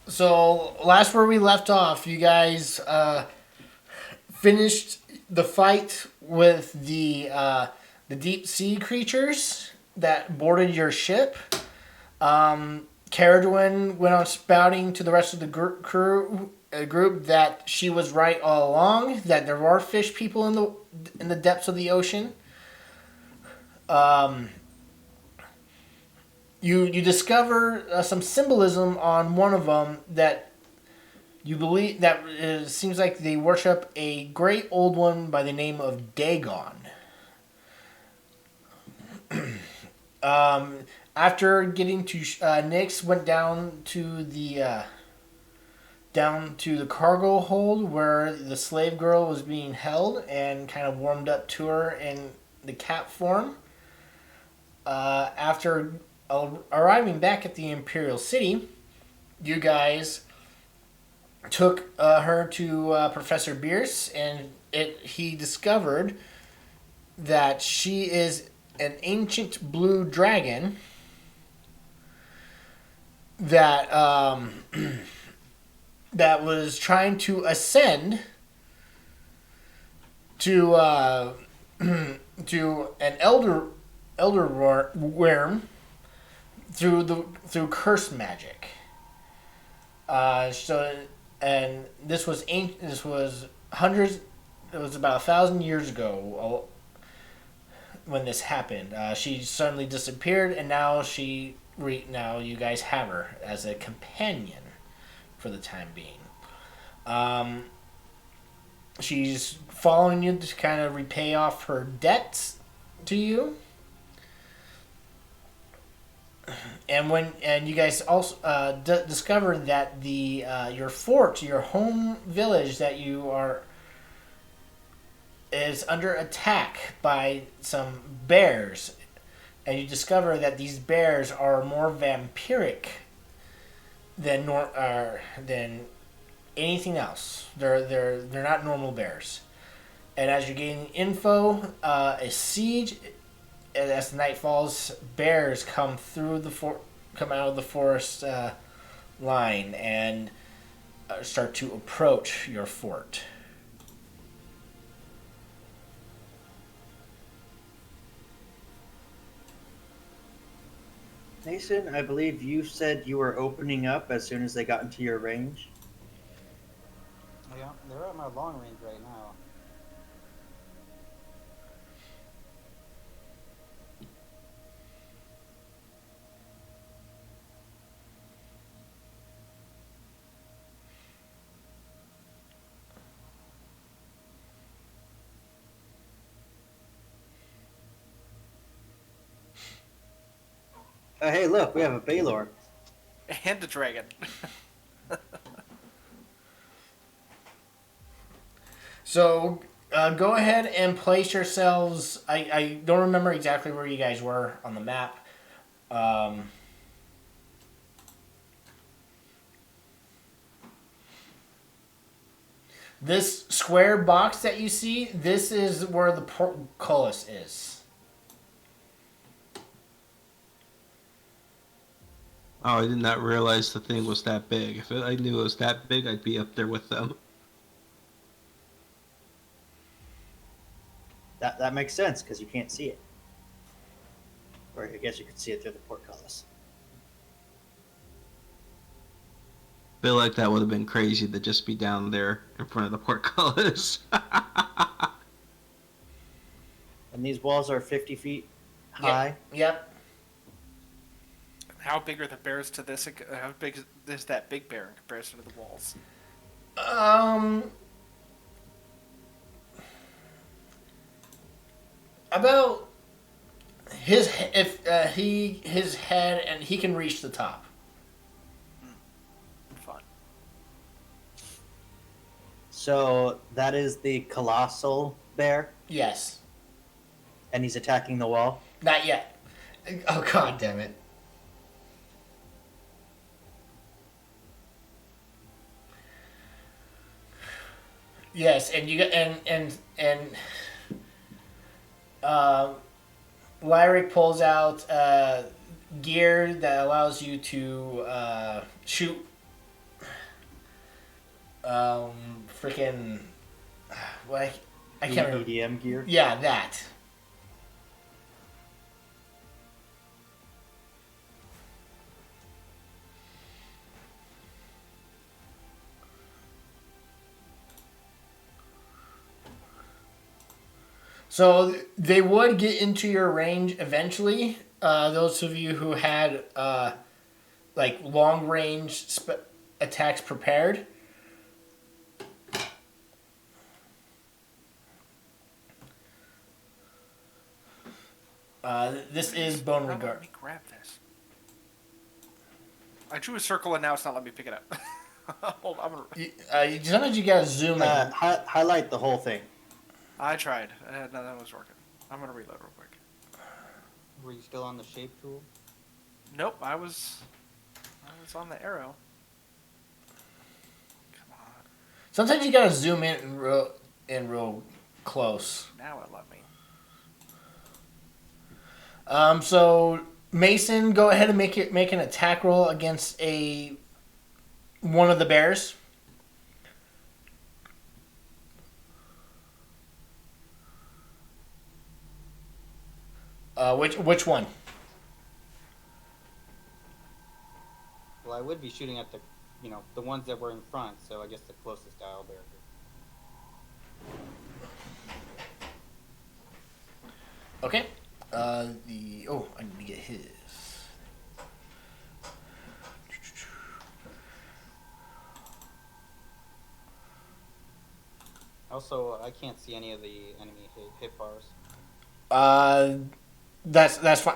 So last where we left off, you guys finished the fight with the deep sea creatures that boarded your ship. Caradwin went on spouting to the rest of the group that she was right all along. That there are fish people in the depths of the ocean. You discover some symbolism on one of them that you believe that seems like they worship a great old one by the name of Dagon. After getting to Nyx went down to the cargo hold where the slave girl was being held and kind of warmed up to her in the cap form. After arriving back at the Imperial City, you guys took her to Professor Bierce, and he discovered that she is an ancient blue dragon that that was trying to ascend to to an elder worm through curse magic. So and this was hundreds. It was about 1,000 years ago when this happened. She suddenly disappeared, and now you guys have her as a companion for the time being. She's following you to kind of repay off her debts to you. And you guys also discovered that the your fort, your home village that you are is under attack by some bears, and you discover that these bears are more vampiric than anything else. They're not normal bears. And as you're getting info, a siege. As the night falls, bears come out of the forest line and start to approach your fort. Mason, I believe you said you were opening up as soon as they got into your range. Yeah, they're at my long range right now. Hey, look, we have a Baylor. And a dragon. So go ahead and place yourselves. I don't remember exactly where you guys were on the map. This square box that you see, this is where the portcullis is. Oh, I did not realize the thing was that big. If I knew it was that big, I'd be up there with them. That makes sense because you can't see it. Or I guess you could see it through the portcullis. Feel like that would have been crazy to just be down there in front of the portcullis. And these walls are 50 feet high. Yep. How big are the bears to this? How big is that big bear in comparison to the walls? About his his head, and he can reach the top. Fun. So that is the colossal bear, Yes. and he's attacking the wall. Not yet. Oh god damn it. Yes, and you got and Lyric pulls out gear that allows you to shoot Freaking. Well, I can't remember. EDM gear. Yeah, that. So they would get into your range eventually. Those of you who had like long range attacks prepared. This is Bone Not Regard. let me grab this. I drew a circle and now it's not letting me pick it up. Hold on, Sometimes you gotta zoom in. Highlight the whole thing. I tried. No, that was working. I'm gonna reload real quick. Were you still on the shape tool? Nope, I was on the arrow. Come on. Sometimes you gotta zoom in real close. Now it let me. So Mason, go ahead and make an attack roll against one of the bears. Which one? Well, I would be shooting at the ones that were in front, so I guess the closest owlbear. Okay. I need to get his. Also, I can't see any of the enemy hit bars. That's fine.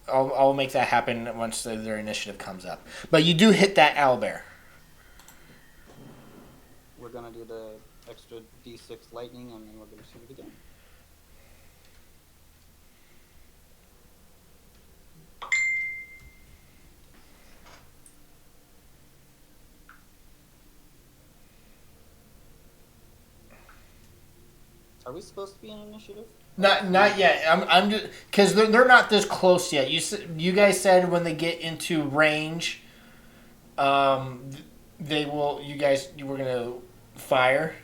I'll make that happen once their initiative comes up. But you do hit that owlbear. We're gonna do the extra D6 lightning, and then we're gonna shoot it again. Are we supposed to be in initiative? Not yet. I'm just because they're not this close yet. You guys said when they get into range, they will. You were gonna fire.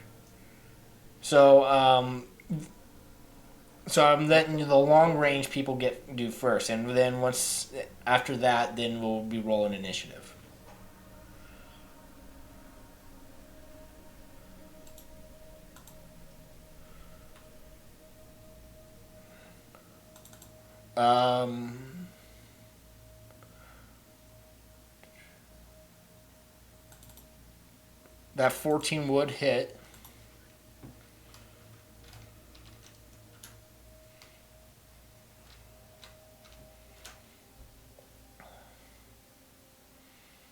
So I'm letting the long range people do first, and then after that, then we'll be rolling initiative. That 14 would hit.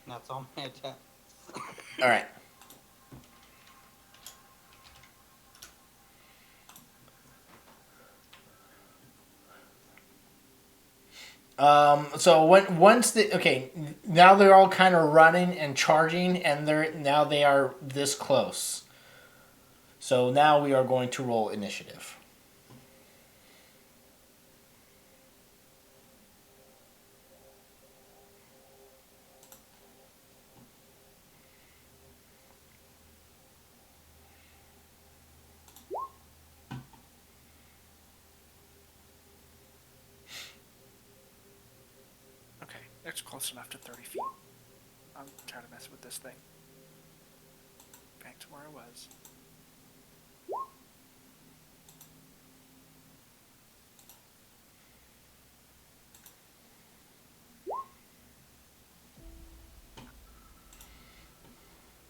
That's all my attack. All right. So now they're all kind of running and charging, and they are this close. So now we are going to roll initiative. Okay, it's close enough to 30 feet. I'm tired of messing with this thing. Back to where I was.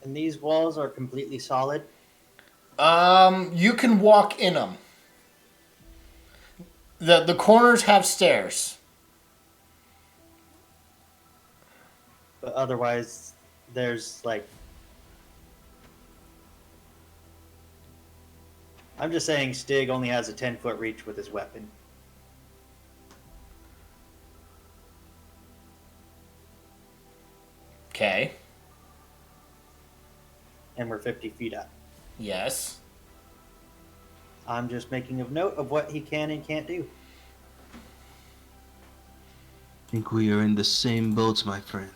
And these walls are completely solid. You can walk in them. The corners have stairs. But otherwise, there's like... I'm just saying Stig only has a 10-foot reach with his weapon. Okay. And we're 50 feet up. Yes. I'm just making a note of what he can and can't do. I think we are in the same boats, my friend.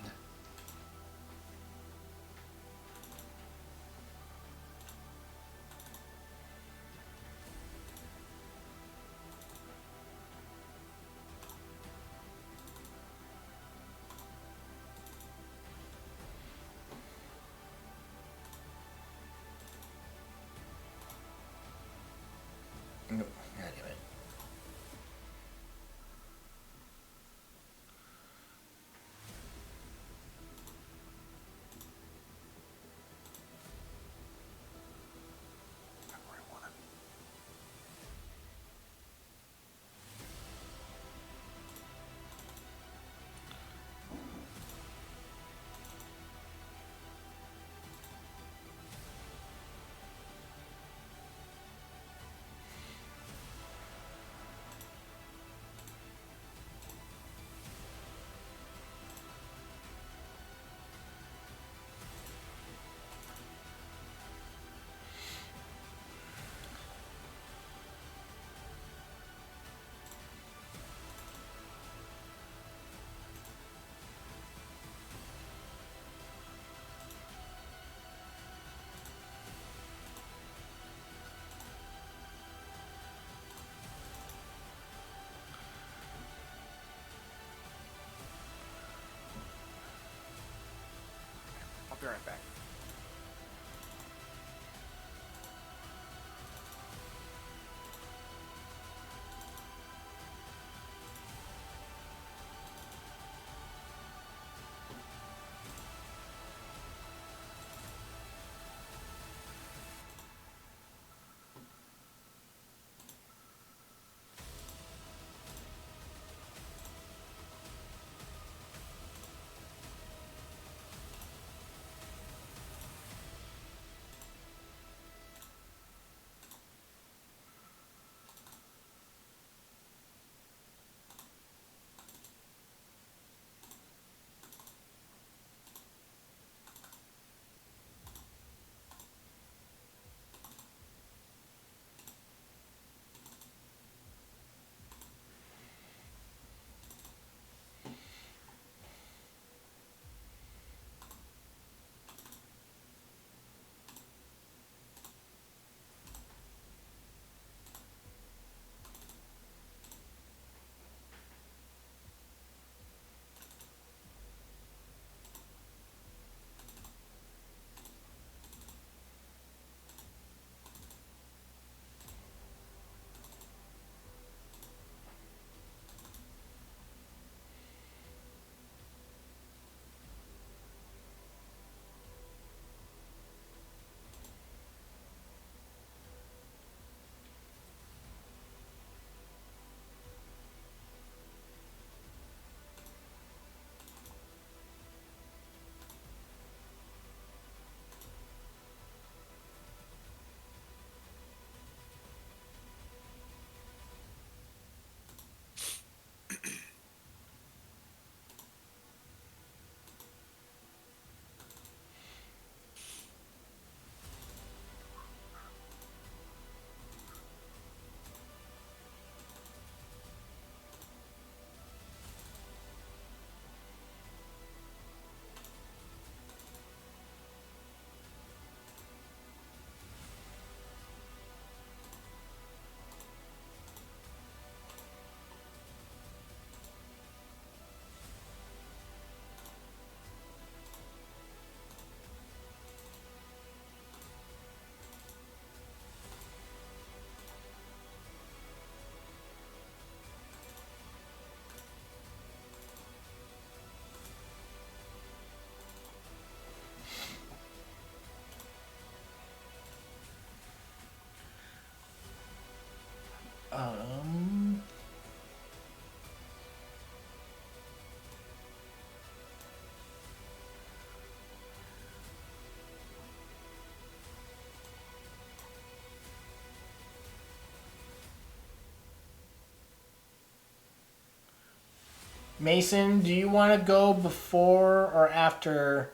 Mason, do you want to go before or after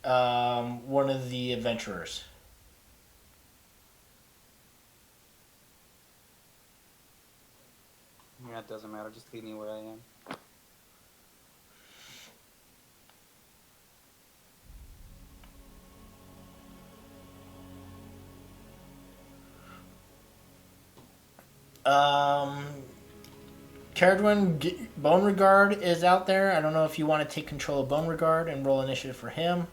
one of the adventurers? Yeah, it doesn't matter. Just leave me where I am. Um, Caradwin, Bone Regard is out there. I don't know if you want to take control of Bone Regard and roll initiative for him.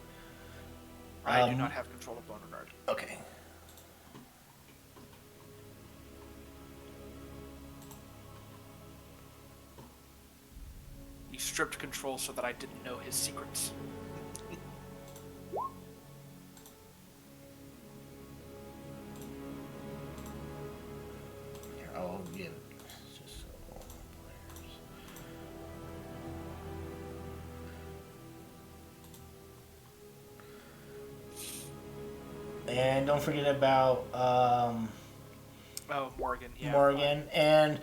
I do not have control of Bone Regard. Okay. He stripped control so that I didn't know his secrets. Here, I'll give just so players. And don't forget about Oh, Morgan. Yeah. Morgan and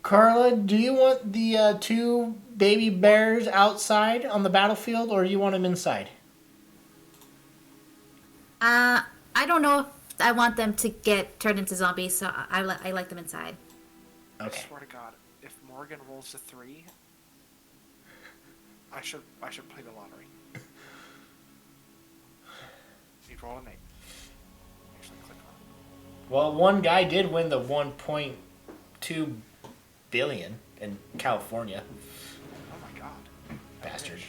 Carla. Do you want the two baby bears outside on the battlefield, or do you want them inside? I don't know if I want them to get turned into zombies, so I like them inside. Okay. I swear to God, if Morgan rolls a 3, I should play the lottery. He'd roll an 8. Actually, click on it. Well, one guy did win the 1.2 billion in California. Oh my God. Bastard.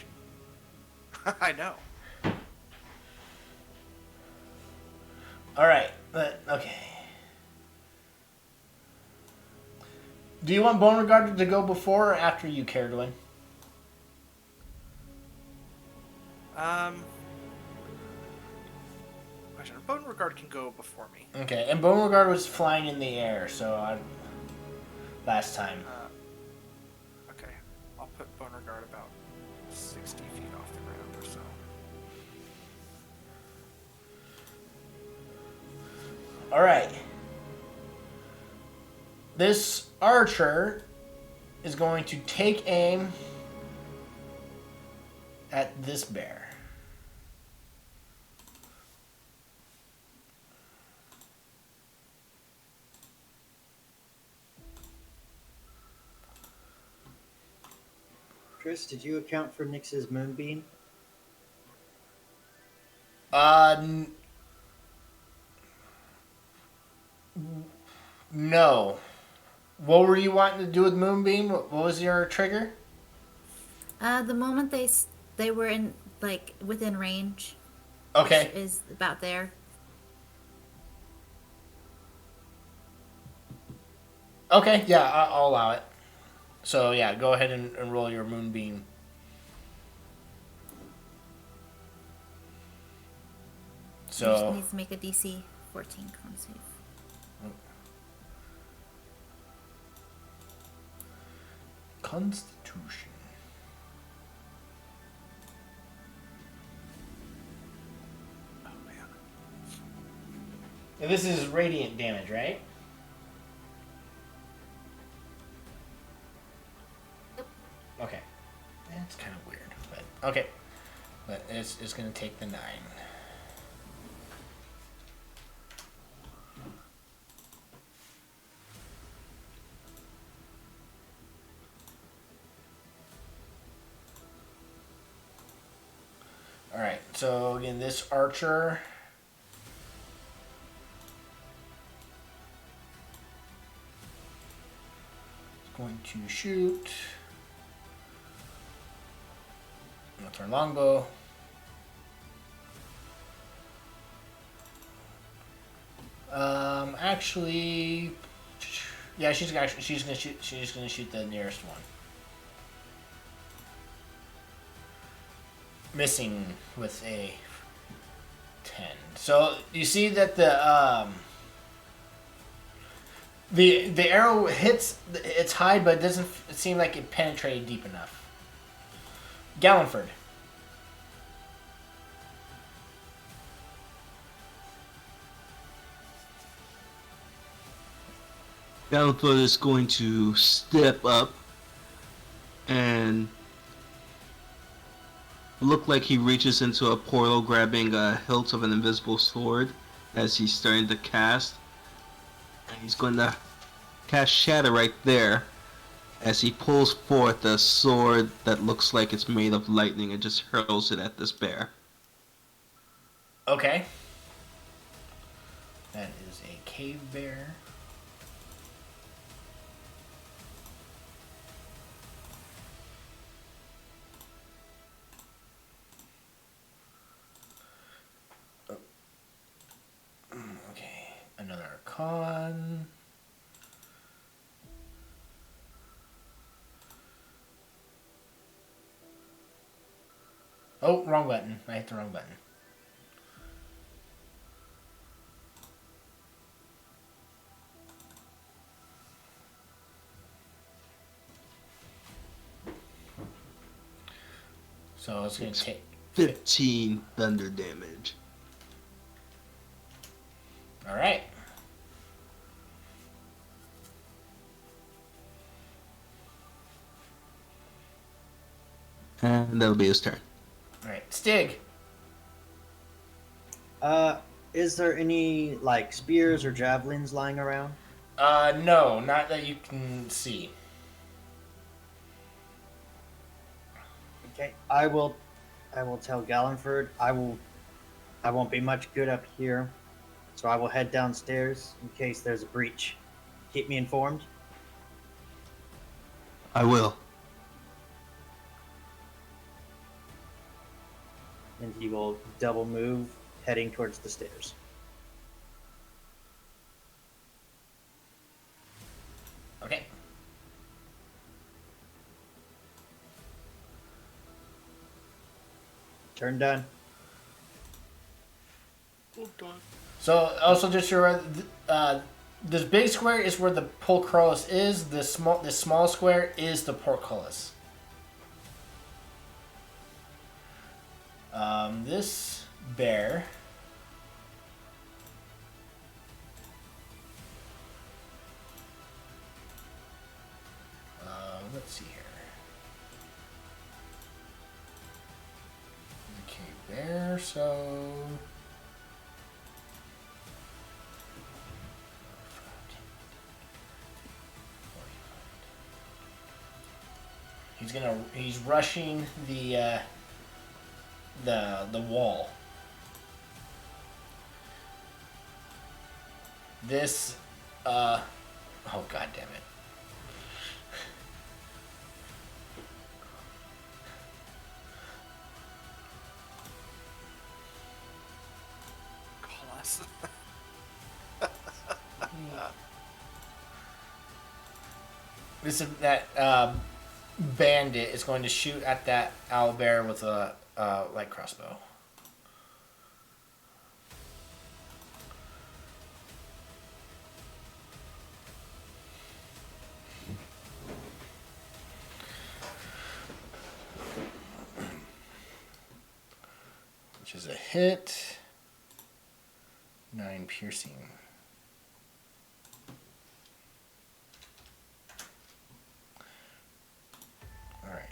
I know. All right, okay. Do you want Beauregard to go before or after you, Caradwin? Question. Beauregard can go before me. Okay, and Beauregard was flying in the air, last time. Okay. I'll put Beauregard about 60 feet off the ground or so. All right. This archer is going to take aim at this bear. Chris, did you account for Nyx's moonbeam? No. What were you wanting to do with Moonbeam? What was your trigger? The moment they were in within range, Okay. which is about there. Okay, yeah, I'll allow it. So, yeah, go ahead and roll your Moonbeam. He just So, needs to make a DC 14 con save. Constitution. Oh man. And this is radiant damage, right? Yep. Okay. That's kind of weird, but okay. But it's going to take the 9. Alright, so again, this archer is going to shoot. That's our longbow. Actually, yeah, she's gonna shoot. She's gonna shoot the nearest one. Missing with a 10. So you see that the arrow hits its hide, but it doesn't seem like it penetrated deep enough. Gallenford. Gallenfoot is going to step up and look like he reaches into a portal, grabbing a hilt of an invisible sword as he's starting to cast. And he's going to cast Shatter right there as he pulls forth a sword that looks like it's made of lightning and just hurls it at this bear. Okay. That is a cave bear. Okay, another con. Oh, wrong button. I hit the wrong button. So it's going to take 15 thunder damage. All right. And that'll be his turn. All right. Stig. Is there any like spears or javelins lying around? No, not that you can see. Okay, I will tell Gallenford I won't be much good up here, so I will head downstairs in case there's a breach. Keep me informed. I will. And he will double move, heading towards the stairs. Okay. Turn done. Oh, done. So also just remember, this big square is where the portcullis is. This small square is the portcullis. This bear. Let's see here. Okay, bear. So. He's rushing the wall. This oh god damn it. Class. That bandit is going to shoot at that owlbear with a light crossbow. Which is a hit. 9 piercing. Alright.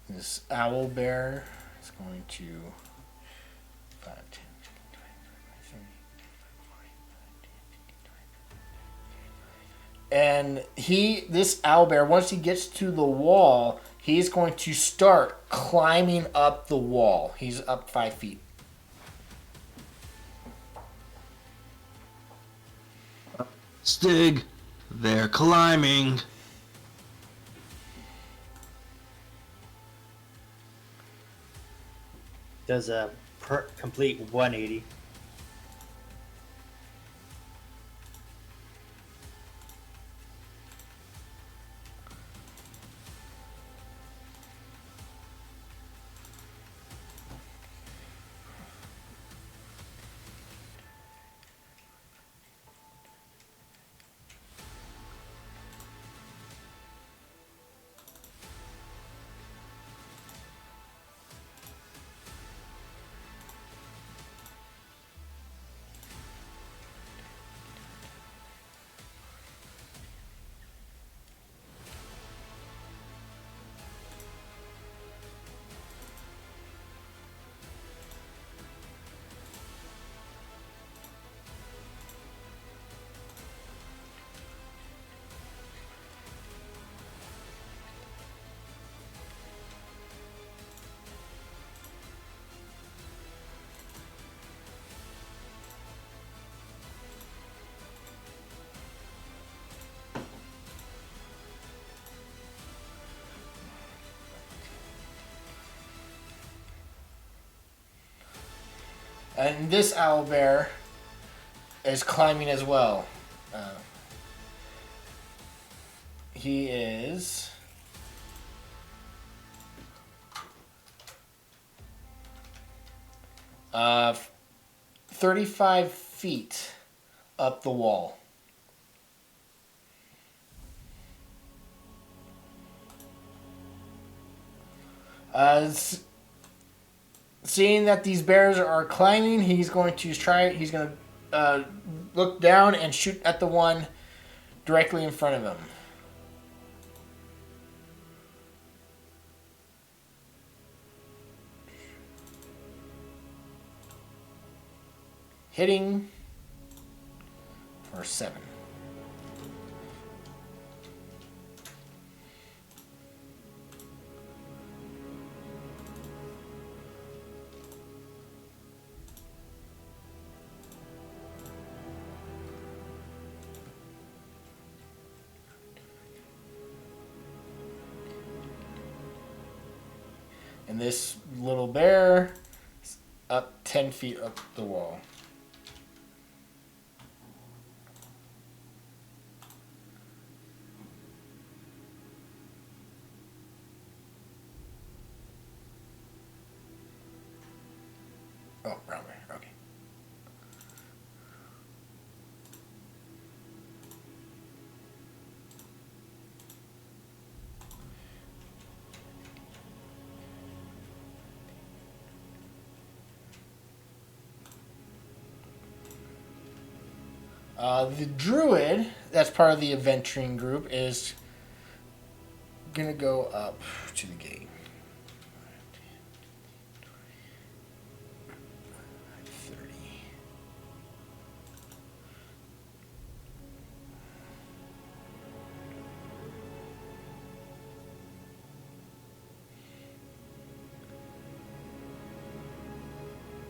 This owl bear is going to 5, 10, 15, 20, 30, 40, and this owl bear, once he gets to the wall, he's going to start climbing up the wall. He's up 5 feet. Stig, they're climbing. Does a complete 180. And this owl bear is climbing as well. He is 35 feet up the wall. Seeing that these bears are climbing, he's going to look down and shoot at the one directly in front of him. Hitting for 7. And this little bear is up 10 feet up the wall. Oh, wrong way. Okay. The druid, that's part of the adventuring group, is gonna go up to the gate. 30.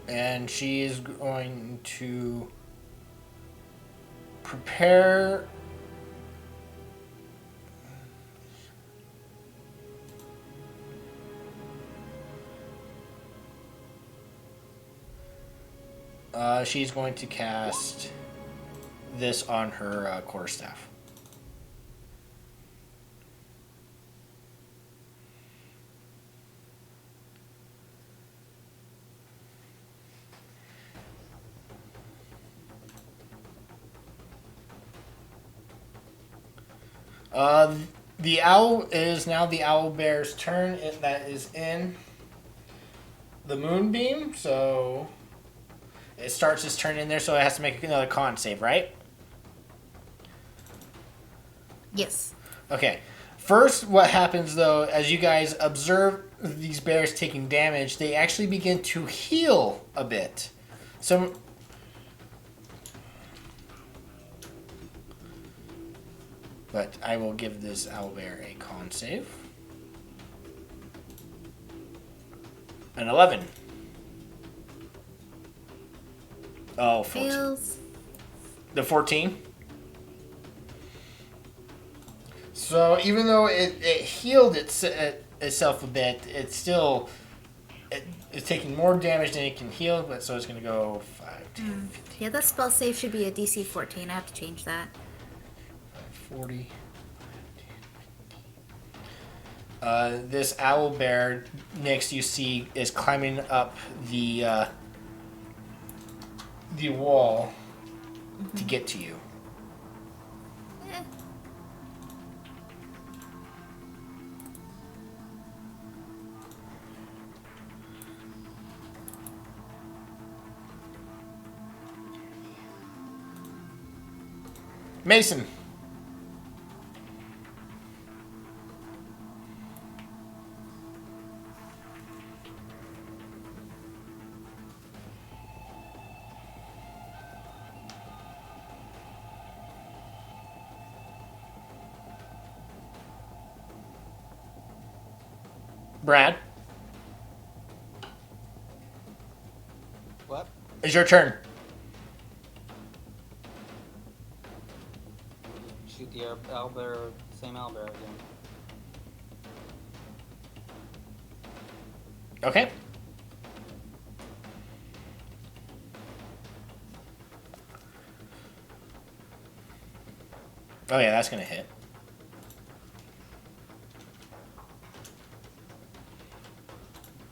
And she is going to prepare. She's going to cast this on her quarterstaff. The owl is now the owl bear's turn. That is in the moonbeam, so it starts its turn in there, so it has to make another con save, right? Yes. Okay. First, what happens though, as you guys observe these bears taking damage, they actually begin to heal a bit. So, but I will give this owlbear a con save. An 11. Oh, 14. Fails. The 14? So even though it healed itself a bit, it's taking more damage than it can heal, but so it's going to go 5, 10, 15, Yeah, that spell save should be a DC 14. I have to change that. 40. This owl bear, next you see, is climbing up the wall to get to you. Eh. Mason. Brad, What? it's your turn. Shoot the owlbear, same owlbear again. Okay. Oh yeah, that's gonna hit.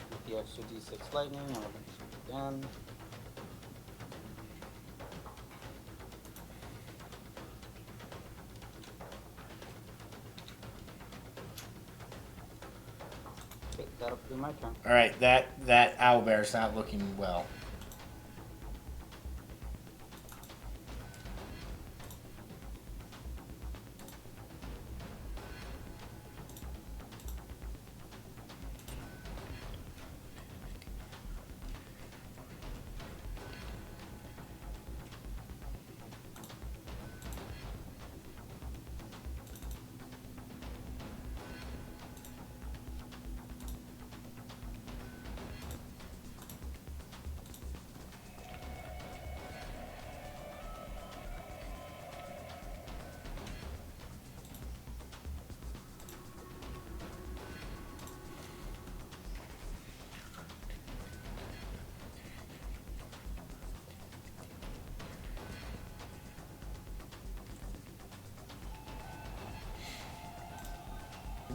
With the extra D6 lightning, I'm gonna shoot again. Okay, that'll be my turn. All right, that owlbear's not looking well.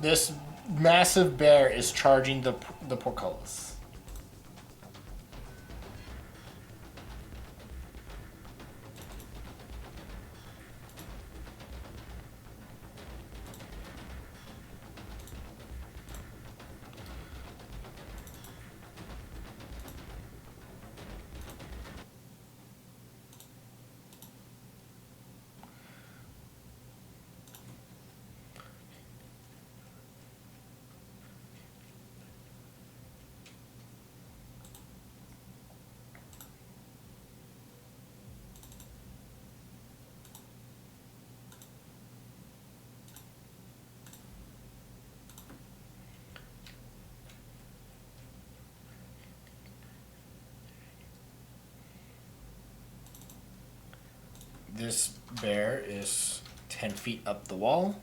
This massive bear is charging the portcullis. This bear is 10 feet up the wall.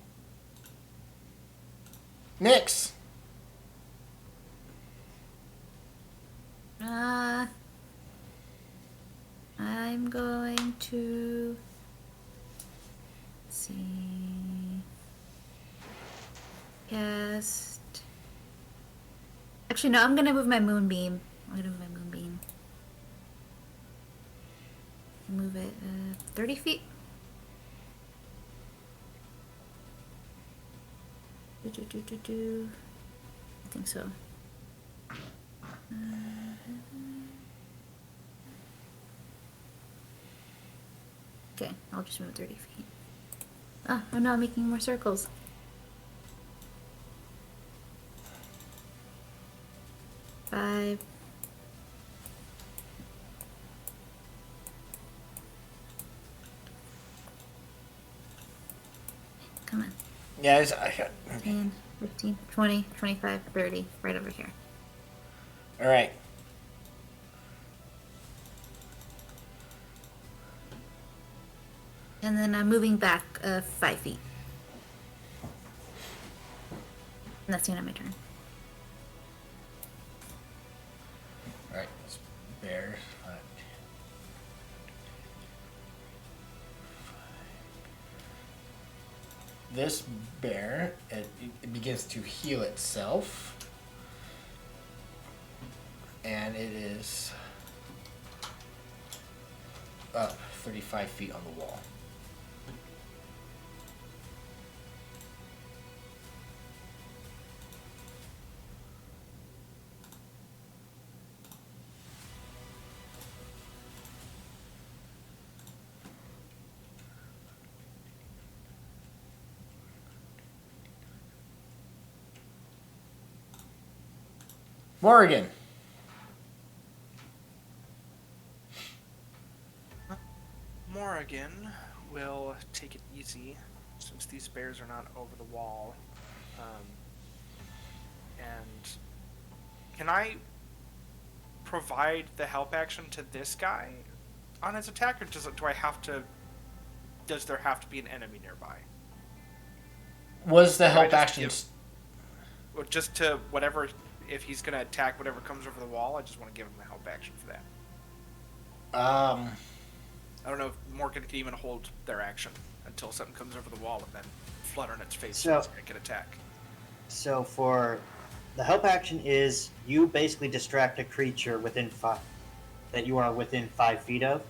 Nix! I'm going to see. Cast. Actually, no. I'm gonna move my moonbeam. I'm gonna move my moonbeam. Move it 30 feet. I think so. Okay, I'll just move 30 feet. Ah, I'm not making more circles. Five. Come on. Yeah, I got. 10, 15, 20, 25, 30. Right over here. All right. And then I'm moving back 5 feet. And that's the end of my turn. All right. This bear. This bear, it begins to heal itself. And it is up 35 feet on the wall. Morrigan. Morrigan will take it easy since these bears are not over the wall. And can I provide the help action to this guy on his attack, or does there have to be an enemy nearby? Was the Or help I just action? Or just to whatever, if he's going to attack whatever comes over the wall, I just want to give him a help action for that. I don't know if Morgan can even hold their action. until something comes over the wall and then flutter in its face So- so it can attack. So for the help action is you basically distract a creature within that you are within 5 feet of,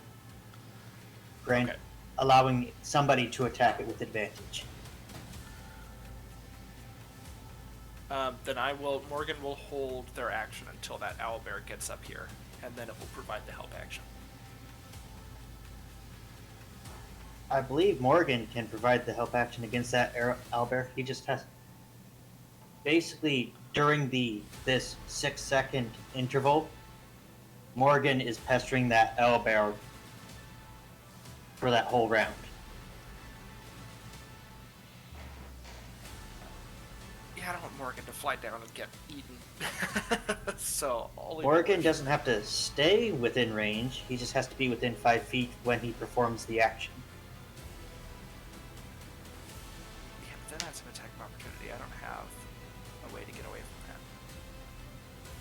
Okay. allowing somebody to attack it with advantage. Then Morgan will hold their action until that owlbear gets up here, and then it will provide the help action. I believe Morgan can provide the help action against that owlbear. He just has basically during this 6-second interval, Morgan is pestering that owlbear for that whole round. Yeah, I don't want Morgan to fly down and get eaten. So only Morgan doesn't have to stay within range. He just has to be within 5 feet when he performs the action. Yeah, but then that's an attack of opportunity. I don't have a way to get away from that.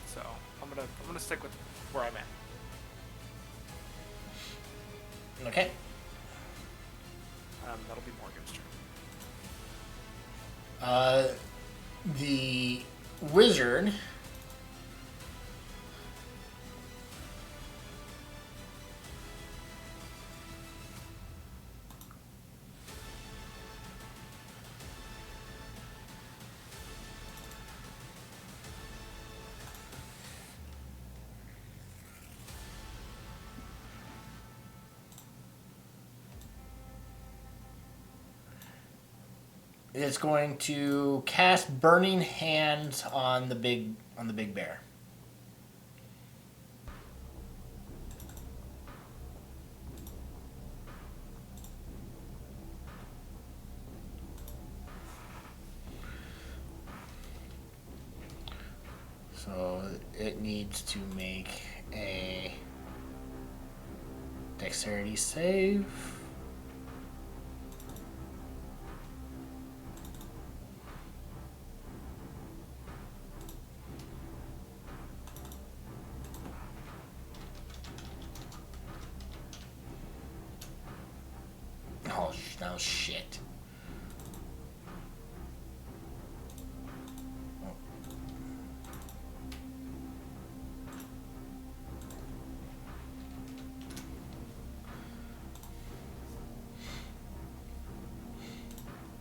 So I'm gonna stick with where I'm at. Okay. That'll be Morgan's turn. The wizard is going to cast Burning Hands on the big bear. So it needs to make a dexterity save. Oh, shit. Oh.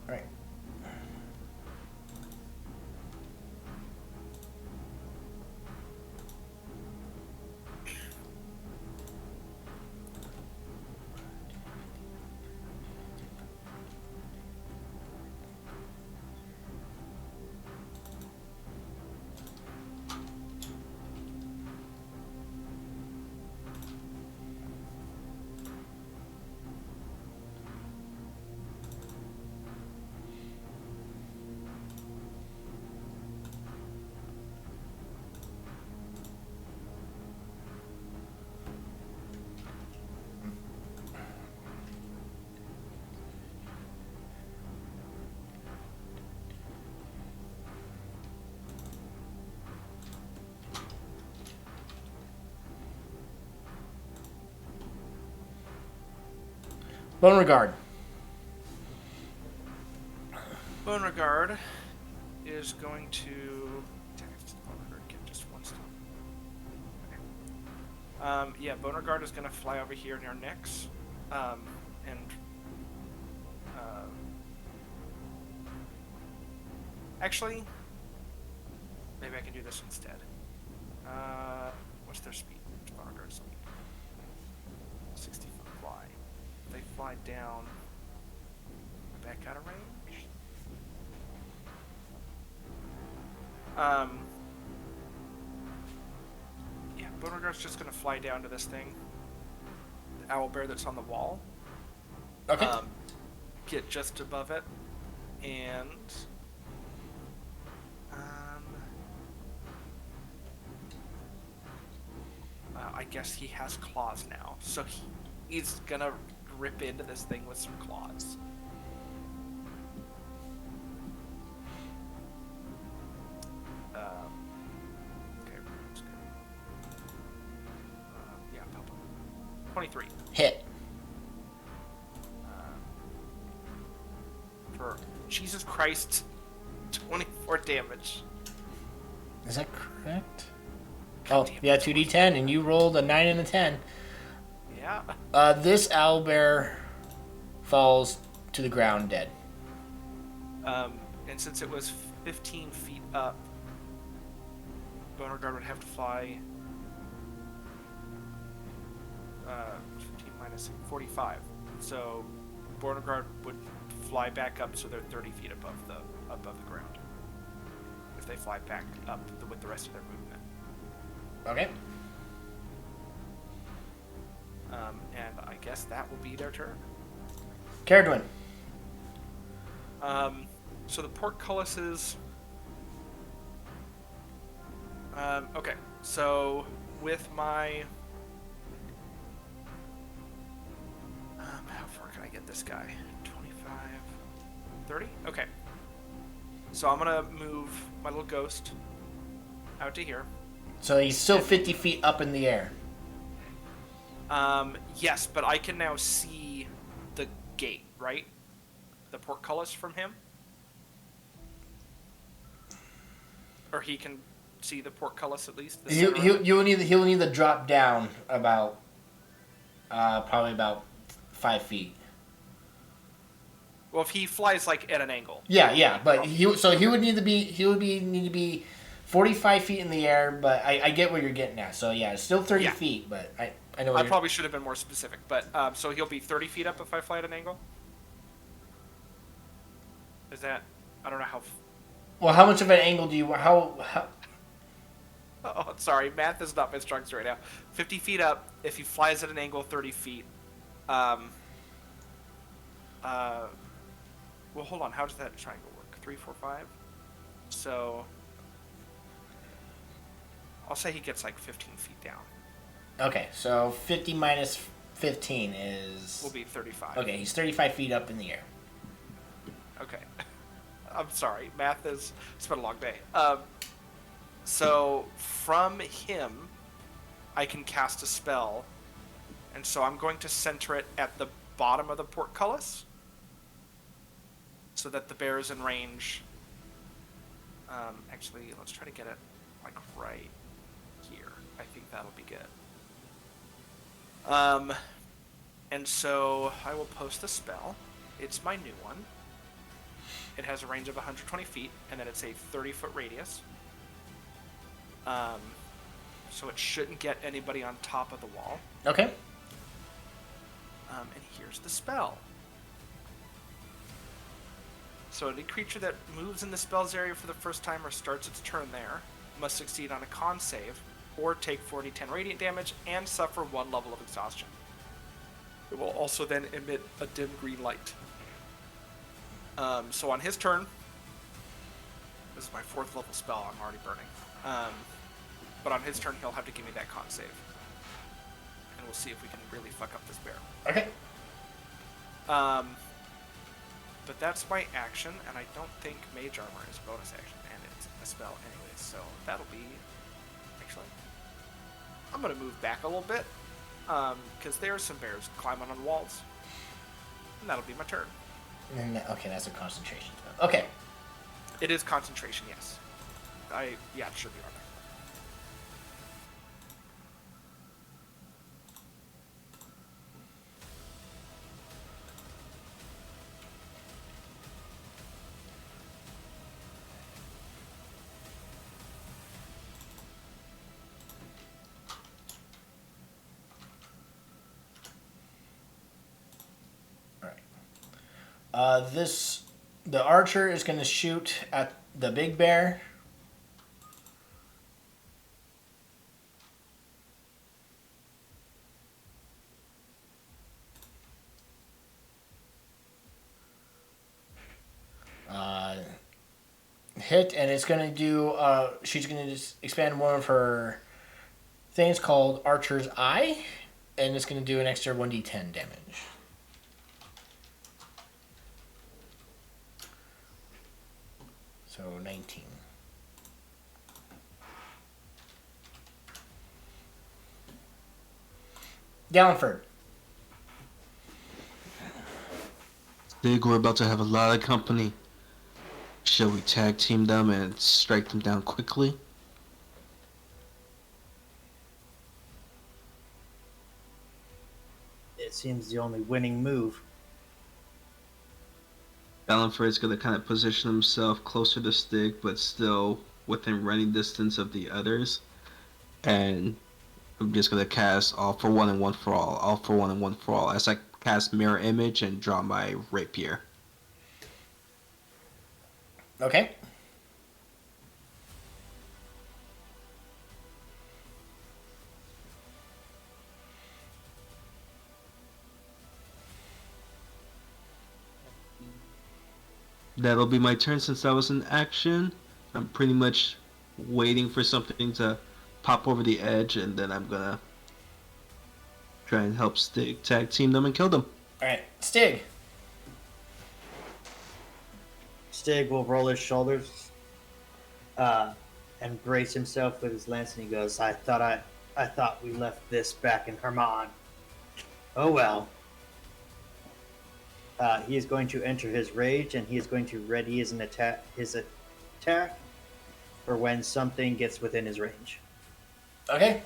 All right. Bone Regard. Bone Regard is going to get just one stop. Okay. Yeah, Bone Regard is going to fly over here near Nyx, and actually, maybe I can do this instead. What's their speed? Bone Regard's speed. 60-foot fly. If they fly down, back out of range. Yeah, Beauregard's just gonna fly down to this thing. The owlbear that's on the wall. Okay. Get just above it, and I guess he has claws now, so he's gonna rip into this thing with some claws. Okay, that's good. Yeah, 23. Hit. Jesus Christ, 24 damage. Is that correct? God Oh, damn it. yeah, 2d10, and you rolled a 9 and a 10. Yeah. This owlbear falls to the ground dead. And since it was 15 feet up, Beauregard would have to fly 15 minus 45. So Beauregard would fly back up so they're 30 feet above the ground. If they fly back up with the rest of their movement. Okay. And I guess that will be their turn. Caradwin. So the portcullises. Okay, so with my. How far can I get this guy? 25, 30? Okay. So I'm gonna move my little ghost out to here. So he's still 50 feet up in the air. Yes, but I can now see the gate, right? The portcullis from him? Or he can see the portcullis at least? The center of it? He'll need to drop down about, probably about 5 feet. Well, if he flies like at an angle. Yeah, but he would need to be 45 feet in the air, but I get where you're getting at. So yeah, it's still 30 Yeah. feet, but I know I where you're... probably should have been more specific, but so he'll be 30 feet up if I fly at an angle? Is that... I don't know how... Well, how much of an angle do you... How Oh, sorry, math is not my strength right now. 50 feet up, if he flies at an angle 30 feet. Well, hold on, how does that triangle work? 3, 4, 5? So... I'll say he gets like 15 feet down. Okay, so 50 minus 15 is... Will be 35. Okay, he's 35 feet up in the air. Okay. I'm sorry. Math is... It's been a long day. So, from him, I can cast a spell. And so I'm going to center it at the bottom of the portcullis. So that the bear is in range. Actually, let's try to get it, like, right here. I think that'll be good. And so I will post a spell. It's my new one. It has a range of 120 feet, and then it's a 30-foot radius. So it shouldn't get anybody on top of the wall. Okay. And here's the spell. So any creature that moves in the spell's area for the first time or starts its turn there must succeed on a con save, or take 4d10 radiant damage, and suffer 1 level of exhaustion. It will also then emit a dim green light. So on his turn, this is my 4th level spell, I'm already burning. But on his turn, he'll have to give me that con save. And we'll see if we can really fuck up this bear. Okay. But that's my action, and I don't think Mage Armor is a bonus action, and it's a spell anyways, so that'll be... Actually, I'm going to move back a little bit, because there are some bears climbing on walls. And that'll be my turn. Okay, that's a concentration spell. Okay. It is concentration, yes. Yeah, it should be on there. The archer is going to shoot at the big bear. Hit, and it's going to do, she's going to just expand one of her things called Archer's Eye, and it's going to do an extra 1d10 damage. So 19. Galliford. Big, we're about to have a lot of company. Shall we tag team them and strike them down quickly? It seems the only winning move. Ballanford's going to kind of position himself closer to Stig, but still within running distance of the others. And I'm just going to cast All for One and One for All. All for One and One for All. As I cast Mirror Image and draw my rapier. Okay. That'll be my turn since that was an action. I'm pretty much waiting for something to pop over the edge, and then I'm going to try and help Stig tag team them and kill them. Alright, Stig. Stig will roll his shoulders and brace himself with his lance, and he goes, I thought we left this back in Herman. Oh well. He is going to enter his rage, and he is going to ready his attack for when something gets within his range. Okay.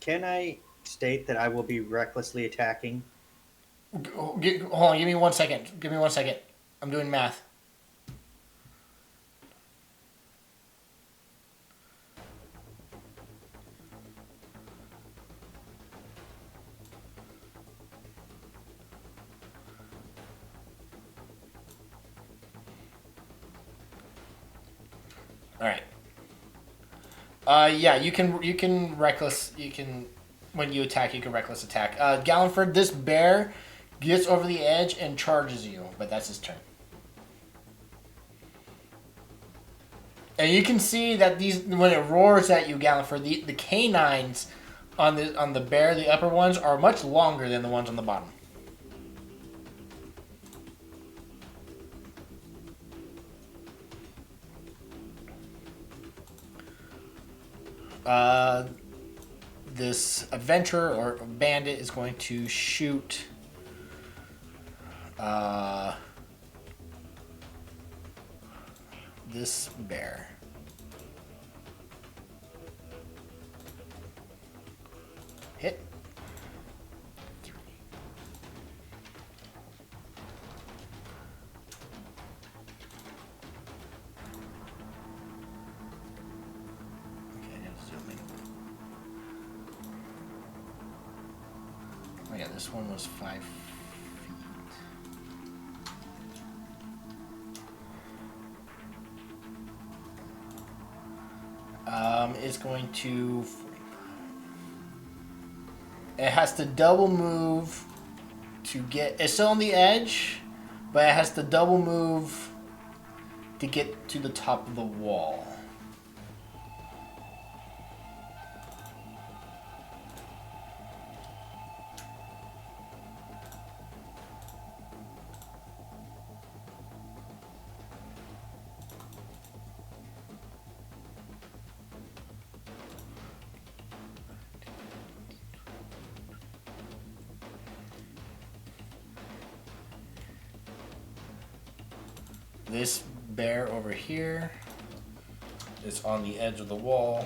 Can I state that I will be recklessly attacking? Hold on, give me 1 second. Give me 1 second. I'm doing math. All right. Yeah, you can reckless. You can when you attack, you can reckless attack. Gallenford, this bear gets over the edge and charges you, but that's his turn. And you can see that these when it roars at you, Gallenford, the canines on the bear, the upper ones are much longer than the ones on the bottom. This adventurer or bandit is going to shoot this bear. Hit. Oh yeah, this one was 5 feet. It's going to 45. It has to double move to get. It's still on the edge, but it has to double move to get to the top of the wall. This bear over here is on the edge of the wall.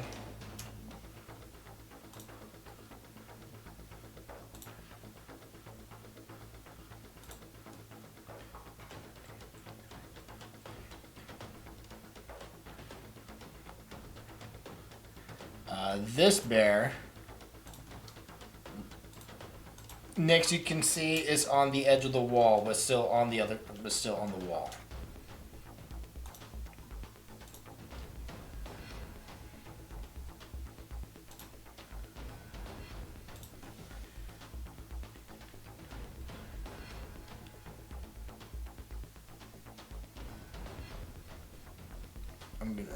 This bear, next you can see is on the edge of the wall, but still on the wall. I'm gonna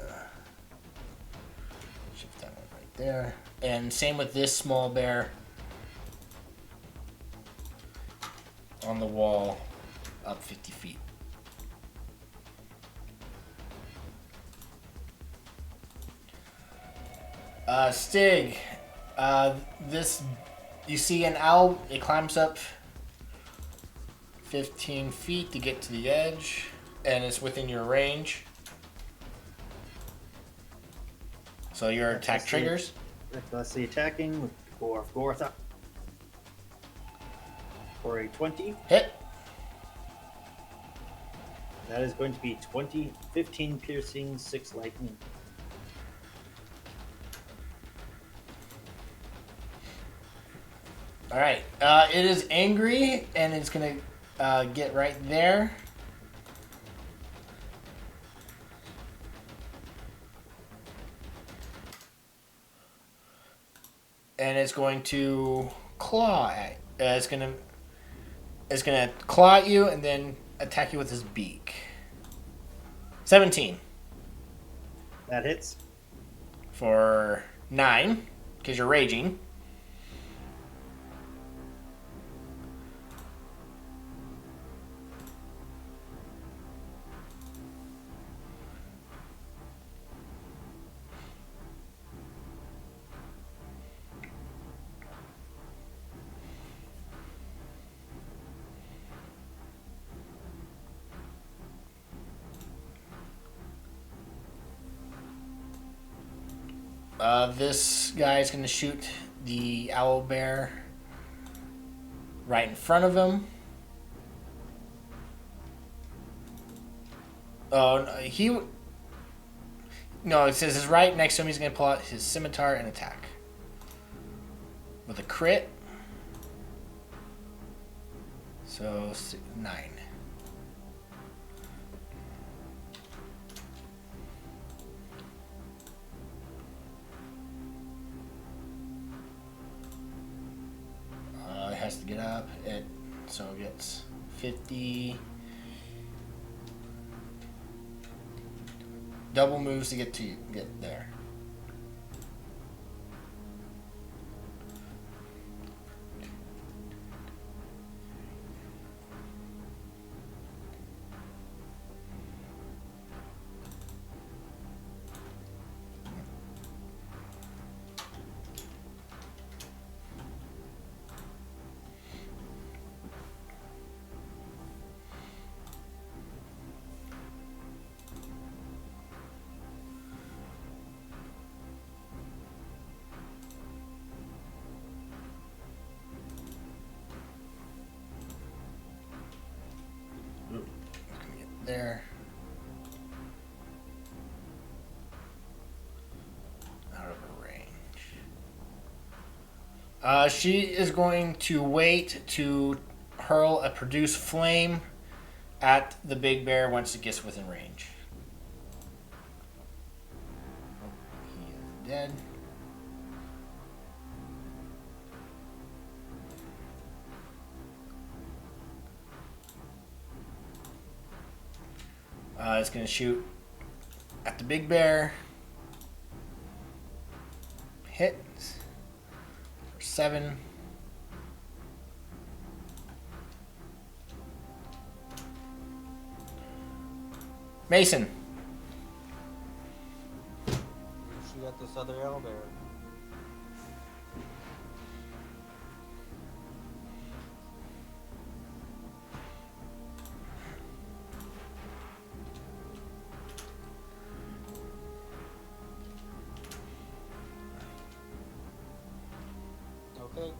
shift that one right there. And same with this small bear on the wall up 50 feet. Stig, this, you see an owl, it climbs up 15 feet to get to the edge, and it's within your range. So your attack triggers. Let's see, attacking with Gortha. For a 20. Hit. That is going to be 15 piercing, 6 lightning. Alright, it is angry, and it's gonna get right there. And it's going to claw at. It's gonna claw at you and then attack you with his beak. 17 That hits. for 9, because you're raging. This guy's going to shoot the owl bear right in front of him. Oh, no, it says it's right next to him. He's going to pull out his scimitar and attack. With a crit. So, 9. It has to get up. So it gets 50. Double moves to get there. There. Out of range. She is going to wait to hurl a produce flame at the big bear once it gets within range. He is dead. It's going to shoot at the big bear. Hit. For 7. Mason. Shoot at this other owlbear. Okay.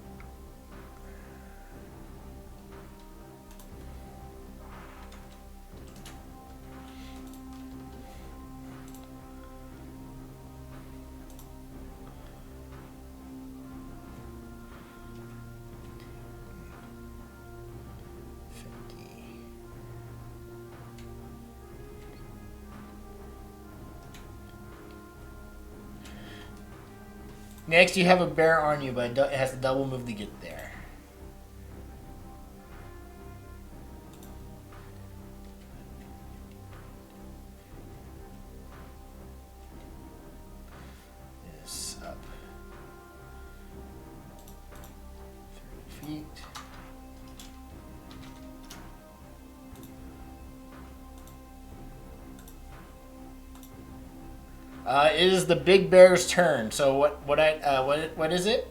Next, you have a bear on you, but it has to double move to get there. This up It is the big bear's turn. So what is it?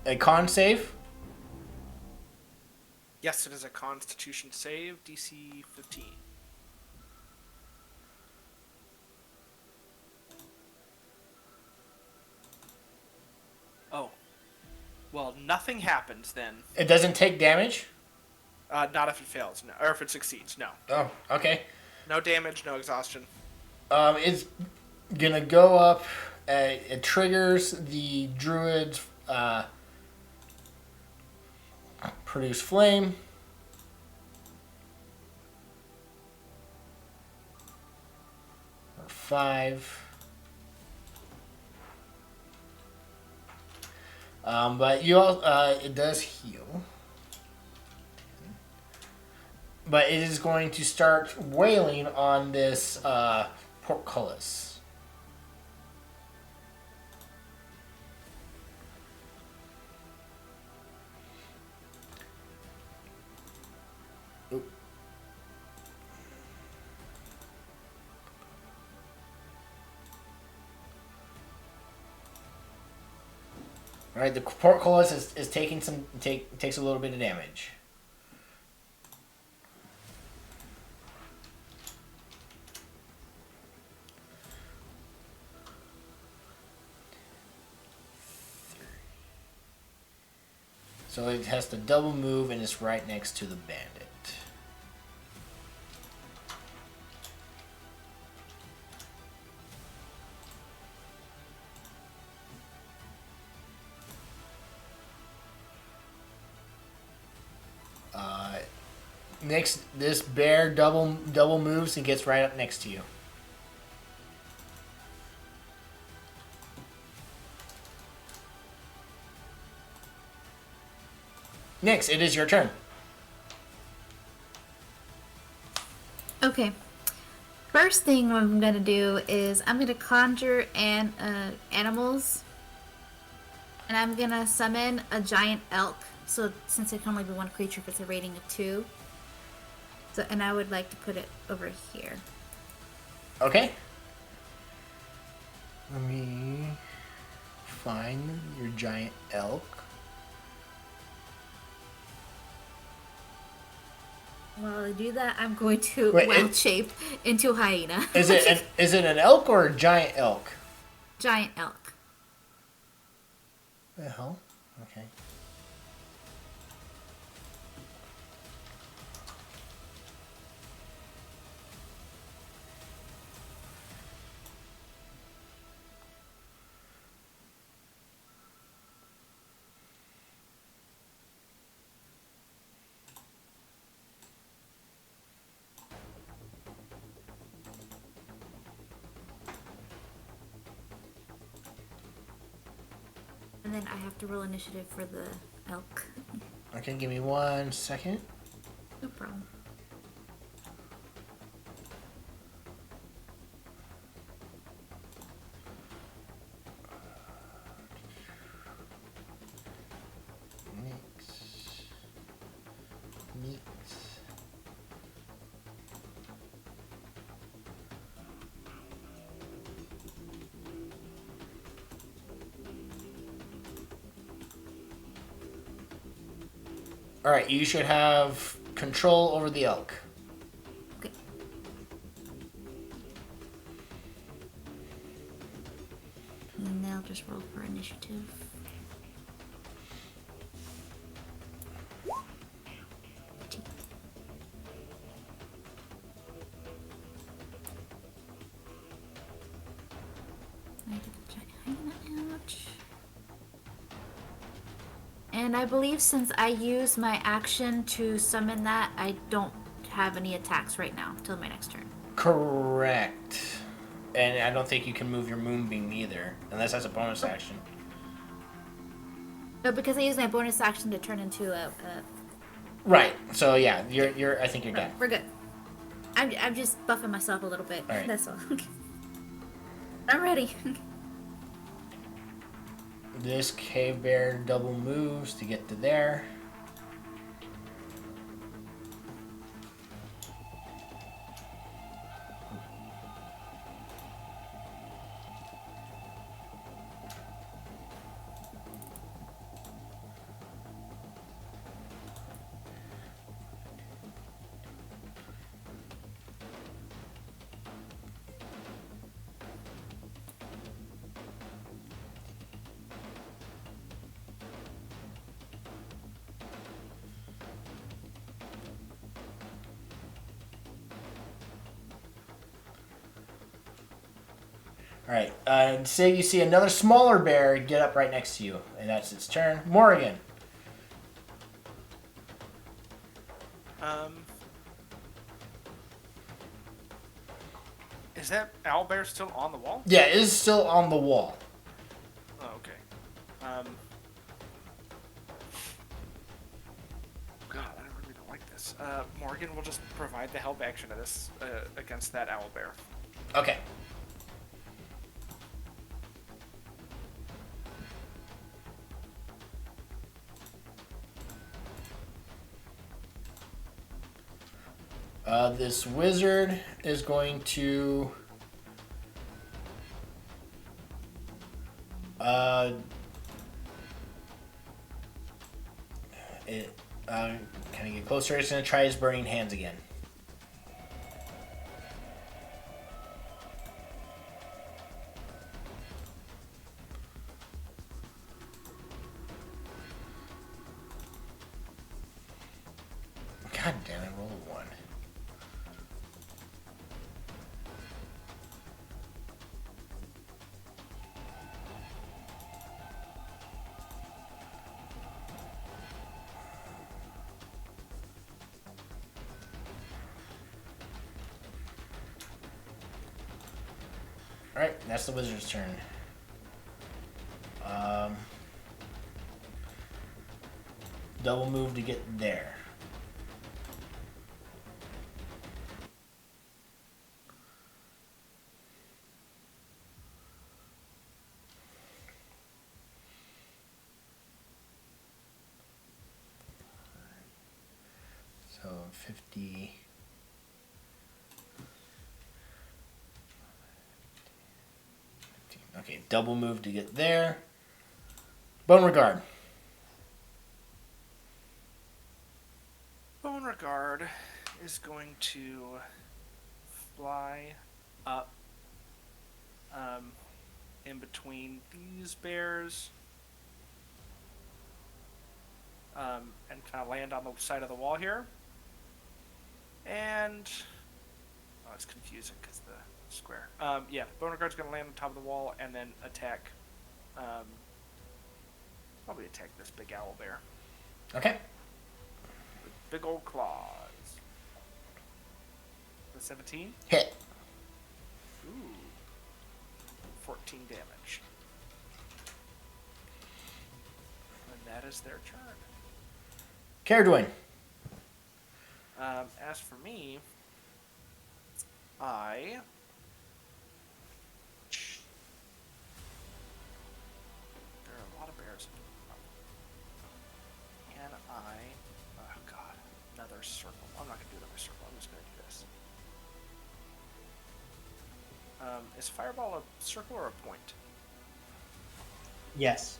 A con save? Yes, it is a Constitution save, DC 15. Oh. Well, nothing happens then. It doesn't take damage? Not if it fails, no, or if it succeeds, no. Oh, okay. No damage, no exhaustion. It's gonna go up. It triggers the druid's produce flame. Or 5. But you all, it does heal. But it is going to start wailing on this portcullis. Oop. All right, the portcullis is taking takes a little bit of damage. So it has to double move and it's right next to the bandit. Next, this bear double moves and gets right up next to you. Next, it is your turn. Okay. First thing I'm gonna do is I'm gonna conjure animals, and I'm gonna summon a giant elk. So since it can only be one creature if it's a rating of 2. So and I would like to put it over here. Okay. Let me find your giant elk. While I do that, I'm going to Wait, wild shape into a hyena. Is it an elk or a giant elk? Giant elk. The hell? Okay. And then I have to roll initiative for the elk. Okay, give me 1 second. No problem. Neat. All right, you should have control over the elk. Okay. And then I'll just roll for initiative. I did the giant hyena out. And I believe since I used my action to summon that, I don't have any attacks right now till my next turn. Correct. And I don't think you can move your moonbeam either, unless that's a bonus action. No, because I used my bonus action to turn into a Right. So yeah, you're. I think you're done. we're good. I'm just buffing myself a little bit. All right. That's all. I'm ready. This cave bear double moves to get to there. All right. Say you see another smaller bear get up right next to you, and that's its turn. Morrigan. Is that owlbear still on the wall? Yeah, it is still on the wall. Oh, okay. God, I really don't like this. Morgan will just provide the help action of this against that owlbear. Okay. This wizard is going to can I get closer? It's going to try his burning hands again. God damn it, roll a 1. Alright, that's the wizard's turn. Double move to get there. So 50. Okay, double move to get there. Beauregard. Beauregard is going to fly up in between these bears and kind of land on the side of the wall here. And oh, it's confusing because the square. Yeah, Beauregard's going to land on top of the wall and then attack. Probably attack this big owl bear. Okay. With big old claws. The 17. Hit. Ooh. 14 damage. And that is their turn. Caradwin. As for me, I... There are a lot of bears. Can I... Oh, God. Another circle. I'm not going to do another circle. I'm just going to do this. Is Fireball a circle or a point? Yes.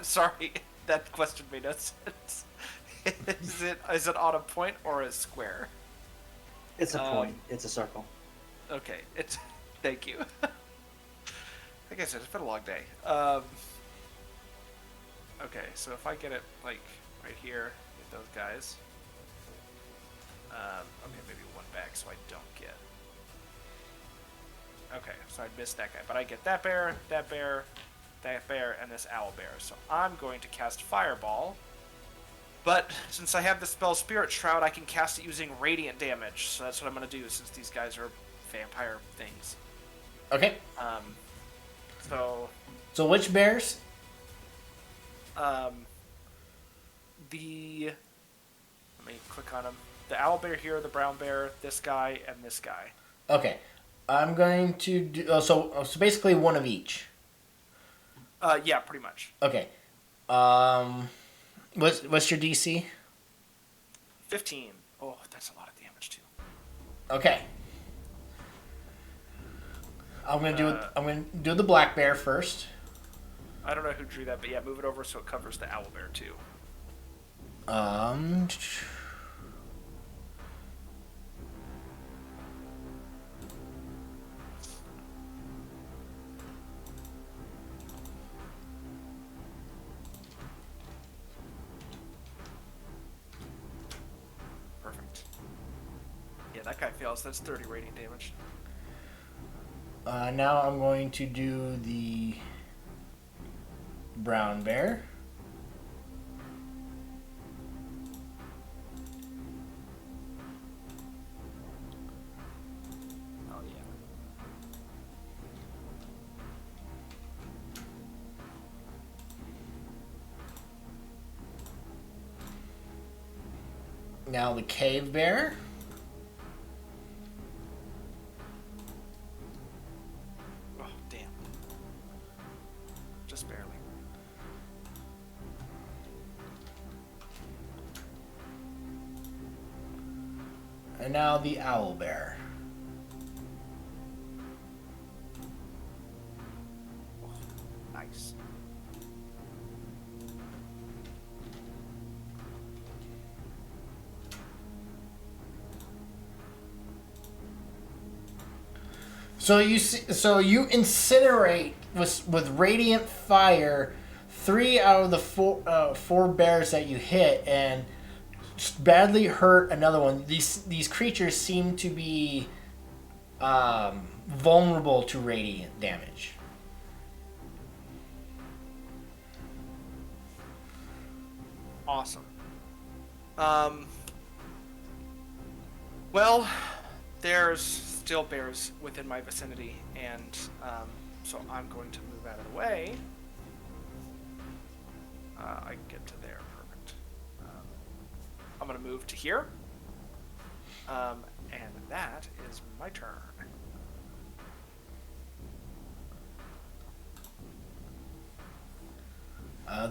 Sorry, that question made no sense. Is it on a point or a square? It's a point. It's a circle. Okay, thank you. Like I said, it's been a long day. Okay, so if I get it like right here, get those guys. Okay, maybe one back so I don't get. Okay, so I missed that guy, but I get that bear, that bear, that bear, and this owl bear. So I'm going to cast Fireball. But since I have the spell Spirit Shroud, I can cast it using radiant damage. So that's what I'm going to do since these guys are vampire things. Okay. So which bears? Let me click on them. The owl bear here, the brown bear, this guy, and this guy. Okay. I'm going to do... so basically one of each. Yeah, pretty much. Okay. What's your DC? 15. Oh, that's a lot of damage too. Okay. I'm gonna do the black bear first. I don't know who drew that, but yeah, move it over so it covers the owl bear too. Perfect. Yeah, that guy fails. That's 30 radiant damage. Now I'm going to do the brown bear. Oh yeah. Now the cave bear. Oh damn. Just barely. And now the owl bear. Oh, nice. So you incinerate with radiant fire 3 out of the four bears that you hit, and badly hurt another one. These creatures seem to be vulnerable to radiant damage. Awesome. Well, there's still bears within my vicinity, and so I'm going to move out of the way. I can get to there, perfect. I'm going to move to here, and that is my turn.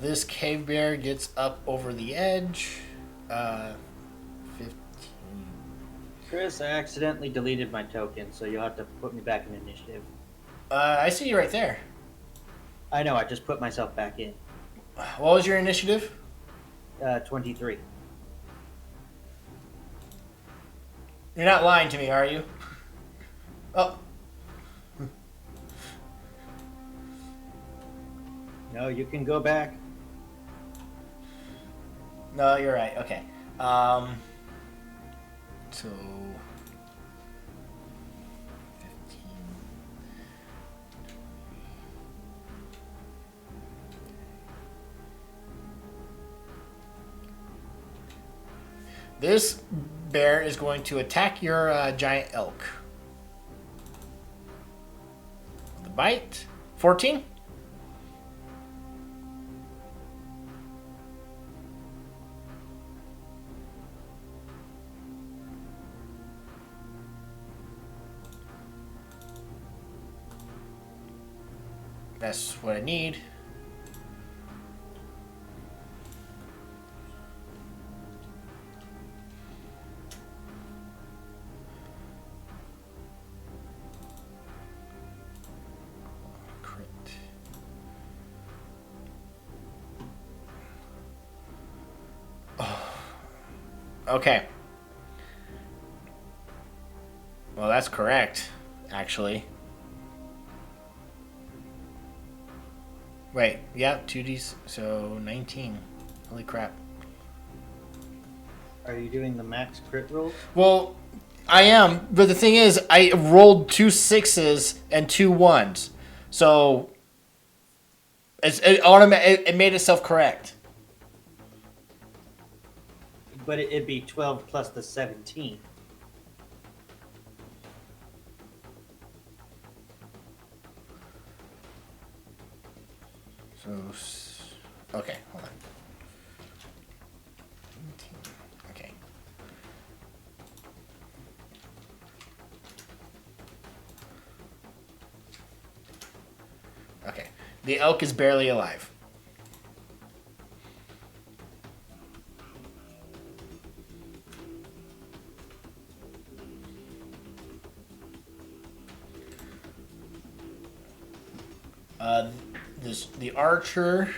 This cave bear gets up over the edge. 15. Chris, I accidentally deleted my token, so you'll have to put me back in initiative. I see you right there. I know, I just put myself back in. What was your initiative? 23. You're not lying to me, are you? Oh. No, you can go back. No, you're right. Okay. So 15. This bear is going to attack your giant elk. The bite. 14. That's what I need. Crit. Oh. Okay. Well, that's correct, actually. Wait, yeah, 2Ds, so 19. Holy crap. Are you doing the max crit roll? Well, I am, but the thing is, I rolled 2 6s and 2 1s. So, it made itself correct. But it'd be 12 plus the 17. So, okay, hold on. Okay. Okay. The elk is barely alive. The archer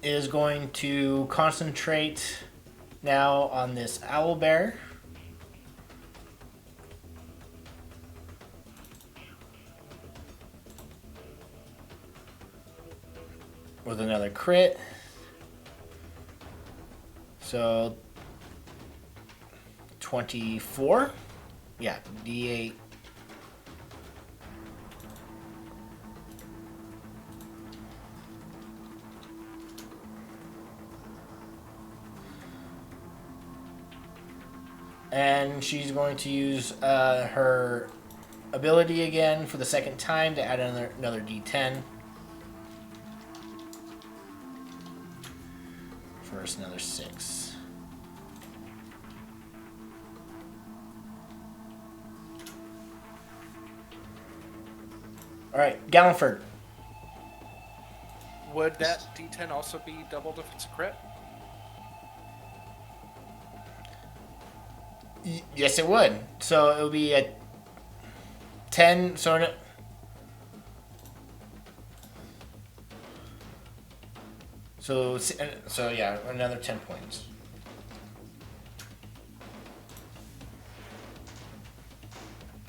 is going to concentrate now on this owl bear. With another crit. So 24. Yeah, D8 And she's going to use her ability again for the second time to add another D10. First, another 6. All right, Galliford. Would that D10 also be doubled if it's a crit? Yes, it would. So it would be a 10. So yeah, another 10 points.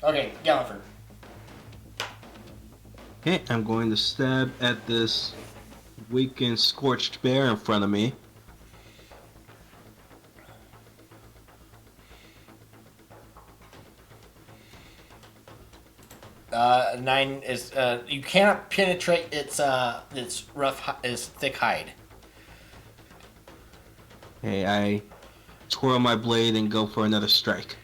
Okay, Galliford. Okay, I'm going to stab at this weakened, scorched bear in front of me. Nine is you cannot penetrate its thick hide. Okay, I twirl my blade and go for another strike.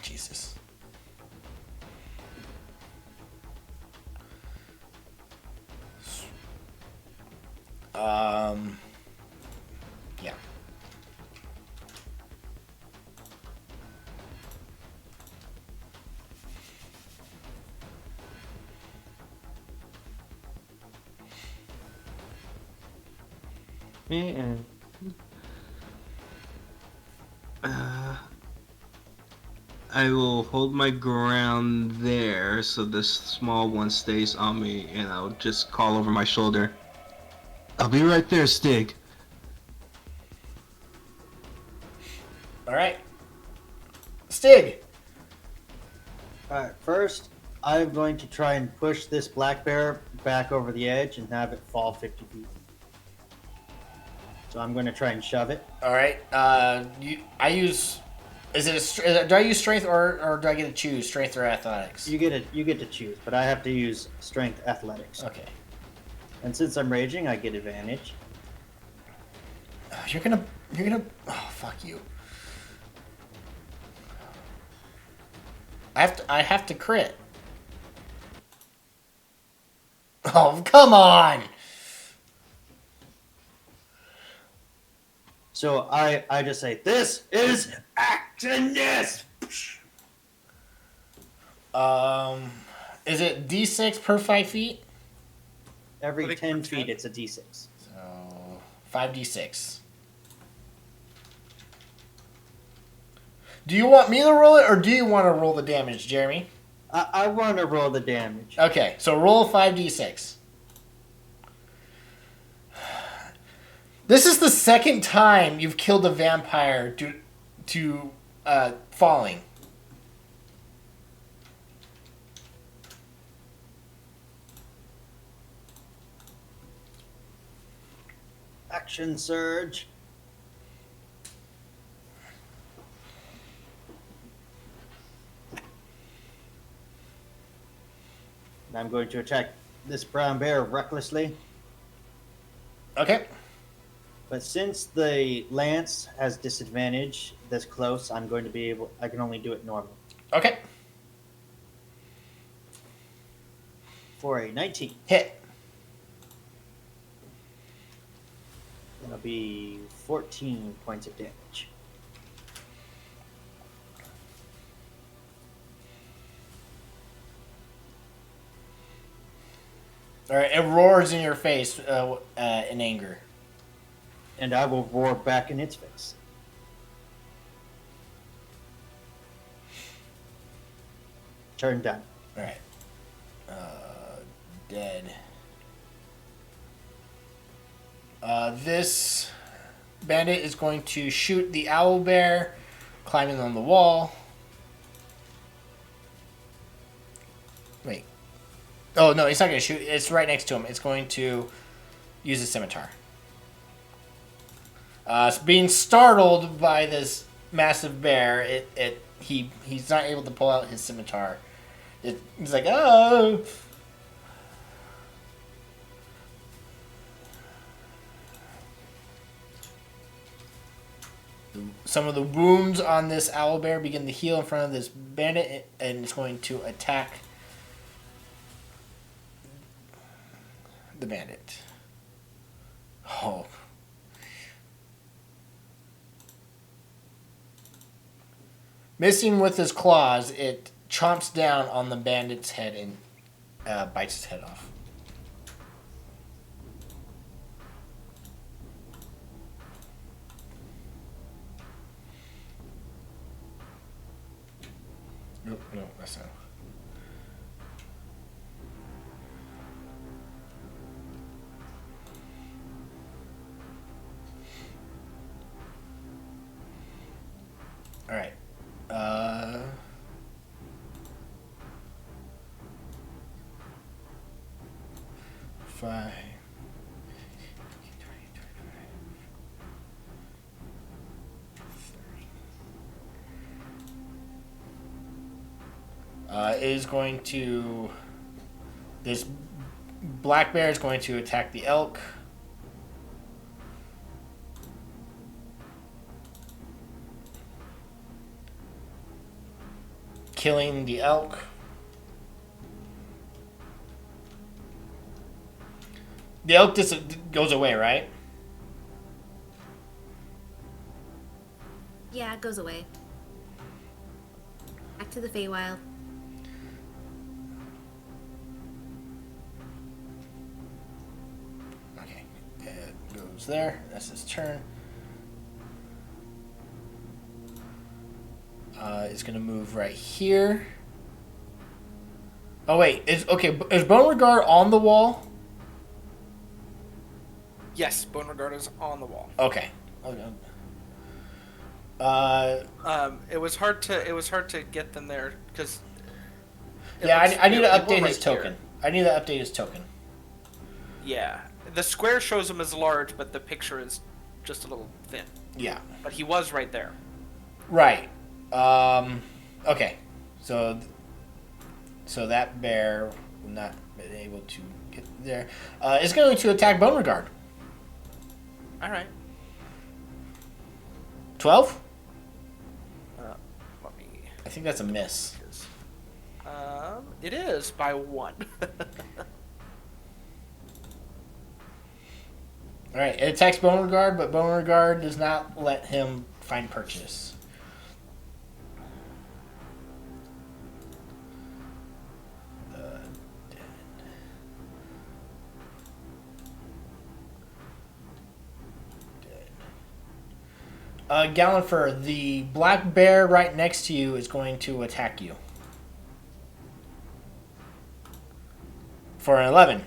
Jesus. Yeah. And I will hold my ground there so this small one stays on me, and I'll just call over my shoulder. I'll be right there, Stig. All right. Stig. Alright, first, I'm going to try and push this black bear back over the edge and have it fall 50 feet. So I'm going to try and shove it. All right. I use. Do I use strength or do I get to choose strength or athletics? You get to choose, but I have to use strength athletics. Okay. And since I'm raging, I get advantage. You're gonna. Oh, fuck you. I have to crit. Oh, come on. So I just say, this is actionist! Is it D6 per 5 feet? Every I think 10 for feet, 10. it's a d6. So 5d6. Do you want me to roll it, or do you want to roll the damage, Jeremy? I want to roll the damage. Okay, so roll 5d6. This is the second time you've killed a vampire due to falling. Action surge. And I'm going to attack this brown bear recklessly. Okay. But since the lance has disadvantage this close, I'm going to be able. I can only do it normally. Okay. For a 19. Hit. That'll be 14 points of damage. All right. It roars in your face in anger. And I will roar back in its face. Turn done. All right. Dead. This bandit is going to shoot the owl bear climbing on the wall. Wait. Oh, no, it's not going to shoot. It's right next to him. It's going to use a scimitar. Being startled by this massive bear, he's not able to pull out his scimitar. He's like, oh. Some of the wounds on this owlbear begin to heal in front of this bandit, and it's going to attack the bandit. Oh. Missing with his claws, it chomps down on the bandit's head and bites his head off. Nope, no, that's not. All right. Five. Is going to. This black bear is going to attack the elk. Killing the elk. The elk goes away, right? Yeah, it goes away. Back to the Feywild. Okay, it goes there. That's his turn. It's gonna move right here. Oh wait, is Beauregard on the wall? Yes, Beauregard is on the wall. Okay. It was hard to get them there because. Yeah, I need to update his token. I need to update his token. Yeah, the square shows him as large, but the picture is just a little thin. Yeah. But he was right there. Right. Okay. So that bear will not be able to get there. It's going to attack Beauregard. All right. 12? Let me. I think that's a miss. It is by 1. Alright, it attacks Beauregard, but Beauregard does not let him find purchase. Gallanfer, the black bear right next to you is going to attack you. For an 11.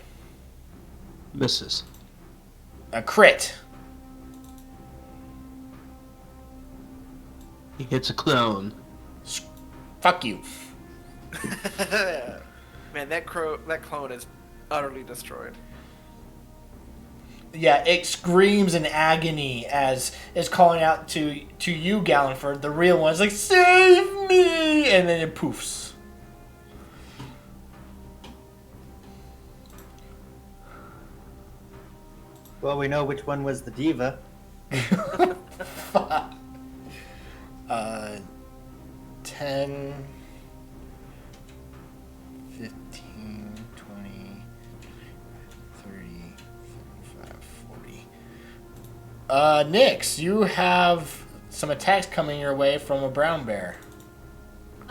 Misses. A crit. He hits a clone. Fuck you. Man, that clone is utterly destroyed. Yeah, it screams in agony as it's calling out to you, Gallanford. The real one is like, save me! And then it poofs. Well, we know which one was the diva. Fuck. 10, 15, 20, 30, 35, 40. Nyx, you have some attacks coming your way from a brown bear.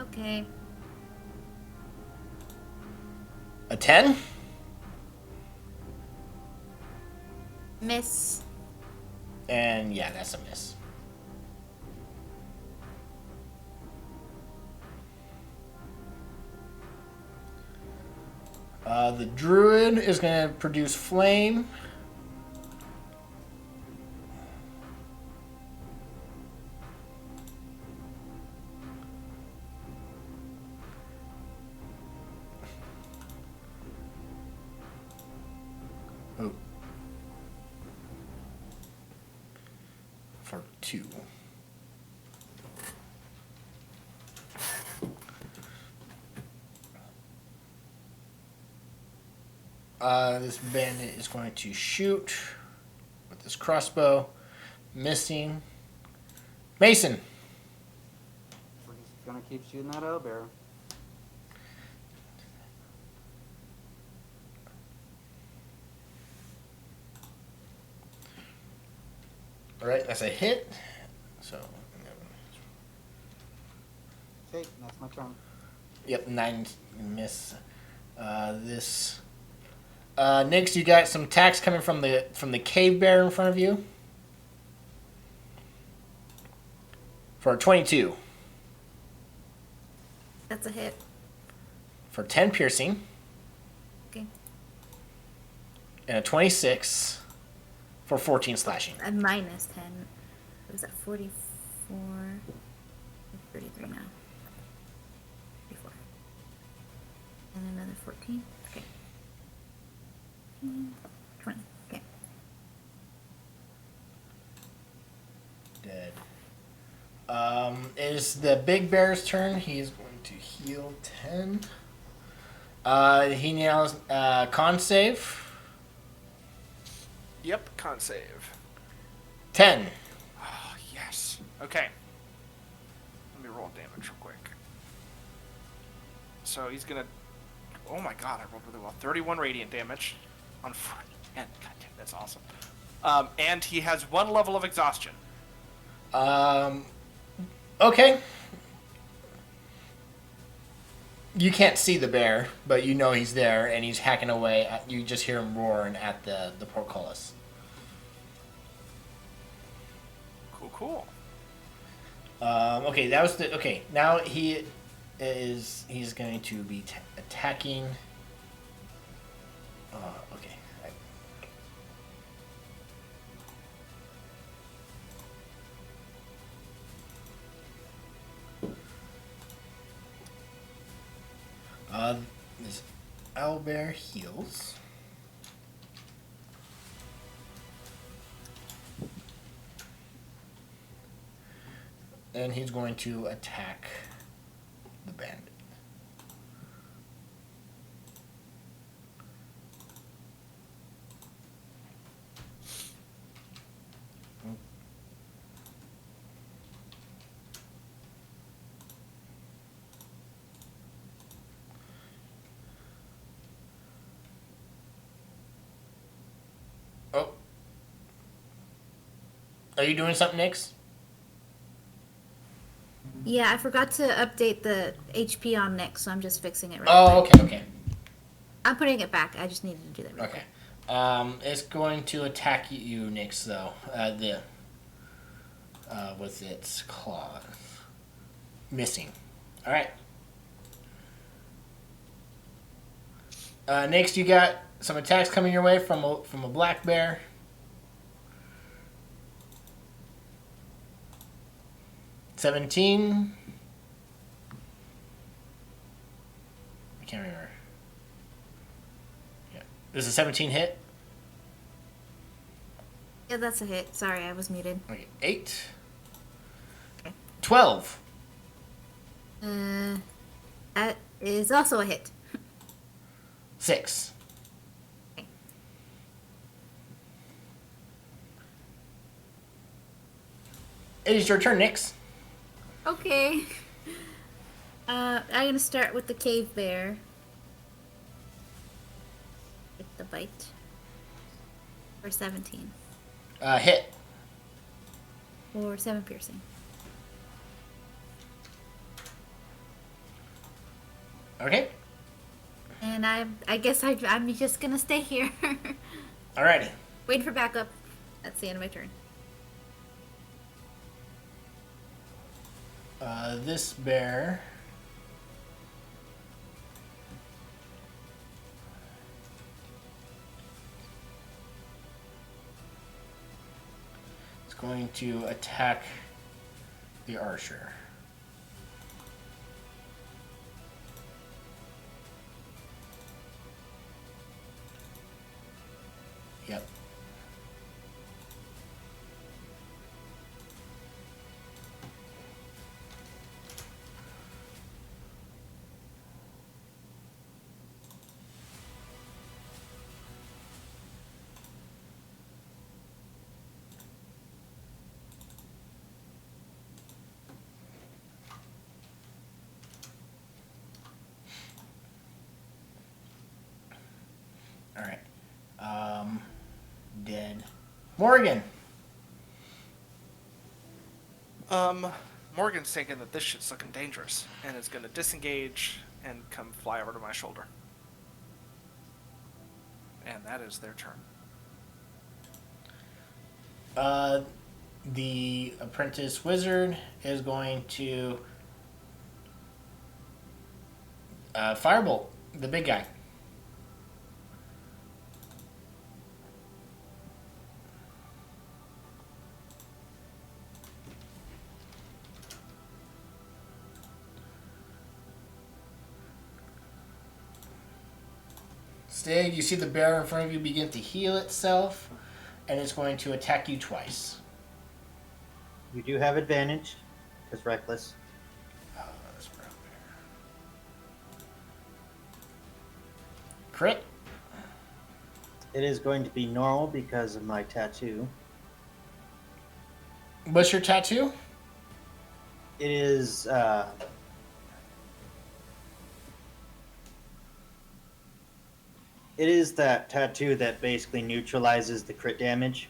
Okay. A 10? Miss. And yeah, that's a miss. The druid is going to produce flame. Oh. For 2. This bandit is going to shoot with this crossbow, missing, Mason. We're just gonna keep shooting that owlbear. All right, that's a hit. So, Okay, that's my turn. yep, 9 miss. This. Next, you got some attacks coming from the cave bear in front of you. For a 22. That's a hit. For 10 piercing. Okay. And a 26 for 14 slashing. A minus 10. What was that? 44. 33 now. 34. And another 14. Okay. 20. Okay. Dead. It is the big bear's turn. He's going to heal 10. He nails con save. Yep, con save. 10. Oh, yes. Okay. Let me roll damage real quick. So he's gonna... Oh my god, I rolled really well. 31 radiant damage on 4. And god damn, that's awesome. And he has 1 level of exhaustion. Okay. You can't see the bear, but you know he's there, and he's hacking away. You just hear him roaring at the portcullis. Cool. Okay, that was the... Okay, now he's going to be attacking... okay. This owlbear heals. And he's going to attack the bandit. Oh. Are you doing something, Nix? Yeah, I forgot to update the HP on Nick, so I'm just fixing it right Oh, quick. okay. I'm putting it back. I just needed to do that real Okay. quick. It's going to attack you, Nix, though. With its claws. Missing. All right. Next, you got some attacks coming your way from a black bear. $17. I can't remember. Yeah, this is a 17 hit. Yeah, that's a hit. Sorry, I was muted. Okay, 8. 12. That is also a hit. 6. It is your turn, Nix. Okay. I'm gonna start with the cave bear. With the bite. For 17. Hit. For 7 piercing. Okay. And I guess I'm just gonna stay here. Alrighty. Wait for backup. That's the end of my turn. This bear. Is going to attack the archer. Yep. Dead. Morgan. Morgan's thinking that this shit's looking dangerous and is going to disengage and come fly over to my shoulder. And that is their turn. The apprentice wizard is going to firebolt the big guy. Stig, you see the bear in front of you begin to heal itself, and it's going to attack you twice. You do have advantage, because reckless. Oh, that's brown bear. Crit. It is going to be normal because of my tattoo. What's your tattoo? It is that tattoo that basically neutralizes the crit damage.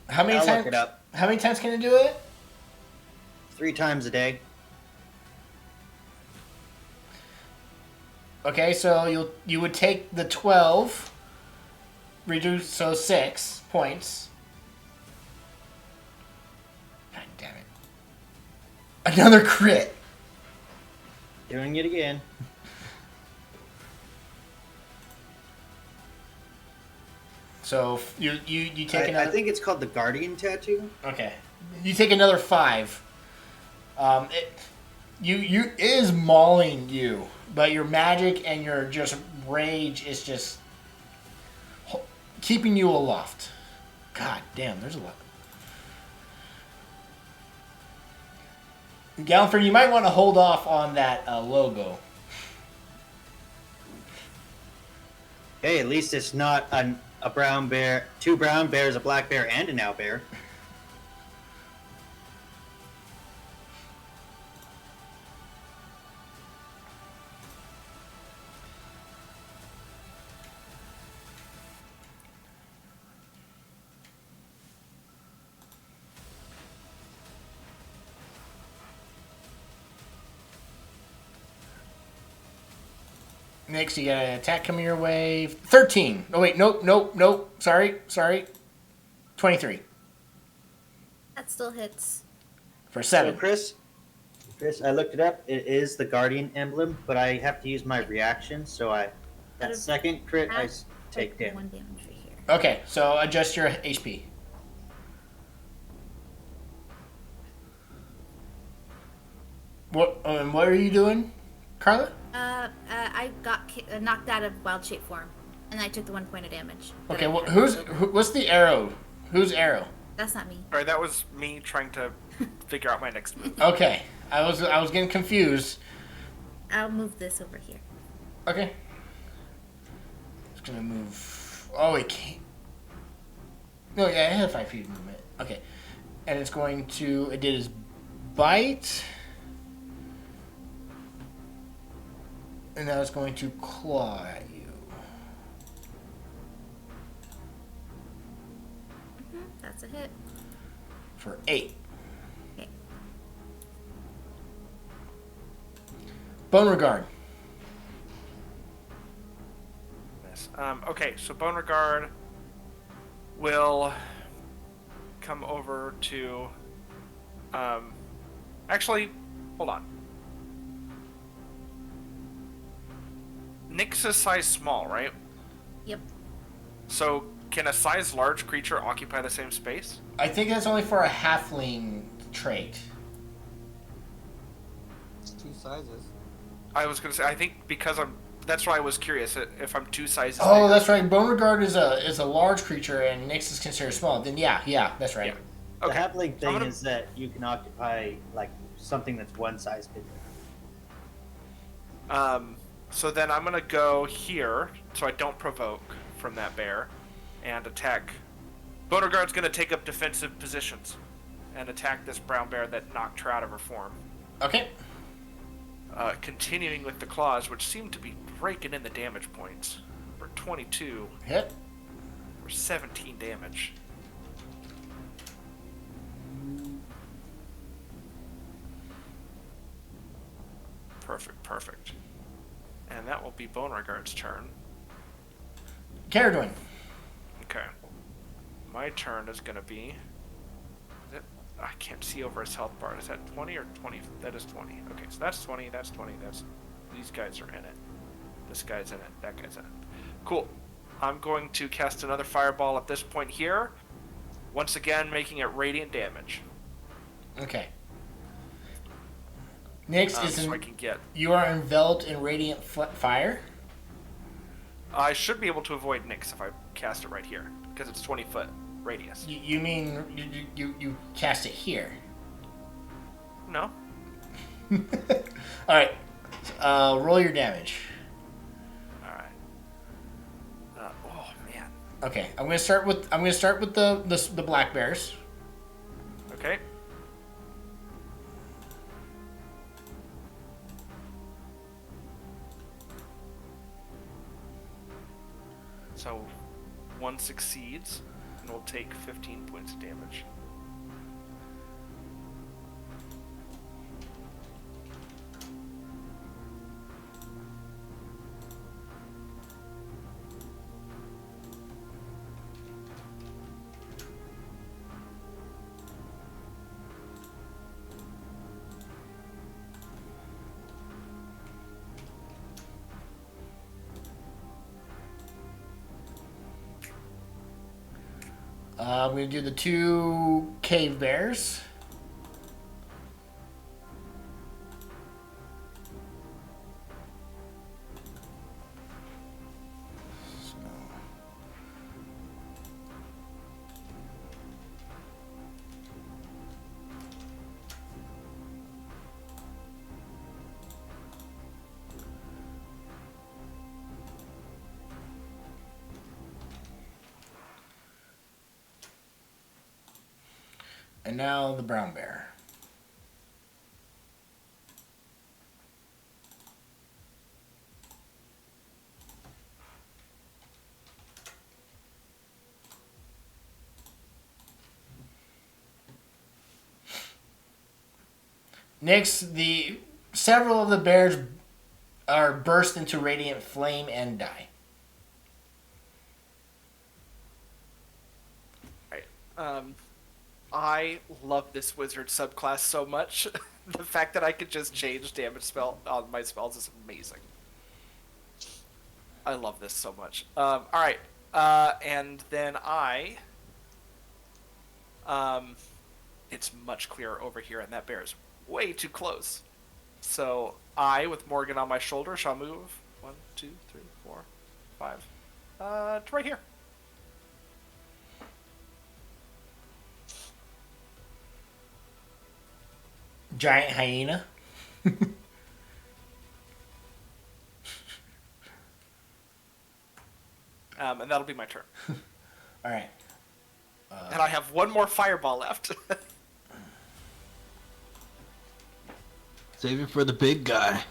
How many I'll times? look it up. How many times can you do it? 3 times a day. Okay, so you would take the 12, reduce 6 points. God damn it! Another crit. Doing it again. So you take another. I think it's called the Guardian tattoo. Okay, you take another 5. It is mauling you, but your magic and your just rage is just keeping you aloft. God damn, there's a lot. Gallifrey, you might want to hold off on that logo. Hey, at least it's not a brown bear, 2 brown bears, a black bear, and an owl bear. Next, you got an attack coming your way. 13. Oh, wait. Nope. Sorry. 23. That still hits. For 7. So, Chris, I looked it up. It is the Guardian emblem, but I have to use my reaction, so that second crit, I take damage. 1 damage right here. Okay, so adjust your HP. What are you doing, Carla? I got knocked out of wild shape form, and I took the 1 point of damage. Okay, what's the arrow? Whose arrow? That's not me. Alright, that was me trying to figure out my next move. Okay, I was getting confused. I'll move this over here. Okay. It's gonna move. Oh, it can't. No, yeah, it had 5 feet of movement. Okay, and it's going to. It did his bite. And now it's going to claw at you. That's a hit. For 8. Okay. Bone Regard. Yes. Okay, so Bone Regard will come over to... actually, hold on. Nyx is size small, right? Yep. So, can a size large creature occupy the same space? I think that's only for a halfling trait. It's 2 sizes. I was gonna say, I think because that's why I was curious if I'm 2 sizes Oh, bigger. that's right. Bone Regard is a large creature, and Nyx is considered small. Then yeah, that's right. Yeah. The halfling thing gonna- is that you can occupy like something that's 1 size bigger. So then I'm gonna go here, so I don't provoke from that bear, and attack. Beauregard's gonna take up defensive positions and attack this brown bear that knocked her out of her form. Okay. Continuing with the claws, which seem to be raking in the damage points. For 22, Hit. for 17 damage. Perfect. And that will be Beauregard's turn. Caradwin. Okay. My turn is going to be... I can't see over his health bar. Is that 20 or 20? That is 20. Okay, so that's 20, that's 20, that's... These guys are in it. This guy's in it, that guy's in it. Cool. I'm going to cast another fireball at this point here. Once again, making it radiant damage. Okay. Nyx So I can get... You are enveloped in radiant fire. I should be able to avoid Nyx if I cast it right here, because it's 20-foot radius. You mean you cast it here? No. All right. Roll your damage. All right. Oh man. Okay, I'm gonna start with the black bears. Okay. So, one succeeds, and will take 15 points of damage. I'm gonna do the 2 cave bears. And now the brown bear. Next, several of the bears are burst into radiant flame and die. Right. I love this wizard subclass so much. The fact that I could just change damage spell on my spells is amazing. I love this so much. All right. And then it's much clearer over here, and that bear is way too close. So I, with Morgan on my shoulder, shall move 1, 2, 3, 4, 5 to right here. Giant hyena. And that'll be my turn. All right. And I have one more fireball left. Save it for the big guy.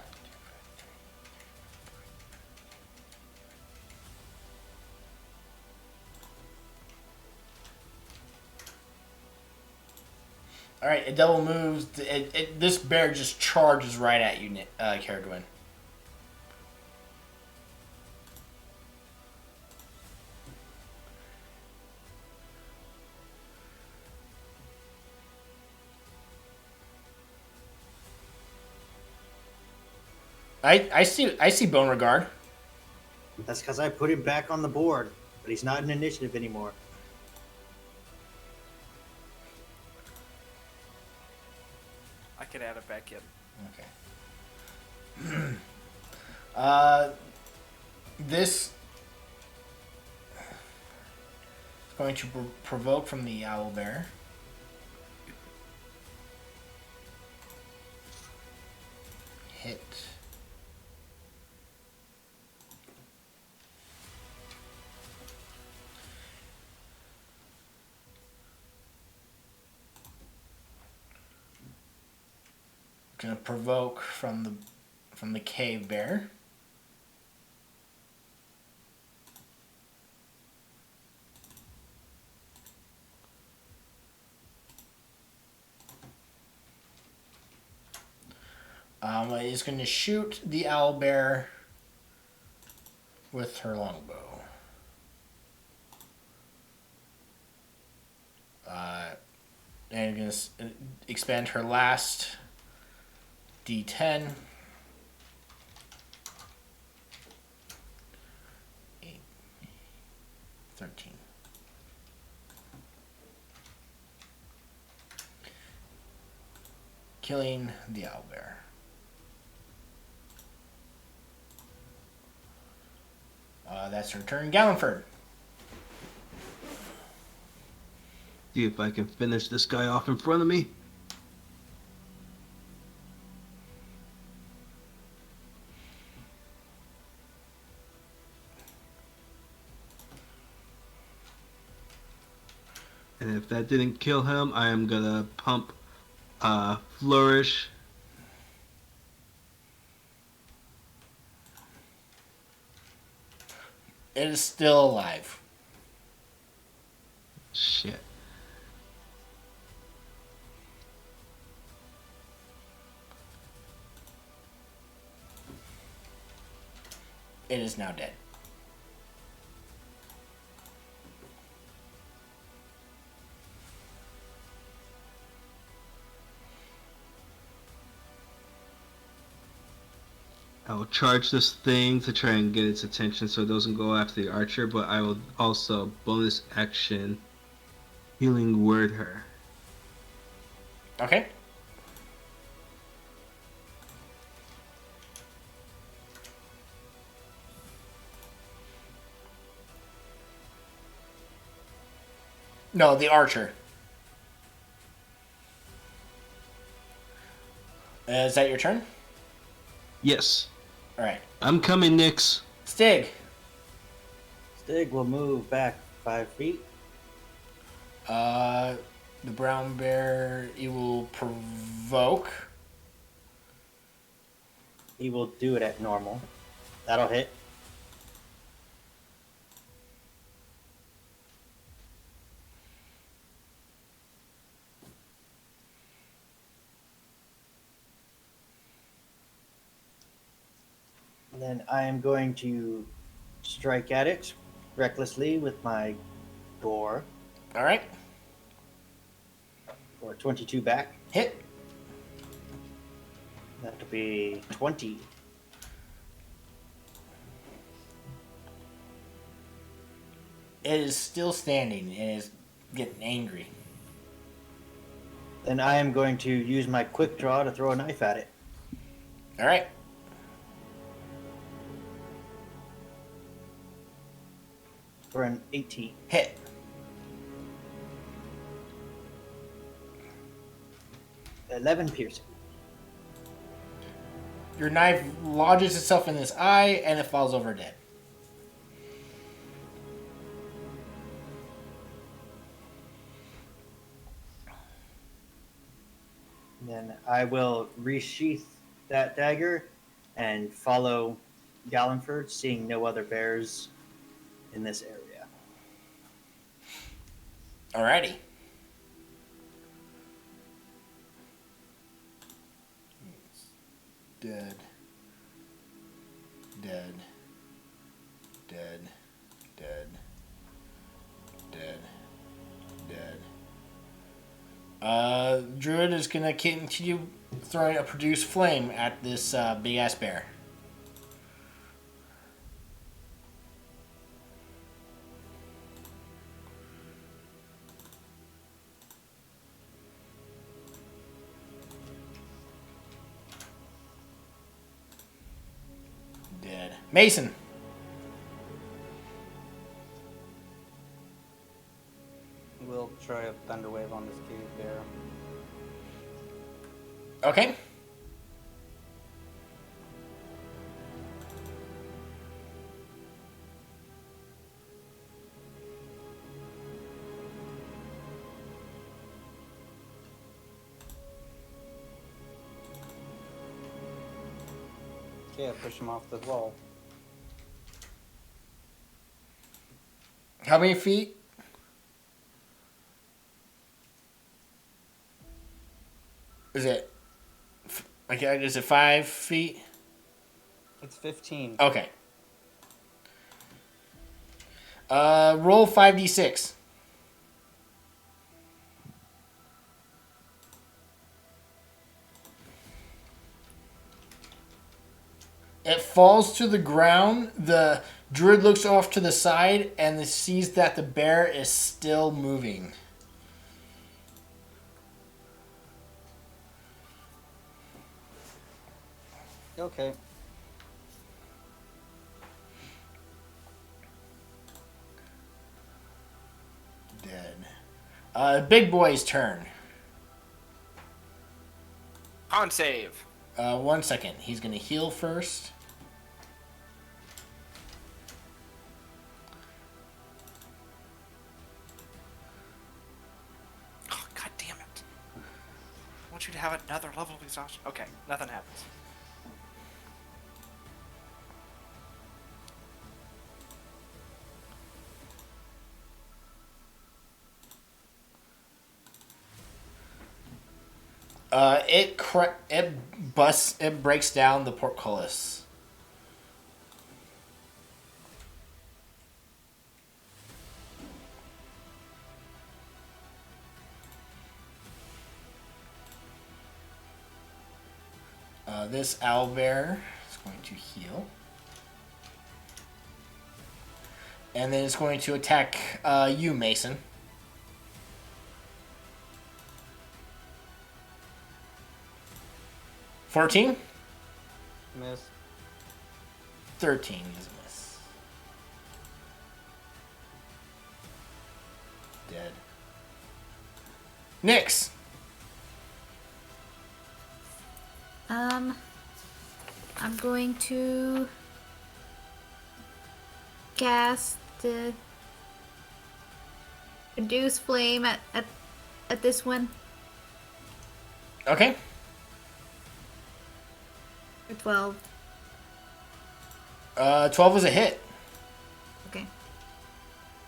All right. It double moves. This bear just charges right at you, Caradwin. I see Beauregard. That's because I put him back on the board, but he's not in initiative anymore. I can add it back in. Okay. This is going to provoke from the owl bear. Hit. Gonna provoke from the from the cave bear. Is going to shoot the owl bear with her longbow. And going to expend her last D10. 8, 13. Killing the owlbear. That's her turn. Gallenford. See if I can finish this guy off in front of me. And if that didn't kill him, I am gonna pump Flourish. It is still alive. Shit. It is now dead. I will charge this thing to try and get its attention so it doesn't go after the archer, but I will also bonus action healing word her. Okay. No, the archer. Is that your turn? Yes. Alright. I'm coming, Nix. Stig. Stig will move back 5 feet. The brown bear, he will provoke. He will do it at normal. That'll hit. And then I am going to strike at it recklessly with my boar Alright. for 22 back. Hit. That'll be 20. It is still standing and is getting angry. Then I am going to use my quick draw to throw a knife at it. Alright. For an 18. Hit. $11 piercing. Your knife lodges itself in this eye and it falls over dead. Then I will resheath that dagger and follow Gallenford, seeing no other bears in this area. Alrighty. Dead. Dead. Dead. Dead. Dead. Dead. Druid is gonna continue throwing a produce flame at this big ass bear. Dead. Mason. We'll try a thunder wave on this cave bear. Okay. Yeah, push him off the wall. How many feet? Is it? Okay, is it 5 feet? It's 15. Okay. Roll 5d6. It falls to the ground. The druid looks off to the side and sees that the bear is still moving. Okay. Dead. Big boy's turn. Con save. 1 second. He's going to heal first. Oh, God damn it. I want you to have another level of exhaustion. Okay, nothing happens. It breaks down the portcullis. This owlbear is going to heal. And then it's going to attack you, Mason. $14? Miss. 13 is a miss. Dead. Nyx! I'm going to cast reduce flame at this one. Okay. For 12. 12 was a hit. Okay.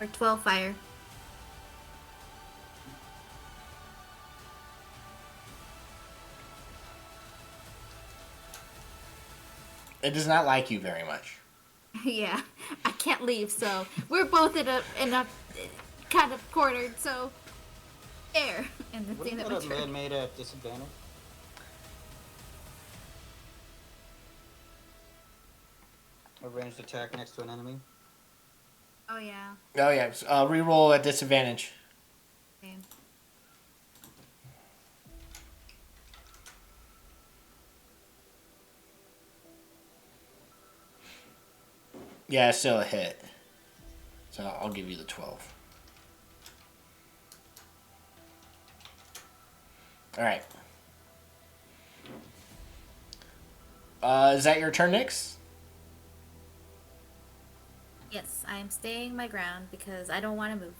Or 12 fire. It does not like you very much. Yeah, I can't leave, so we're both in a kind of cornered, so air. And the thing Wouldn't that that we have turn. made a disadvantage? A ranged attack next to an enemy? Oh yeah. Oh, yeah. Reroll at disadvantage. Okay. Yeah, it's still a hit. So I'll give you the 12. Alright. Is that your turn, Nyx? Yes, I am staying my ground because I don't want to move.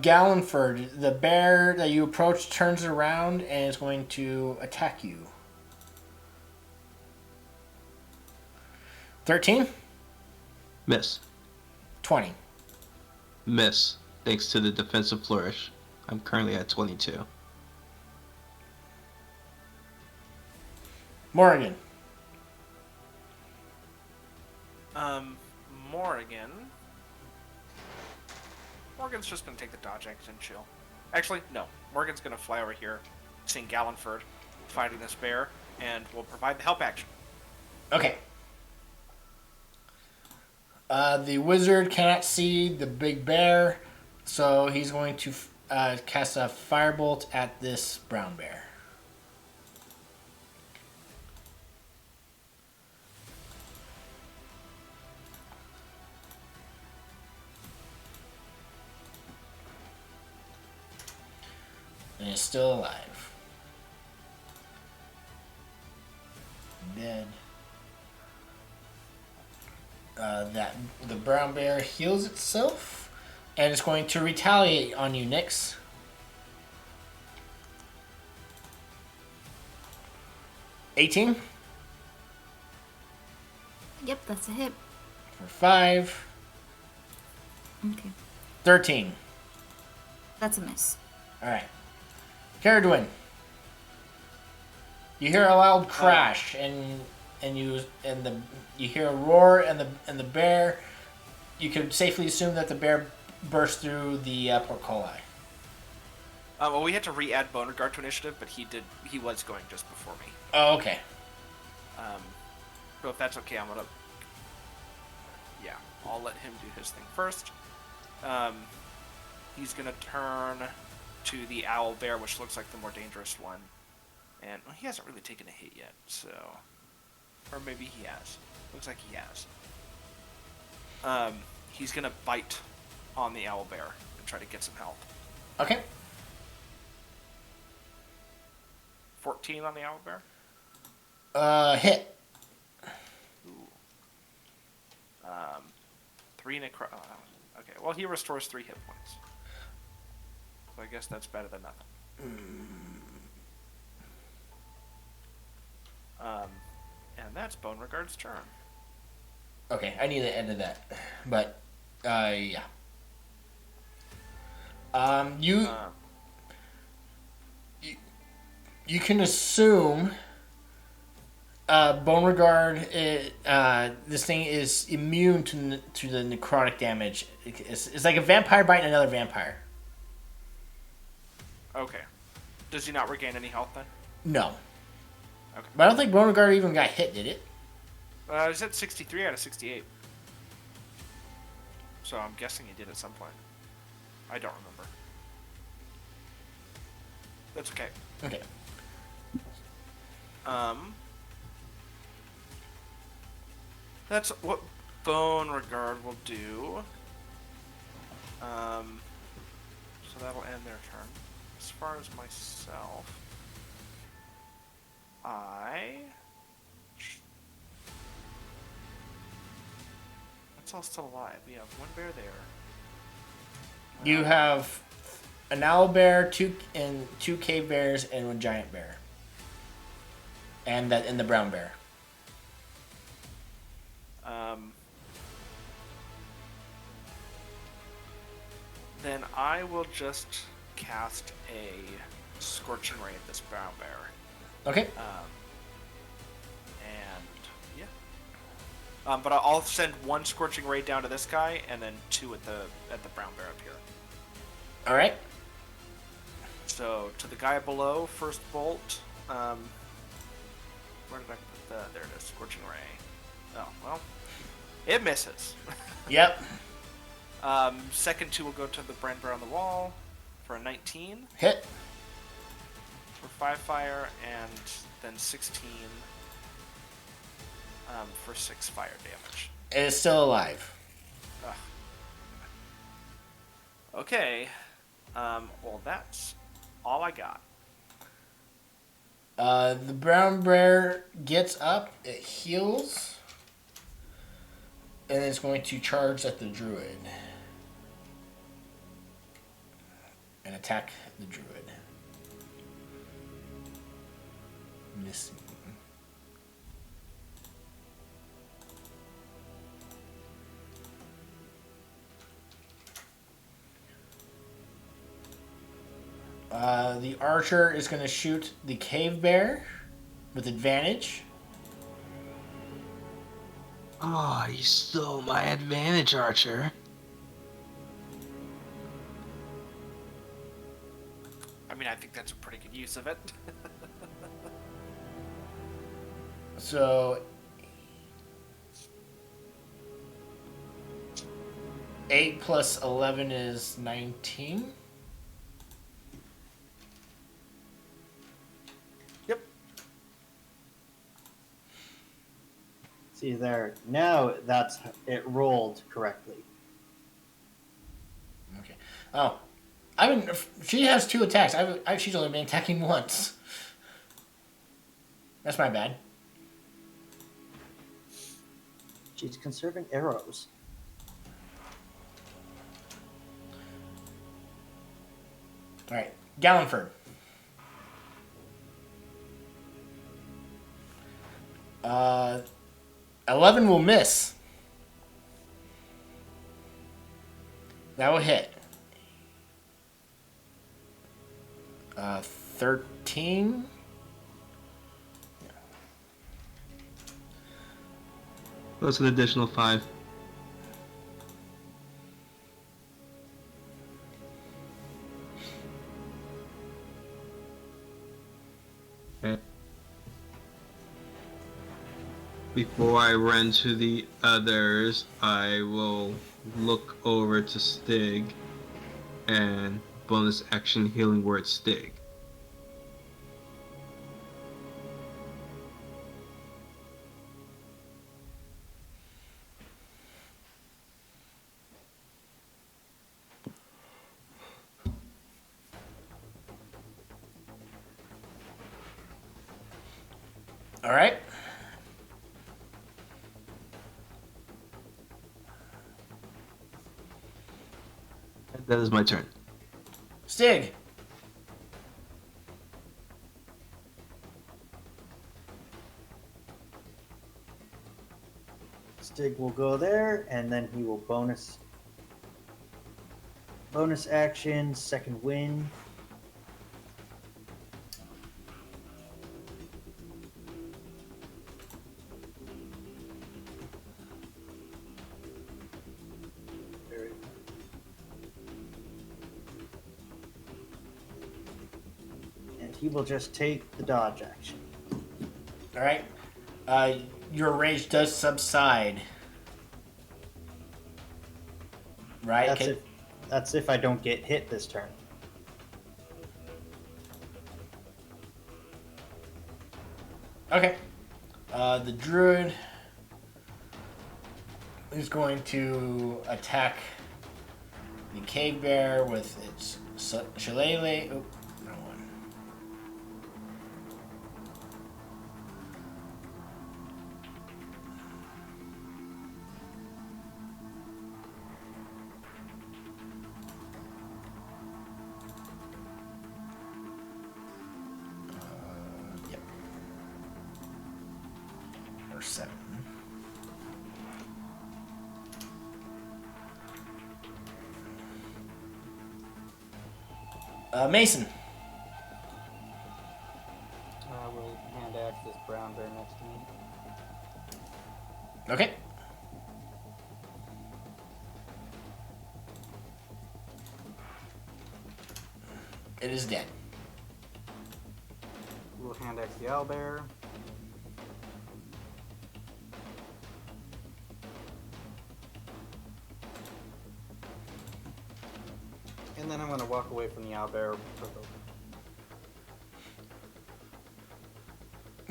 Gallenford, the bear that you approach turns around and is going to attack you. 13? Miss. 20. Miss. Thanks to the defensive flourish. I'm currently at 22. Morgan. Morgan. Morgan's just gonna take the dodge action and chill. Actually, no. Morgan's gonna fly over here, seeing Gallenford fighting this bear, and will provide the help action. Okay. The wizard cannot see the big bear, so he's going to cast a firebolt at this brown bear. And it's still alive. Dead. That the brown bear heals itself, and it's going to retaliate on you, Nyx. 18 Yep, that's a hit. for 5. Okay. 13. That's a miss. All right. Caradwin. You hear a loud crash, and you hear a roar, and the bear. You can safely assume that the bear burst through the portcullis. Well, we had to re-add Beauregard to initiative, but he was going just before me. Oh, okay. So if that's okay, I'll let him do his thing first. He's gonna turn to the owl bear, which looks like the more dangerous one. And he hasn't really taken a hit yet, so... Or maybe he has. Looks like he has. He's gonna bite on the owl bear and try to get some health. Okay. 14 on the owl bear? Hit. Ooh. 3 necro... okay, well, he restores 3 hit points. So I guess that's better than nothing. And that's Beauregard's turn. Okay, I need the end of that, but yeah. You can assume Beauregard. This thing is immune to the necrotic damage. It's like a vampire biting another vampire. Okay. Does he not regain any health then? No. Okay. But I don't think Beauregard even got hit, did it? He's at 63 out of 68. So I'm guessing he did at some point. I don't remember. That's okay. Okay. That's what Beauregard will do. So that'll end their turn. As far as myself, that's all still alive. We have one bear there. You have an owl bear, two cave bears, and one giant bear, and the brown bear. Then I will just cast a Scorching Ray at this brown bear. Okay. And yeah. But I'll send 1 Scorching Ray down to this guy, and then 2 at the brown bear up here. All right. So to the guy below, first bolt. Where did I put that? There it is, Scorching Ray. Oh well, it misses. Yep. Second 2 will go to the brown bear on the wall for a 19. Hit. For 5 fire, and then 16 for 6 fire damage. It is still alive. Ugh. Okay. Well, that's all I got. The brown bear gets up, it heals, and it's going to charge at the druid and attack the druid. Missing. The archer is going to shoot the cave bear with advantage. Oh, you stole my advantage, Archer. I mean, I think that's a pretty good use of it. So 8 plus 11 is 19. Yep. See there. Now it rolled correctly. Okay. Oh, she has 2 attacks. She's only been attacking once. That's my bad. She's conserving arrows. All right, Gallenford. Uh, 11 will miss. That will hit. 13. Plus an additional 5. Okay. Before I run to the others, I will look over to Stig and bonus action healing word Stig. All right. That is my turn. Stig. Stig will go there, and then he will bonus action, second wind. Very good. And he will just take the dodge action. All right. Your rage does subside. Right? That's if I don't get hit this turn. Okay. The druid is going to attack the cave bear with its shillelagh. Oh, wrong one. Yep. Or 7. Mason. I will hand axe this brown bear next to me. Okay. It is dead. We'll hand axe the owlbear. And then I'm going to walk away from the owlbear.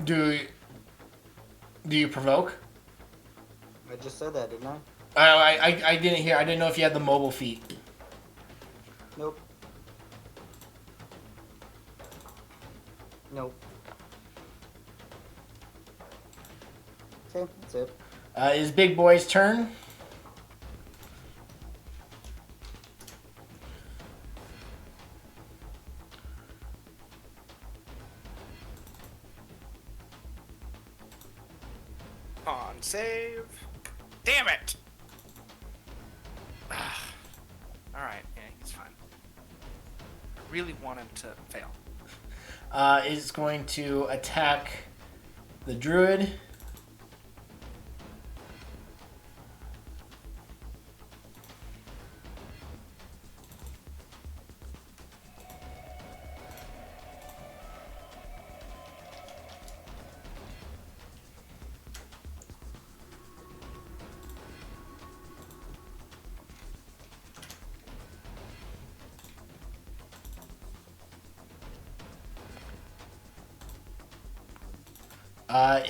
Do you provoke? I just said that, didn't I? I didn't hear. I didn't know if you had the mobile feat. Nope. Nope. Okay, that's it. Is Big Boy's turn? On save. Damn it! Alright, yeah, he's fine. I really want him to fail. Is going to attack the druid.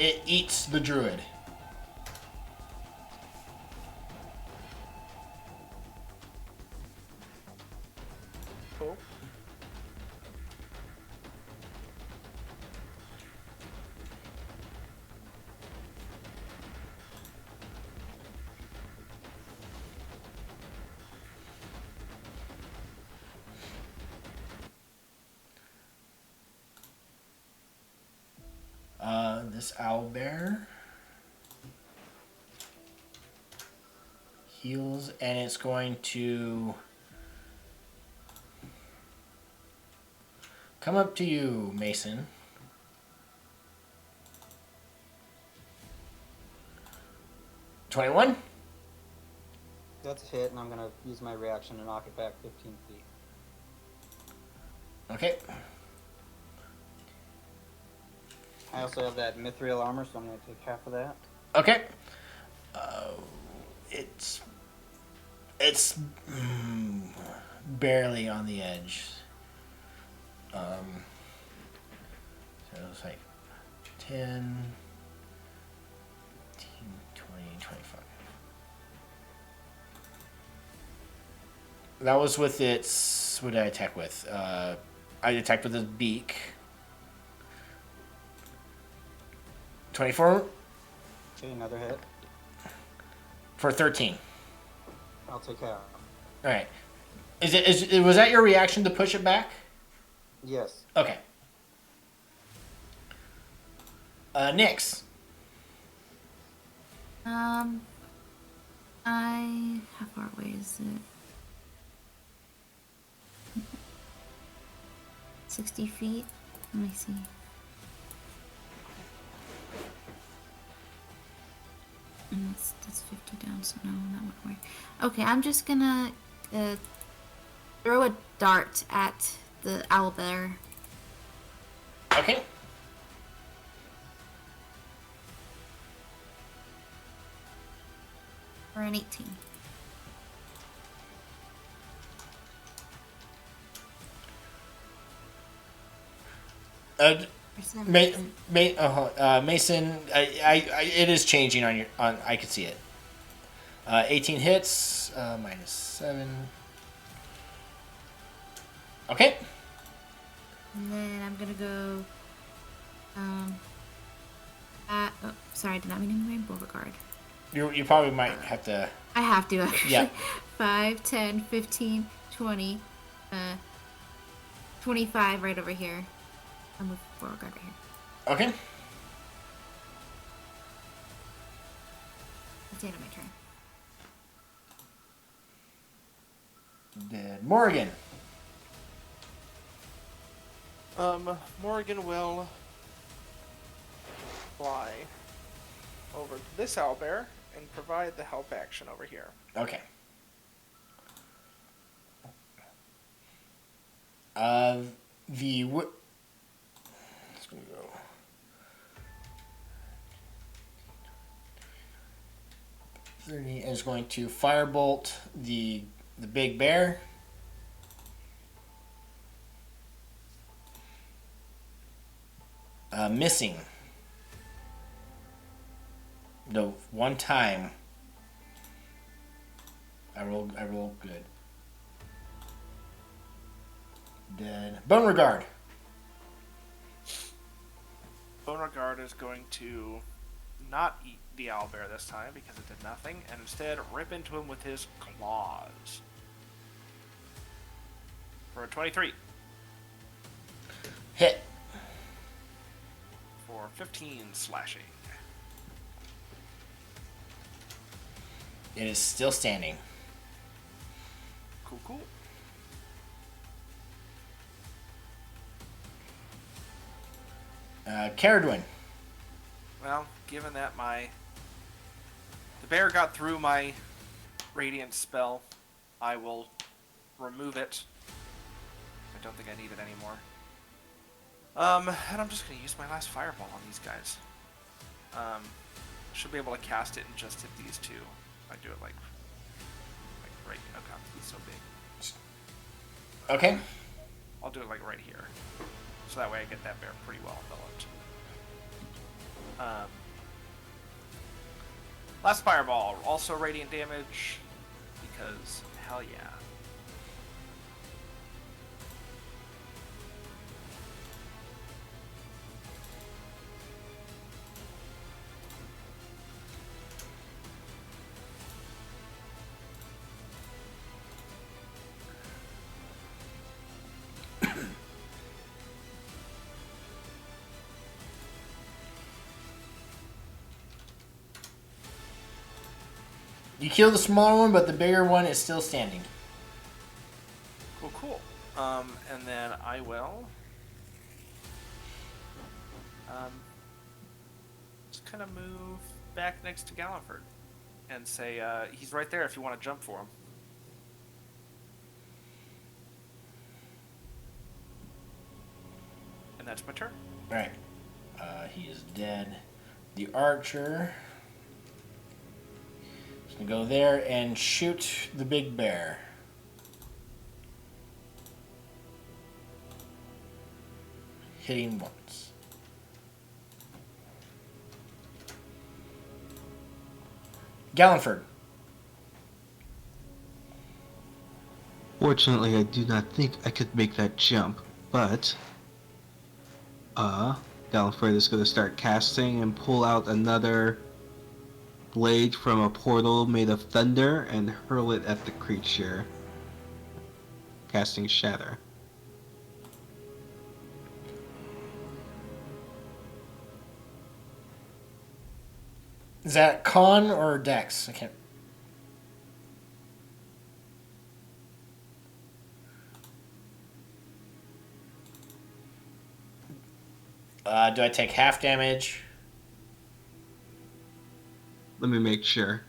It eats the druid. Cool. This owlbear heals, and it's going to come up to you, Mason. $21. That's a hit, and I'm gonna use my reaction to knock it back 15 feet. Okay. I also have that mithril armor, so I'm gonna take half of that. Okay. It's barely on the edge. So it's like 10, 15, 20, 25. That was with its... What did I attack with? I attacked with its beak. 24 Okay, another hit. for 13. I'll take half. All right. Was that your reaction to push it back? Yes. Okay. Nyx. How far away is it? 60 feet? Let me see. And that's 50 down, so no, that wouldn't work. Okay, I'm just gonna throw a dart at the owlbear. Okay. For an 18. Mason, it is changing on your. I could see it. 18 hits, minus 7. Okay. And then I'm gonna go. Sorry, I did not mean to move my Beauregard. You probably might have to. I have to actually. Yeah. 5, 10, 15, 20, 25 right over here. I'll move Beauregard right here. Okay. That's the end of my turn. Dead. Morgan. Morgan will fly over to this owlbear and provide the help action over here. Okay. It's gonna go. Is going to firebolt the big bear. Missing. The one time I rolled good. Dead. Beauregard. Beauregard is going to not eat the owlbear this time because it did nothing, and instead rip into him with his claws. For a 23. Hit. For 15 slashing. It is still standing. Cool, cool. Caradwin. Well, given that the bear got through my radiant spell, I will remove it. I don't think I need it anymore. And I'm just gonna use my last fireball on these guys. Should be able to cast it and just hit these two. I do it like right. Oh god, he's so big. Okay. I'll do it like right here, so that way I get that bear pretty well enveloped. Last fireball, also radiant damage, because hell yeah. You kill the smaller one, but the bigger one is still standing. Cool. And then I will just kind of move back next to Galliford and say he's right there if you want to jump for him. And that's my turn. Alright. He is dead. The archer is going to go there and shoot the big bear. Hitting once. Galliford. Fortunately, I do not think I could make that jump, but Gallifrey is going to start casting and pull out another blade from a portal made of thunder and hurl it at the creature, casting Shatter. Is that con or dex? I can't. Do I take half damage? Let me make sure.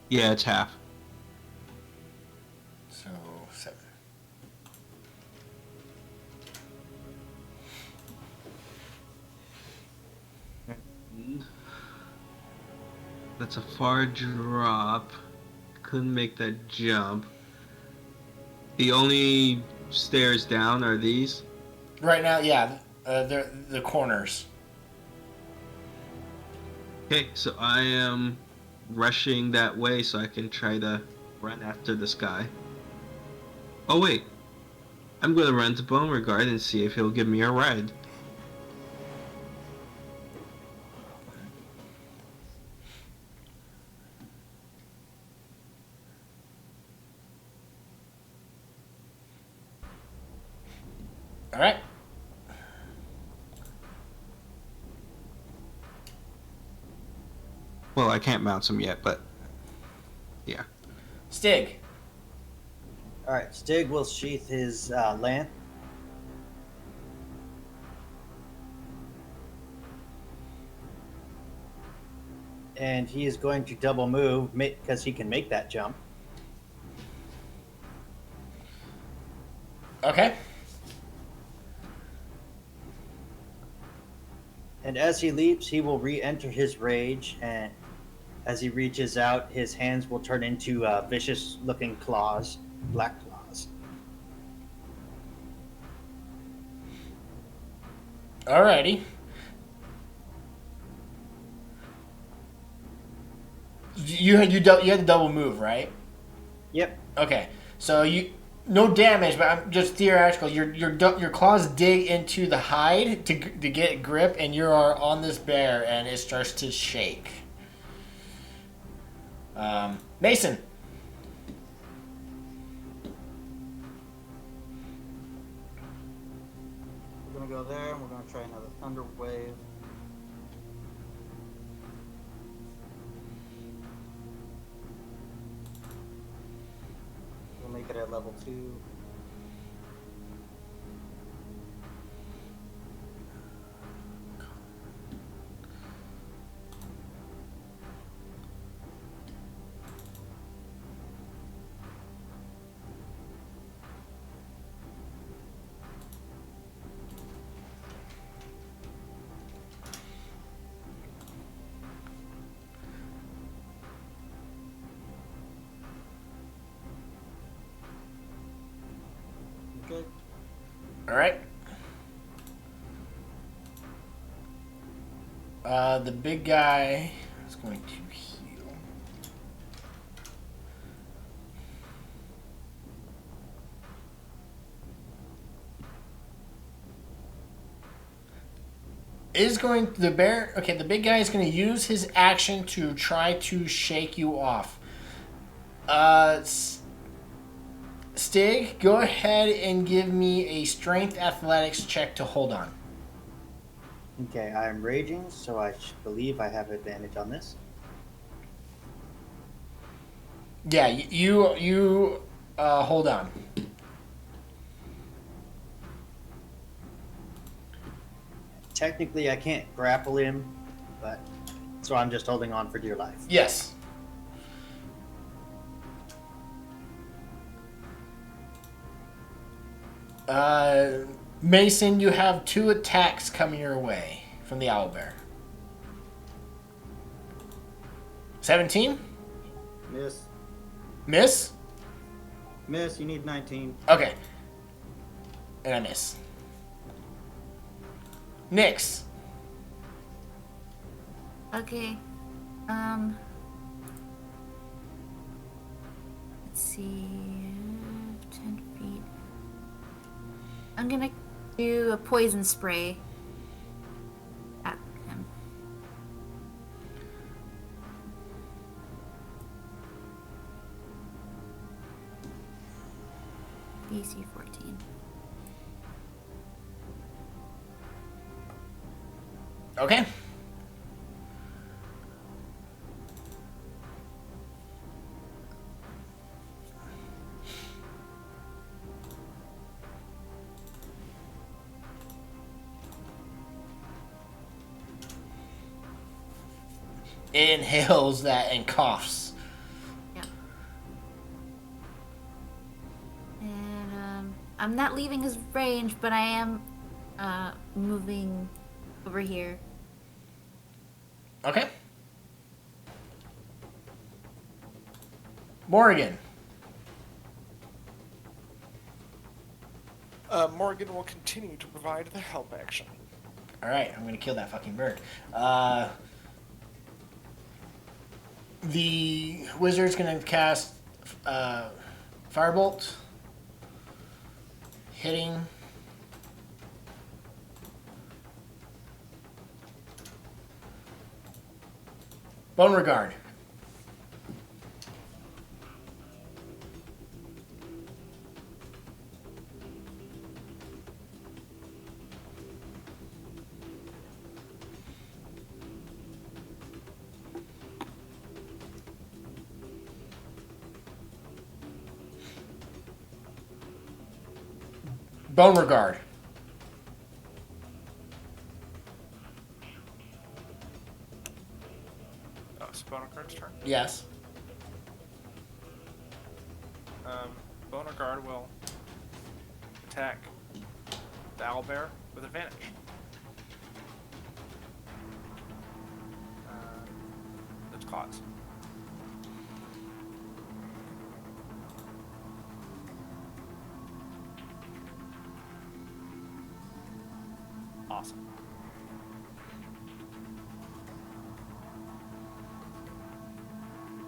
Yeah, it's half. So 7. That's a far drop. Couldn't make that jump. The only stairs down are these? Right now, yeah, they're the corners. Okay, so I am rushing that way so I can try to run after this guy. Oh wait, I'm gonna run to Beauregard and see if he'll give me a ride. All right. Well, I can't mount him yet, but yeah. Stig. All right, Stig will sheath his lance. And he is going to double move because he can make that jump. Okay. And as he leaps, he will re-enter his rage, and as he reaches out, his hands will turn into vicious-looking claws, black claws. Alrighty. You had the double move, right? Yep. Okay. So you no damage, but I'm just theoretical. Your claws dig into the hide to get grip, and you are on this bear, and it starts to shake. Mason. We're gonna go there, and we're gonna try another thunder wave. We'll make it at level 2. Okay. All right. The big guy is going to heal. is going the bear. Okay, the big guy is going to use his action to try to shake you off. Stig, go ahead and give me a strength athletics check to hold on. Okay, I am raging, so I believe I have advantage on this. Yeah, you hold on. Technically, I can't grapple him, but so I'm just holding on for dear life. Yes. Mason, you have 2 attacks coming your way from the owlbear. 17? Miss. Miss? Miss, you need 19. Okay. And I miss. Nyx. Okay. Let's see. 10 feet. I'm gonna do a poison spray at him. DC 14. Okay. Inhales that and coughs. Yeah. And I'm not leaving his range, but I am moving over here. Okay. Morgan. Morgan will continue to provide the help action. Alright, I'm gonna kill that fucking bird. The wizard's gonna cast Firebolt. Hitting. Bone Regard. Bone Regard. Oh, it's Bonacard's turn. Yes. Bonacard will attack the owlbear with advantage. That's cause. Awesome.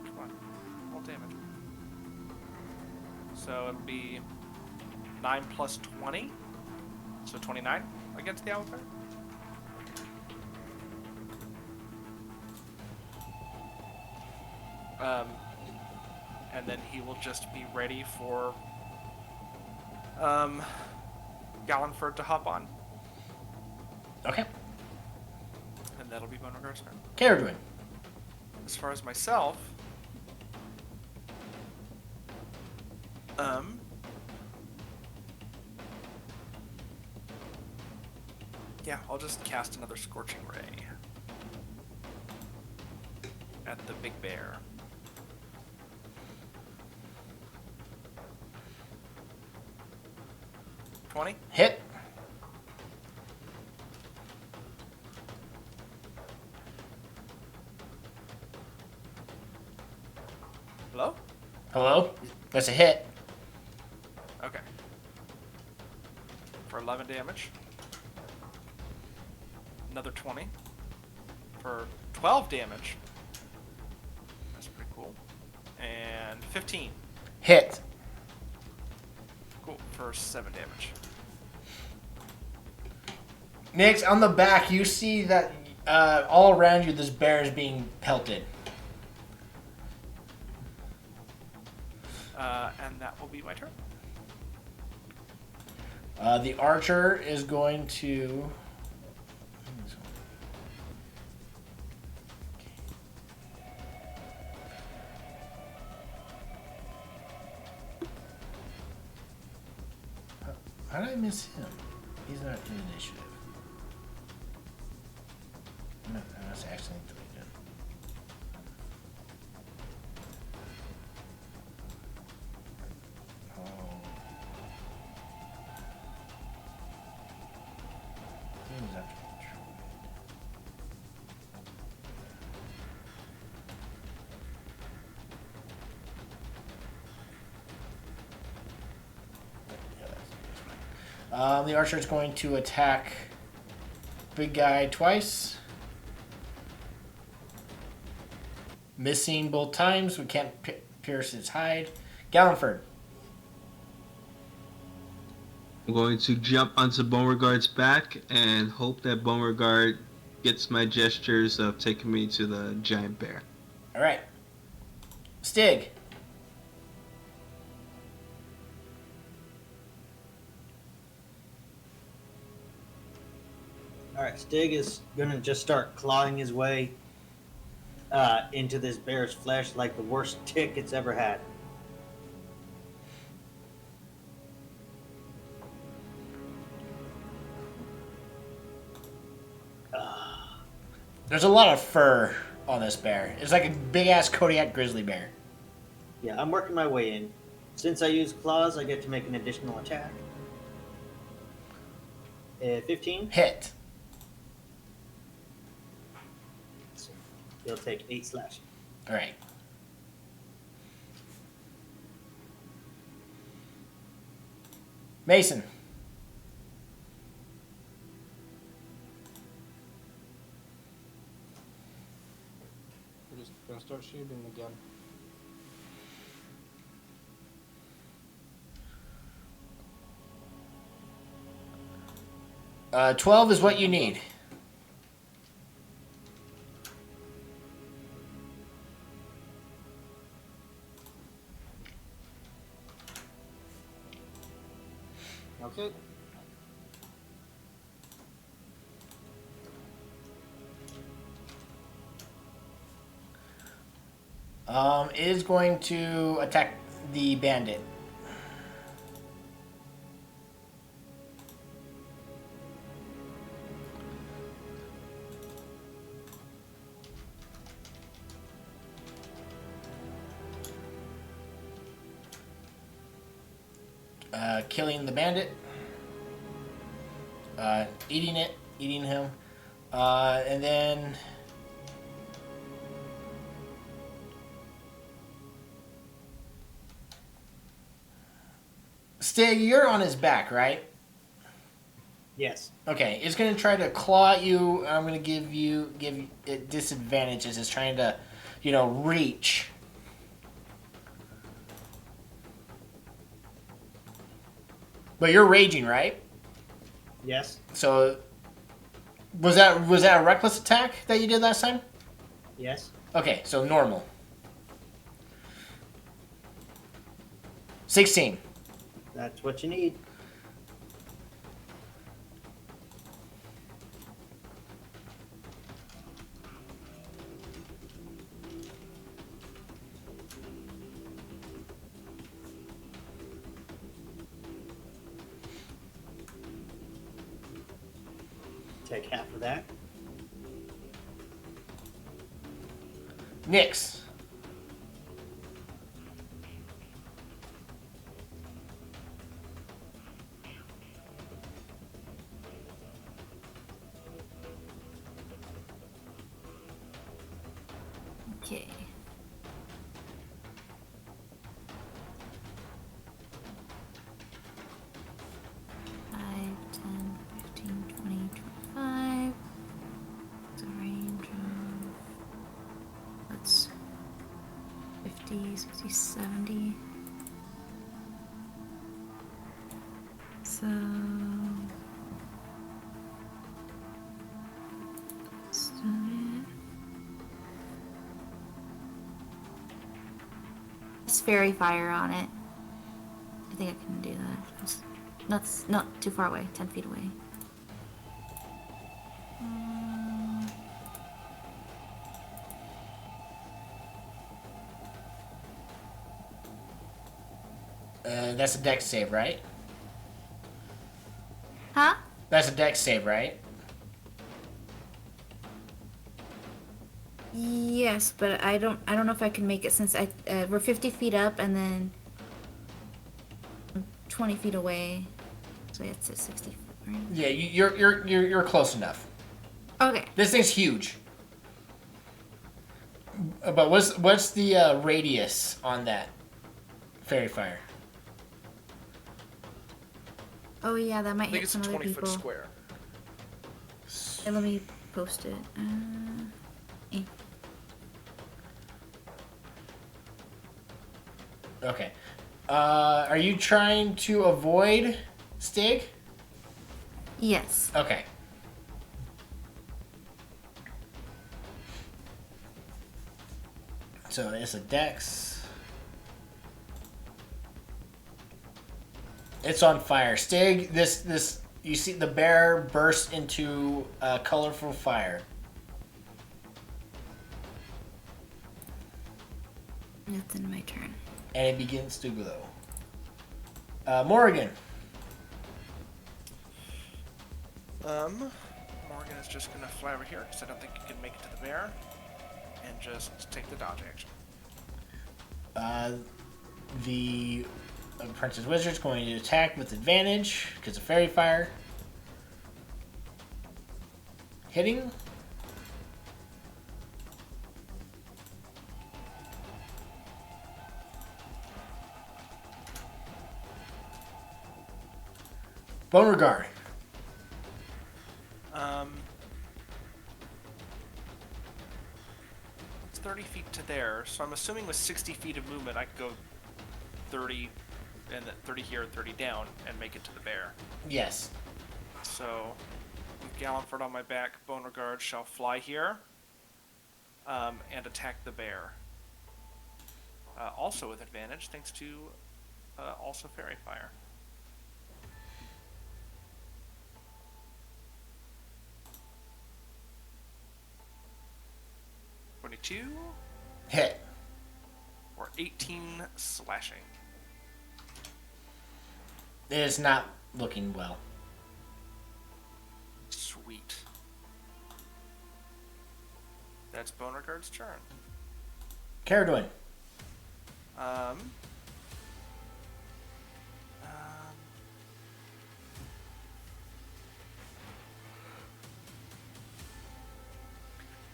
Come on. Roll damage. So it'll be 9 plus 20. So 29 against the owlbear. And then he will just be ready for Gallenford to hop on. Okay. And that'll be Bonagard's turn. Caradwin. As far as myself, yeah, I'll just cast another Scorching Ray at the big bear. $20. Hit. Hello? Hello? That's a hit. Okay. For 11 damage. Another 20. For 12 damage. That's pretty cool. And 15. Hit. Cool. For 7 damage. Nix, on the back, you see that all around you, this bear is being pelted. And that will be my turn. The archer is going to. How did I miss him? He's not in initiative. No, that's accidentally deleted. Oh. He was after Detroit. Yeah, that's fine. The archer is going to attack big guy twice. Missing both times. We can't pierce his hide. Galliford. I'm going to jump onto Beauregard's back and hope that Beauregard gets my gestures of taking me to the giant bear. All right. Stig. All right, Stig is gonna just start clawing his way into this bear's flesh like the worst tick it's ever had. There's a lot of fur on this bear. It's like a big ass Kodiak grizzly bear. Yeah, I'm working my way in. Since I use claws, I get to make an additional attack. 15. Hit. So he'll take 8 slashing. All right. Mason. We're just gonna start shooting again. Uh, 12 is what you need. Okay. Is going to attack the bandit. Killing the bandit. Eating him. And then Stig, you're on his back, right? Yes. Okay, it's gonna try to claw at you. I'm gonna give it disadvantage as it's trying to, reach. But you're raging, right? Yes. So was that a reckless attack that you did last time? Yes. Okay, so normal. 16. That's what you need. Take half of that. Nyx. Okay. Five, 10, 15, 20, 25. It's a range of, that's 50, 60, 70. So cast Fairy Fire on it. I think I can do that. It's not too far away, 10 feet away. That's a dex save, right? Huh? That's a dex save, right? Yes, but I don't know if I can make it since we're 50 feet up and then I'm 20 feet away. So it's at 60 foot, right? Yeah, you're close enough. Okay. This thing's huge. But what's the radius on that fairy fire? Oh yeah, that might I think hit it's some a other 20-foot people. square. Hey, let me post it. Eh. Okay. Are you trying to avoid Stig? Yes. Okay. So it's a dex. It's on fire. Stig, this you see the bear bursts into colorful fire. That's in my turn. And it begins to glow. Morgan. Morgan is just gonna fly over here because I don't think he can make it to the bear, and just take the dodge action. The Princess Wizard's going to attack with advantage because of fairy fire. Hitting. Beauregard. It's 30 feet to there, so I'm assuming with 60 feet of movement, I could go 30, and then 30 here, 30 down, and make it to the bear. Yes. So, with Galliford on my back, Beauregard shall fly here, and attack the bear. Also with advantage, thanks to also Fairy Fire. Hit. Or 18 slashing. It is not looking well. Sweet. That's Beauregard's turn. Caradwin.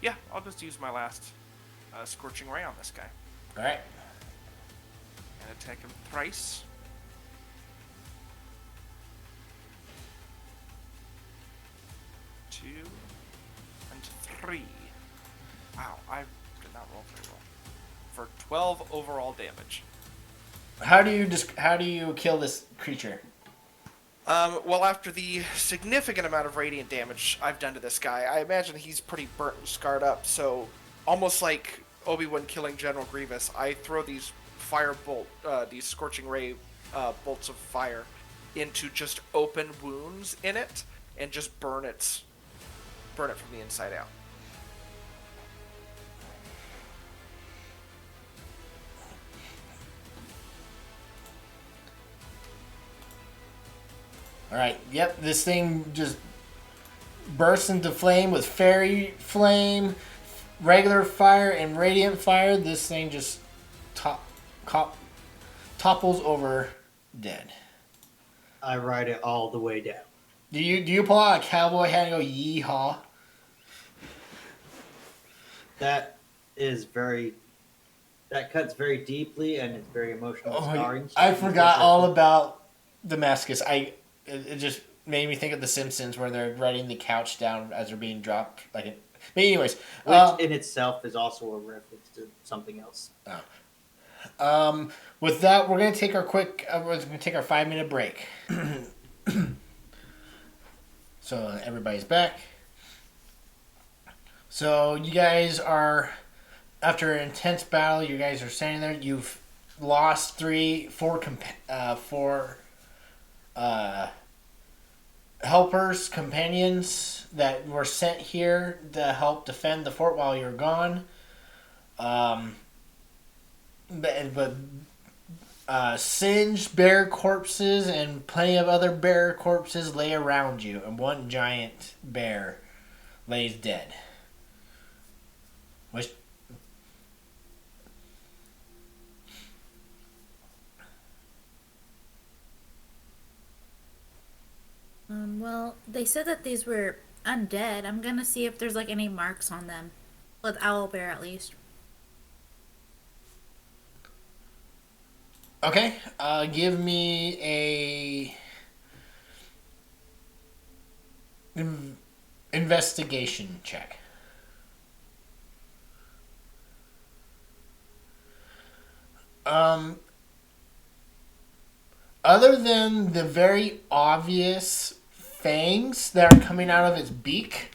Yeah, I'll just use my last Scorching Ray on this guy. Alright. And attack him thrice. Two and three. Wow, I did not roll very well. For 12 overall damage. How do you kill this creature? Well, after the significant amount of radiant damage I've done to this guy, I imagine he's pretty burnt and scarred up. So, almost like Obi-Wan killing General Grievous, I throw these these Scorching Ray bolts of fire into just open wounds in it, and just burn it from the inside out. Alright, yep, this thing just bursts into flame with fairy flame, regular fire, and radiant fire. This thing just topples over dead. I ride it all the way down. Do you pull out a cowboy hat and go yeehaw? That cuts very deeply and it's very emotional scarring. I forgot all about Damascus. It just made me think of The Simpsons where they're writing the couch down as they're being dropped. But anyways, which in itself is also a reference to something else. With that, we're gonna take our 5-minute break. So everybody's back. So you guys are, after an intense battle, you guys are standing there. You've lost four helpers, companions that were sent here to help defend the fort while you're gone. But singed bear corpses and plenty of other bear corpses lay around you, and one giant bear lays dead. Which Well, they said that these were undead. I'm gonna see if there's like any marks on them. With owlbear at least. okay, give me a investigation check. Um, Other than the very obvious fangs that are coming out of its beak,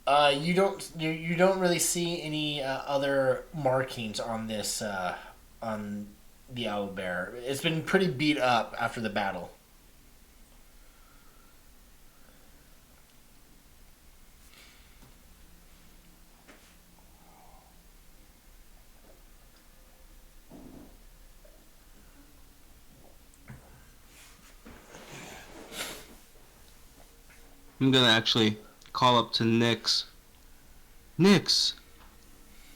you don't really see any other markings on this on the owl bear. It's been pretty beat up after the battle. I'm gonna actually call up to Nyx. Nyx,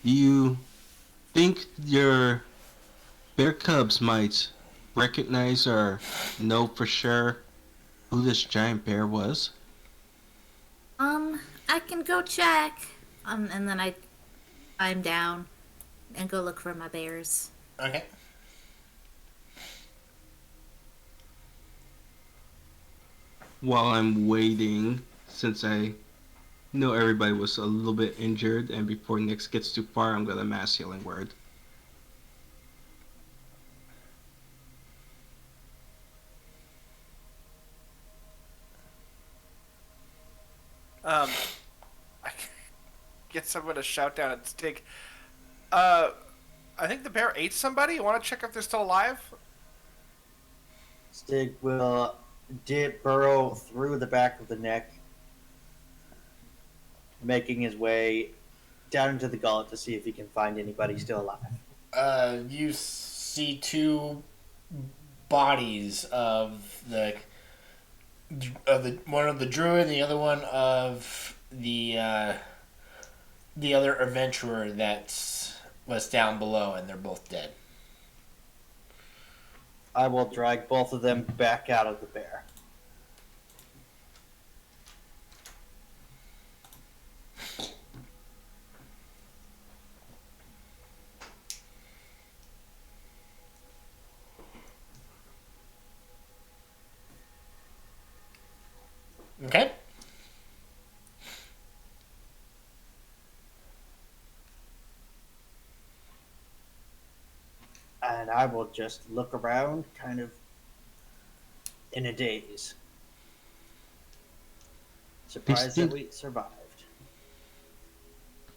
do you think your bear cubs might recognize or know for sure who this giant bear was? I can go check. And then I'm down and go look for my bears. Okay. While I'm waiting, since I know everybody was a little bit injured, and before Nyx gets too far, I'm gonna mass healing word. I guess I'm gonna shout down and Stig. I think the bear ate somebody. You want to check if they're still alive? Stig will burrow through the back of the neck, making his way down into the gullet to see if he can find anybody still alive. You see two bodies of the one of the druid, and the other one of the other adventurer that was down below, and they're both dead. I will drag both of them back out of the bear. Okay. And I will just look around, kind of in a daze. Surprised that we survived.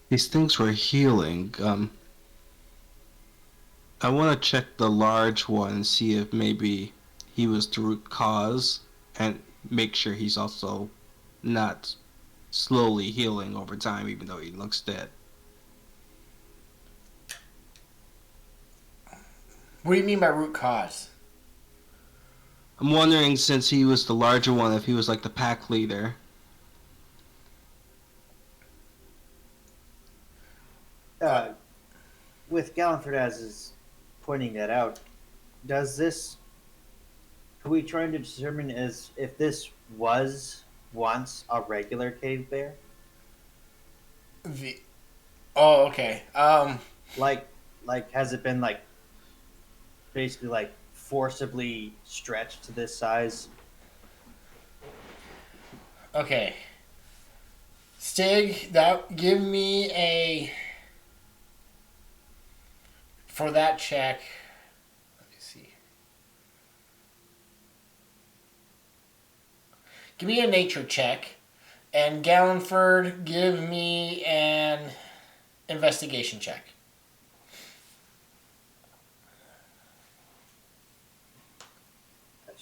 These things were healing. I want to check the large one and see if maybe he was the root cause, and make sure he's also not slowly healing over time, even though he looks dead. What do you mean by root cause? I'm wondering, since he was the larger one, if he was like the pack leader. With Galliford as is pointing that out, does this? Are we trying to determine as if this was once a regular cave bear? Oh, okay. Like has it been like basically like forcibly stretched to this size? Okay. Stig, give me a for that check. Let me see. Give me a nature check, and Gallenford, give me an investigation check.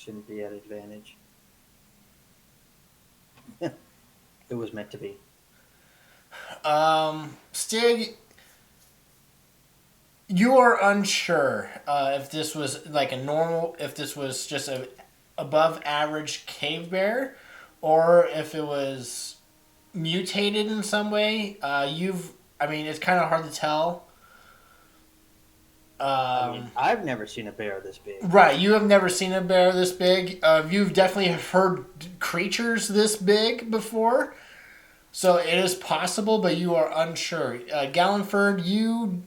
shouldn't be at advantage. It was meant to be. Stig, you are unsure if this was like a normal, if this was just a above average cave bear, or if it was mutated in some way. I mean, it's kind of hard to tell. I mean, I've never seen a bear this big. Right, you have never seen a bear this big. You've definitely heard creatures this big before, so it is possible, but you are unsure. Gallenford, you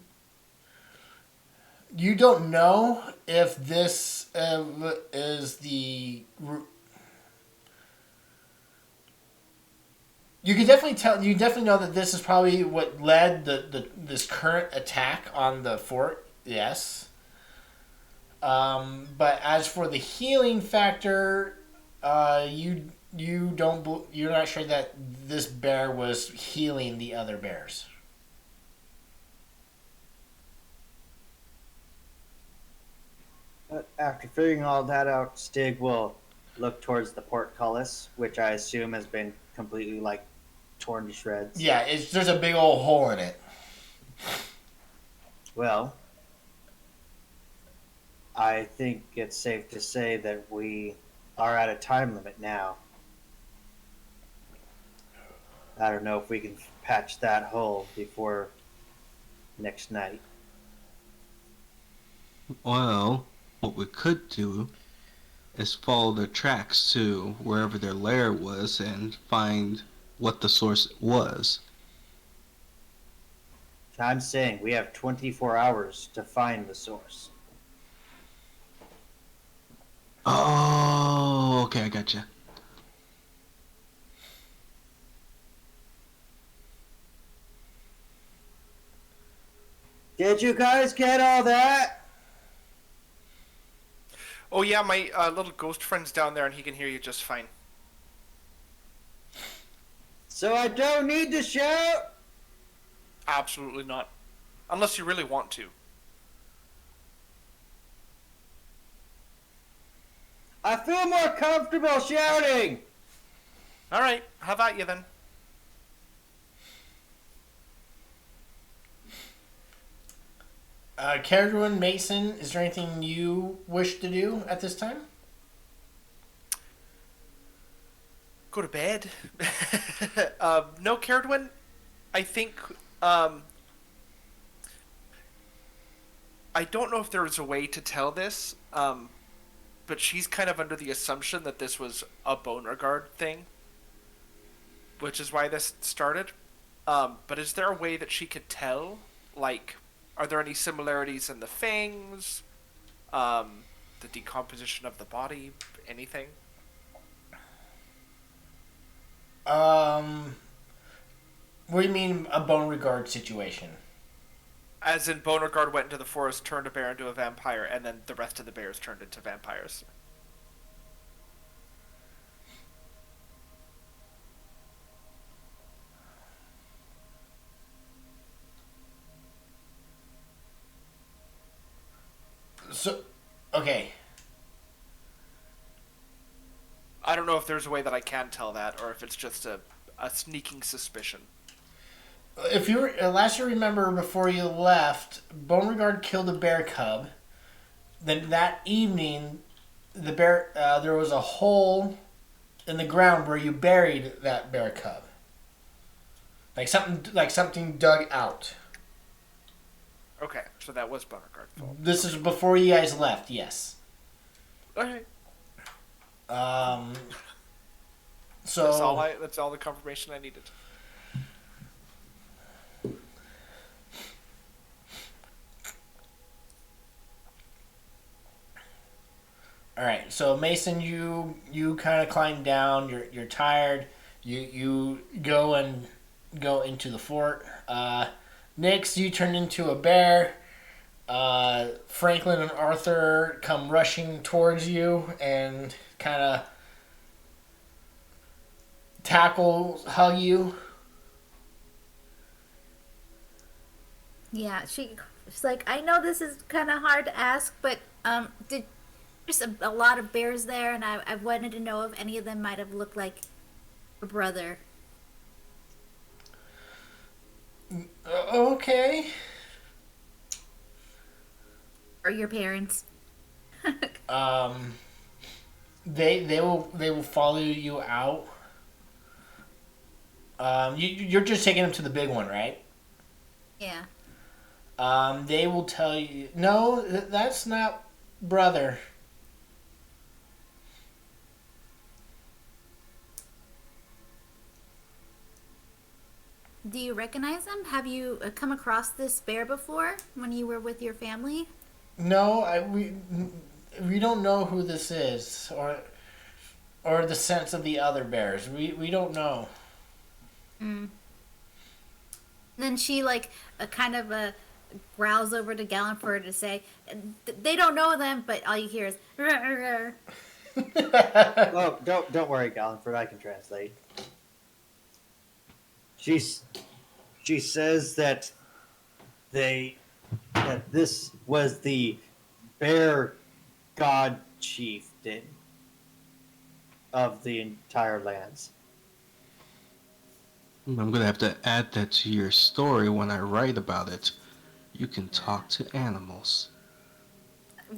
don't know if this is the. You can definitely tell. You definitely know that this is probably what led this current attack on the fort. Yes. But as for the healing factor, you're not sure that this bear was healing the other bears. After figuring all that out, Stig will look towards the portcullis, which I assume has been completely like torn to shreds. Yeah, there's a big old hole in it. Well, I think it's safe to say that we are at a time limit now. I don't know if we can patch that hole before next night. Well, what we could do is follow their tracks to wherever their lair was and find what the source was. I'm saying we have 24 hours to find the source. Oh, okay, I gotcha. Did you guys get all that? Oh yeah, my little ghost friend's down there, and he can hear you just fine. So I don't need to shout? Absolutely not, unless you really want to. I feel more comfortable shouting! All right, how about you then? Caradwin, Mason, is there anything you wish to do at this time? Go to bed. No, Caradwin, I think I don't know if there was a way to tell this, but she's kind of under the assumption that this was a bone regard thing, which is why this started. But is there a way that she could tell? Like, are there any similarities in the fangs? The decomposition of the body? Anything? What do you mean a bone regard situation? As in, Beauregard went into the forest, turned a bear into a vampire, and then the rest of the bears turned into vampires. So, okay. I don't know if there's a way that I can tell that, or if it's just a sneaking suspicion. If you last you remember before you left, Beauregard killed a bear cub. Then that evening, the bear there was a hole in the ground where you buried that bear cub. Like something dug out. Okay, so that was Beauregard's fault. This is before you guys left. Yes. Okay. So That's all the confirmation I needed. all right. So Mason, you kind of climb down. You're tired. You go into the fort. Nix, you turn into a bear. Franklin and Arthur come rushing towards you and kind of hug you. Yeah, she's like, I know this is kind of hard to ask, but There's a lot of bears there, and I wanted to know if any of them might have looked like a brother Okay. or your parents. Um, they will follow you out. You're just taking them to the big one, right? Yeah. They will tell you, no, that's not brother. Do you recognize them? Have you come across this bear before when you were with your family? No, we don't know who this is, or the sense of the other bears. We don't know. Mm. Then she kind of growls over to Gallenford to say, they don't know them, but all you hear is, "Rrr, rrr." Oh, don't worry, Gallenford. I can translate. She's she says that this was the bear god chieftain of the entire lands. I'm gonna have to add that to your story when I write about it. You can talk to animals.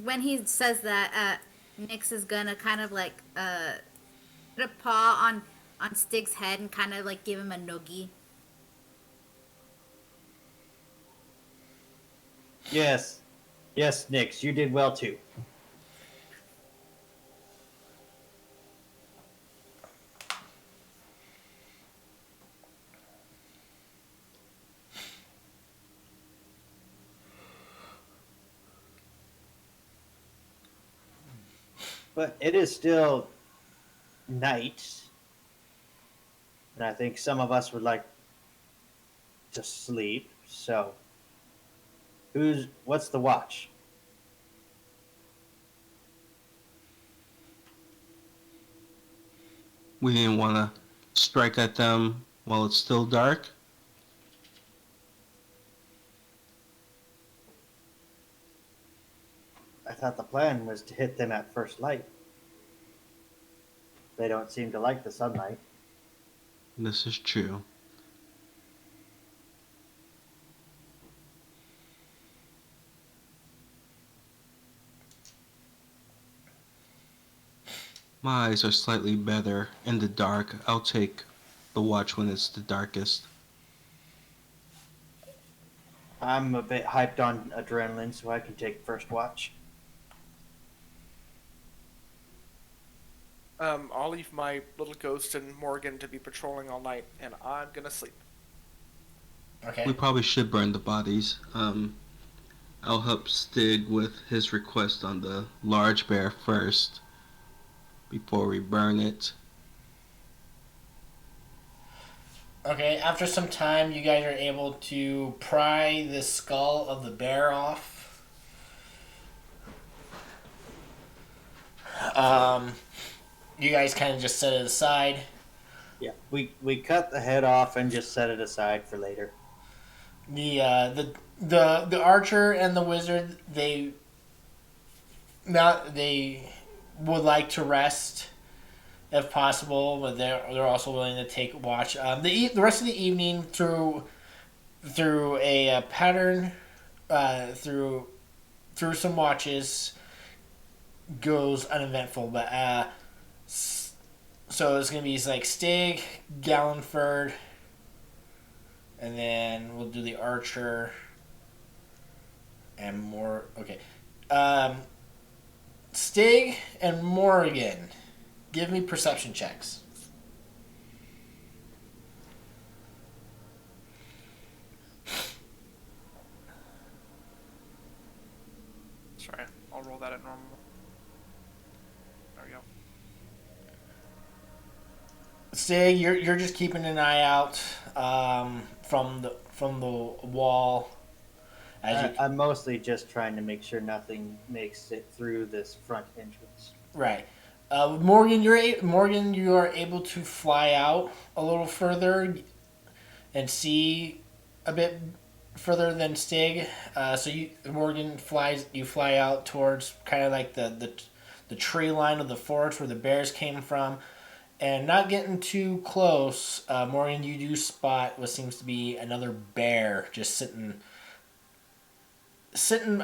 When he says that, Nyx is gonna kind of put a paw on Stig's head and kind of give him a noogie. Yes, yes, Nix, you did well too. But it is still night, and I think some of us would like to sleep. So, what's the watch? We didn't want to strike at them while it's still dark. I thought the plan was to hit them at first light. They don't seem to like the sunlight. This is true. My eyes are slightly better in the dark. I'll take the watch when it's the darkest. I'm a bit hyped on adrenaline, so I can take first watch. I'll leave my little ghost and Morgan to be patrolling all night, and I'm gonna sleep. Okay. We probably should burn the bodies. I'll help Stig with his request on the large bear first before we burn it. Okay, after some time, you guys are able to pry the skull of the bear off. You guys kind of just set it aside. Yeah, we cut the head off and just set it aside for later. The archer and the wizard they would like to rest if possible, but they're also willing to take watch. The rest of the evening through a pattern through some watches goes uneventful, but so it's gonna be Stig, Gallenford, and then we'll do the archer and more. Okay, Stig and Morgan, give me perception checks. Sorry, I'll roll that at normal. There we go. Stig, you're just keeping an eye out from the wall. I'm mostly just trying to make sure nothing makes it through this front entrance. Right. Morgan, you are able to fly out a little further and see a bit further than Stig. So you fly out towards kind of like the tree line of the forest where the bears came from. And not getting too close, Morgan, you do spot what seems to be another bear just sitting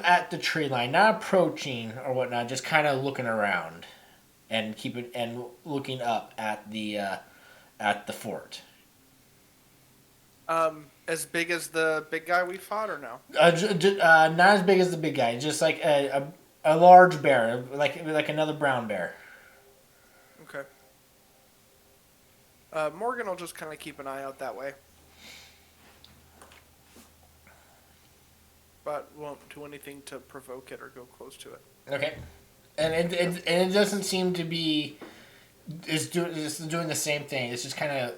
at the tree line, not approaching or whatnot, just kind of looking around and looking up at the fort. As big as the big guy we fought, or no? Not as big as the big guy, just like a large bear, like another brown bear. Okay. Morgan will just kind of keep an eye out that way, but won't do anything to provoke it or go close to it. Okay, and it doesn't seem to be it's doing the same thing. It's just kind of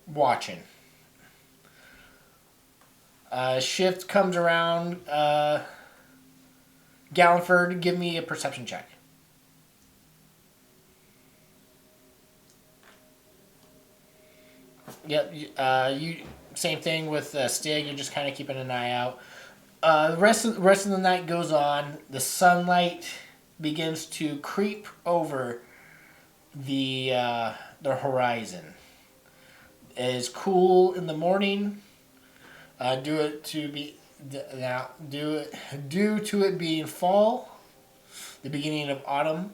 watching. Shift comes around. Galliford, give me a perception check. Yep. You same thing with Stig. You're just kind of keeping an eye out. The rest of the night goes on. The sunlight begins to creep over the horizon. It is cool in the morning. Due to it being fall, the beginning of autumn.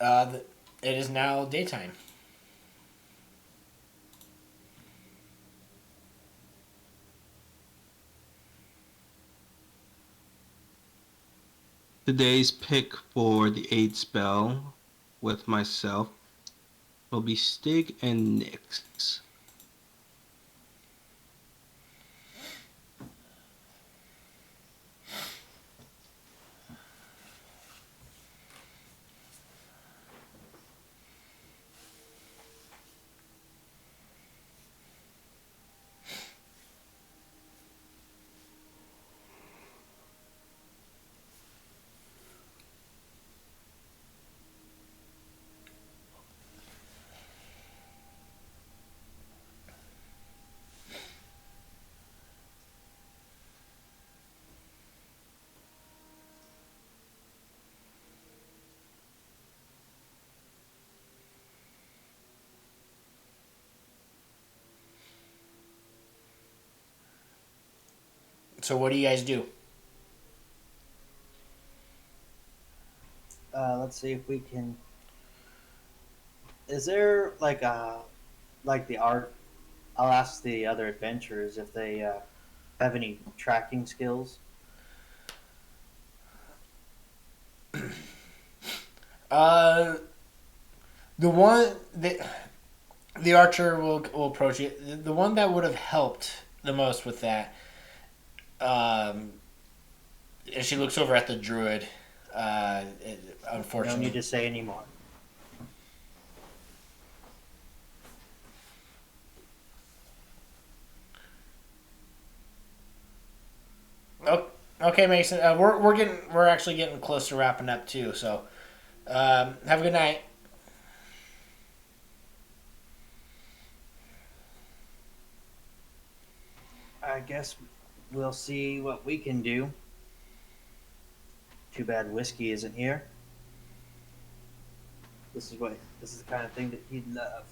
It is now daytime. Today's pick for the aid spell with myself will be Stig and Nyx. So what do you guys do? Let's see if we can. Is there like the art? I'll ask the other adventurers if they have any tracking skills. The one the archer will approach you. The one that would have helped the most with that, and she looks over at the druid. Unfortunately, No need to say any more. Oh, okay, Mason. We're actually getting close to wrapping up too. So, have a good night. I guess we'll see what we can do. Too bad whiskey isn't here. This is the kind of thing that he'd love.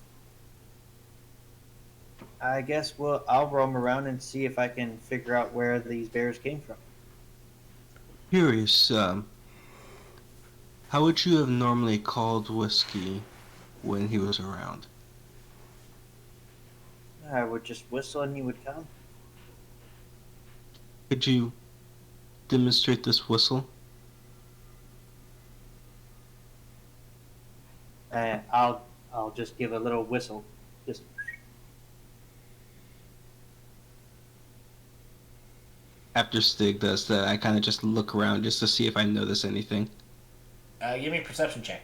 I guess I'll roam around and see if I can figure out where these bears came from. Curious, how would you have normally called whiskey when he was around? I would just whistle and he would come. Could you demonstrate this whistle? And I'll just give a little whistle. Just After Stig does that, I kind of just look around just to see if I notice anything. Give me a perception check.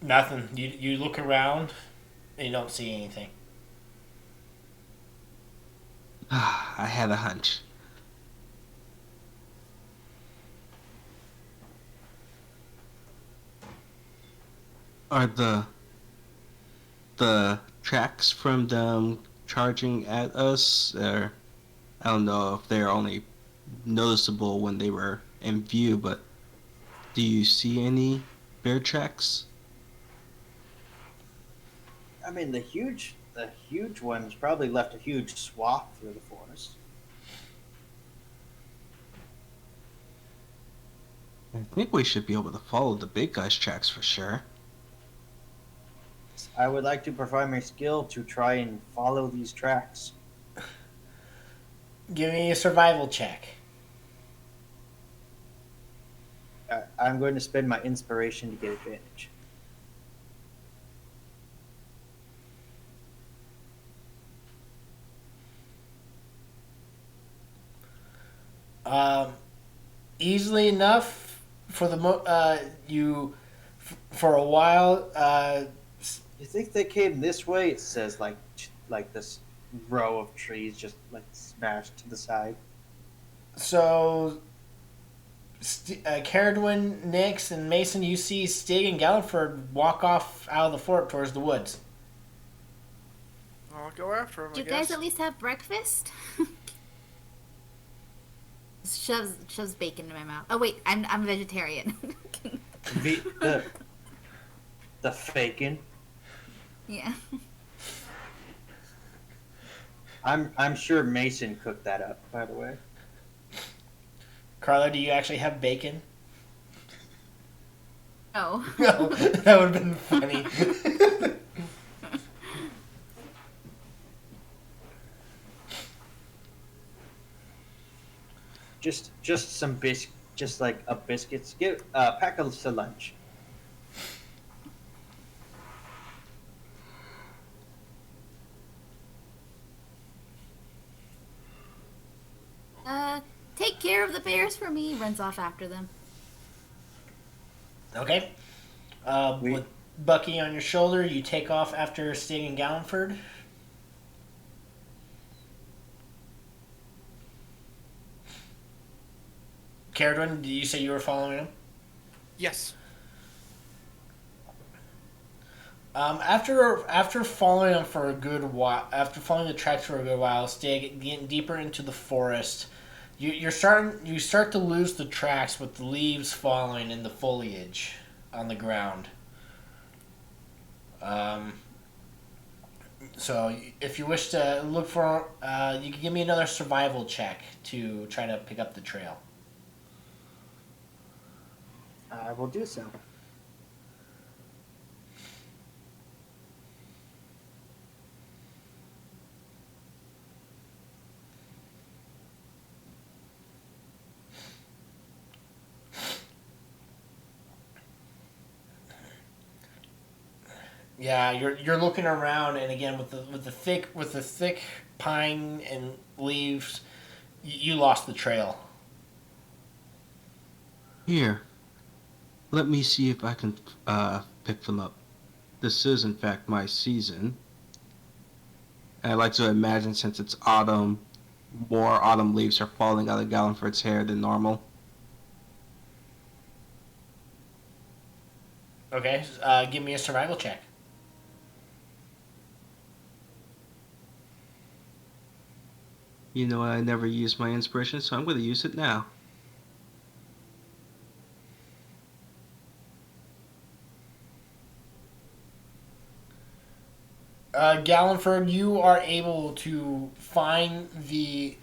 Nothing. You look around and you don't see anything. I had a hunch. Are the tracks from them charging at us. I don't know if they're only noticeable when they were in view, but do you see any bear tracks? I mean, the huge ones probably left a huge swath through the forest. I think we should be able to follow the big guy's tracks for sure. I would like to provide my skill to try and follow these tracks. Give me a survival check. I'm going to spend my inspiration to get advantage. Easily enough for for a while. You think they came this way? It says like this row of trees just like smashed to the side. So, Caradwin, Nix, and Mason, you see Stig and Galliford walk off out of the fort towards the woods. I'll go after him. Do I you guys guess. at least have breakfast? shoves bacon in my mouth. Oh wait, I'm vegetarian. The faking. Yeah. I'm sure Mason cooked that up, by the way. Carla, do you actually have bacon? Oh. No, that would have been funny. Just some just like a biscuits. Give pack us to lunch. Take care of the bears for me. Runs off after them. Okay. With Bucky on your shoulder, you take off after Stig and Galliford. Caradwin, did you say you were following him? Yes. After following him for a good while, after following the tracks for a good while, Stig, getting deeper into the forest, you start to lose the tracks with the leaves falling and the foliage on the ground. So if you wish to look for, you can give me another survival check to try to pick up the trail. I will do so. Yeah, you're looking around, and again with the thick pine and leaves, you lost the trail. Here, let me see if I can pick them up. This is, in fact, my season. And I like to imagine since it's autumn, more autumn leaves are falling out of Galliford's hair than normal. Okay, give me a survival check. You know, I never use my inspiration, so I'm going to use it now. Galliford, you are able to find the.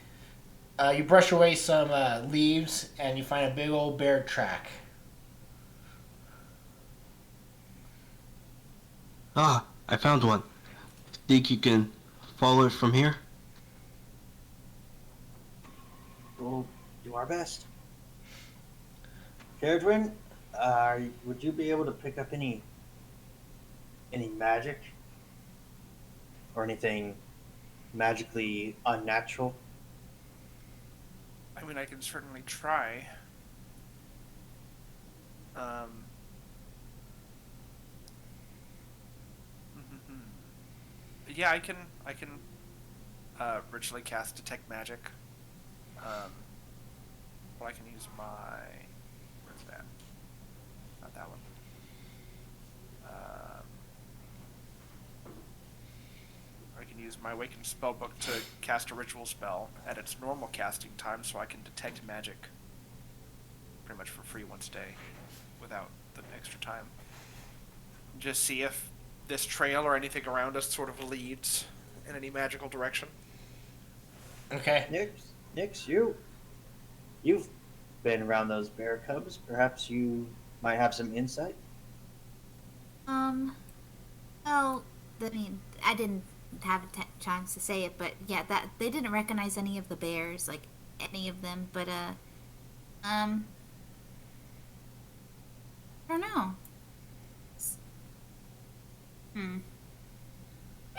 You brush away some leaves, and you find a big old bear track. Ah, I found one. Think you can follow it from here? We'll do our best. Caradwin, would you be able to pick up any magic or anything magically unnatural? I mean, I can certainly try. Yeah, I can ritually cast detect magic. Well, I can use my. Where's that? Not that one. I can use my Awakened Spellbook to cast a ritual spell at its normal casting time so I can detect magic pretty much for free once a day without the extra time. Just see if this trail or anything around us sort of leads in any magical direction. Okay. Nix, you've been around those bear cubs. Perhaps you might have some insight. Well, I mean, I didn't have a chance to say it, but yeah, that they didn't recognize any of the bears, like any of them. But I don't know. Maybe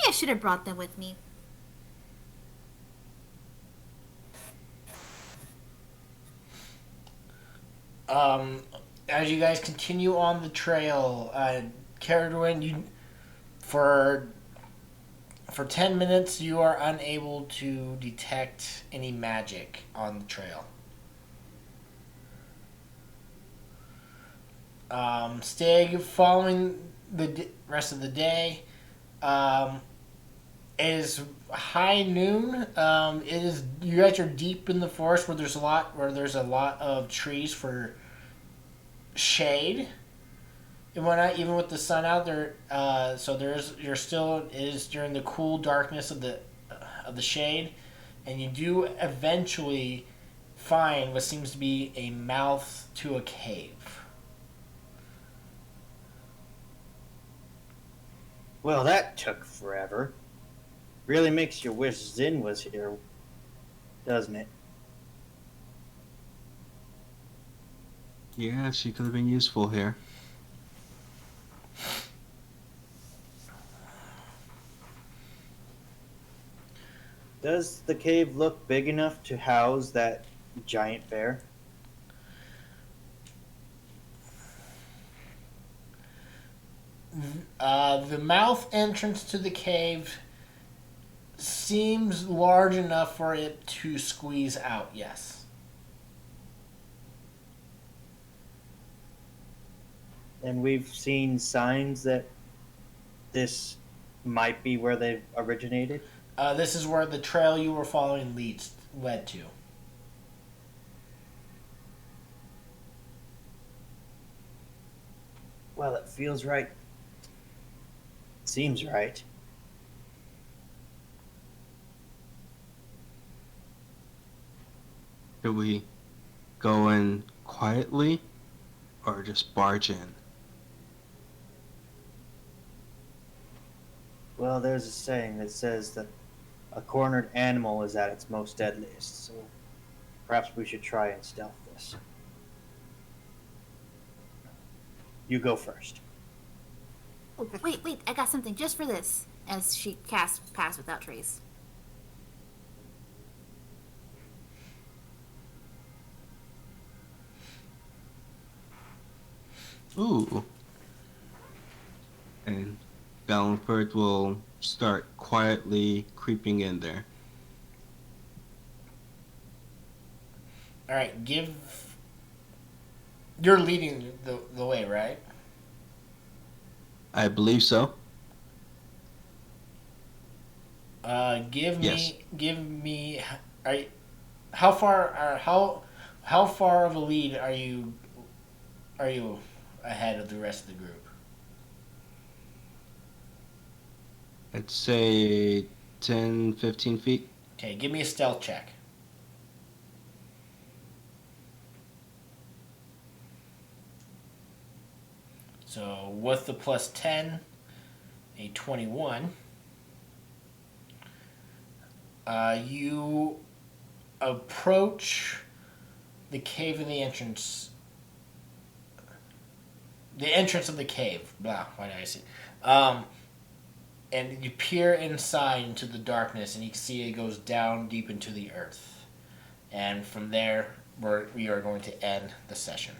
I should have brought them with me. As you guys continue on the trail, Caradwin, you for 10 minutes you are unable to detect any magic on the trail. Stig, following the rest of the day, it is high noon. It is you guys are deep in the forest where there's a lot of trees for shade and whatnot, even with the sun out there. So you're still it is during the cool darkness of the shade, and you do eventually find what seems to be a mouth to a cave. Well, that took forever. Really makes you wish Zin was here, doesn't it? Yeah, she could have been useful here. Does the cave look big enough to house that giant bear? The mouth entrance to the cave seems large enough for it to squeeze out, yes. And we've seen signs that this might be where they've originated. This is where the trail you were following led to. Well, it feels right. Seems right. Should we go in quietly or just barge in? Well, there's a saying that says that a cornered animal is at its most deadliest, so perhaps we should try and stealth this. You go first. Oh, wait, I got something just for this. As she casts Pass Without Trace. Ooh. And Ballanford will start quietly creeping in there. Alright, you're leading the way, right? I believe so. Give Yes. me. How far of a lead are you ahead of the rest of the group? I'd say 10, 15 feet. Okay, give me a stealth check. So with the plus 10, a 21. You approach the cave in the entrance. The entrance of the cave. Blah, why did I say? And you peer inside into the darkness, and you can see it goes down deep into the earth. And from there, we are going to end the session.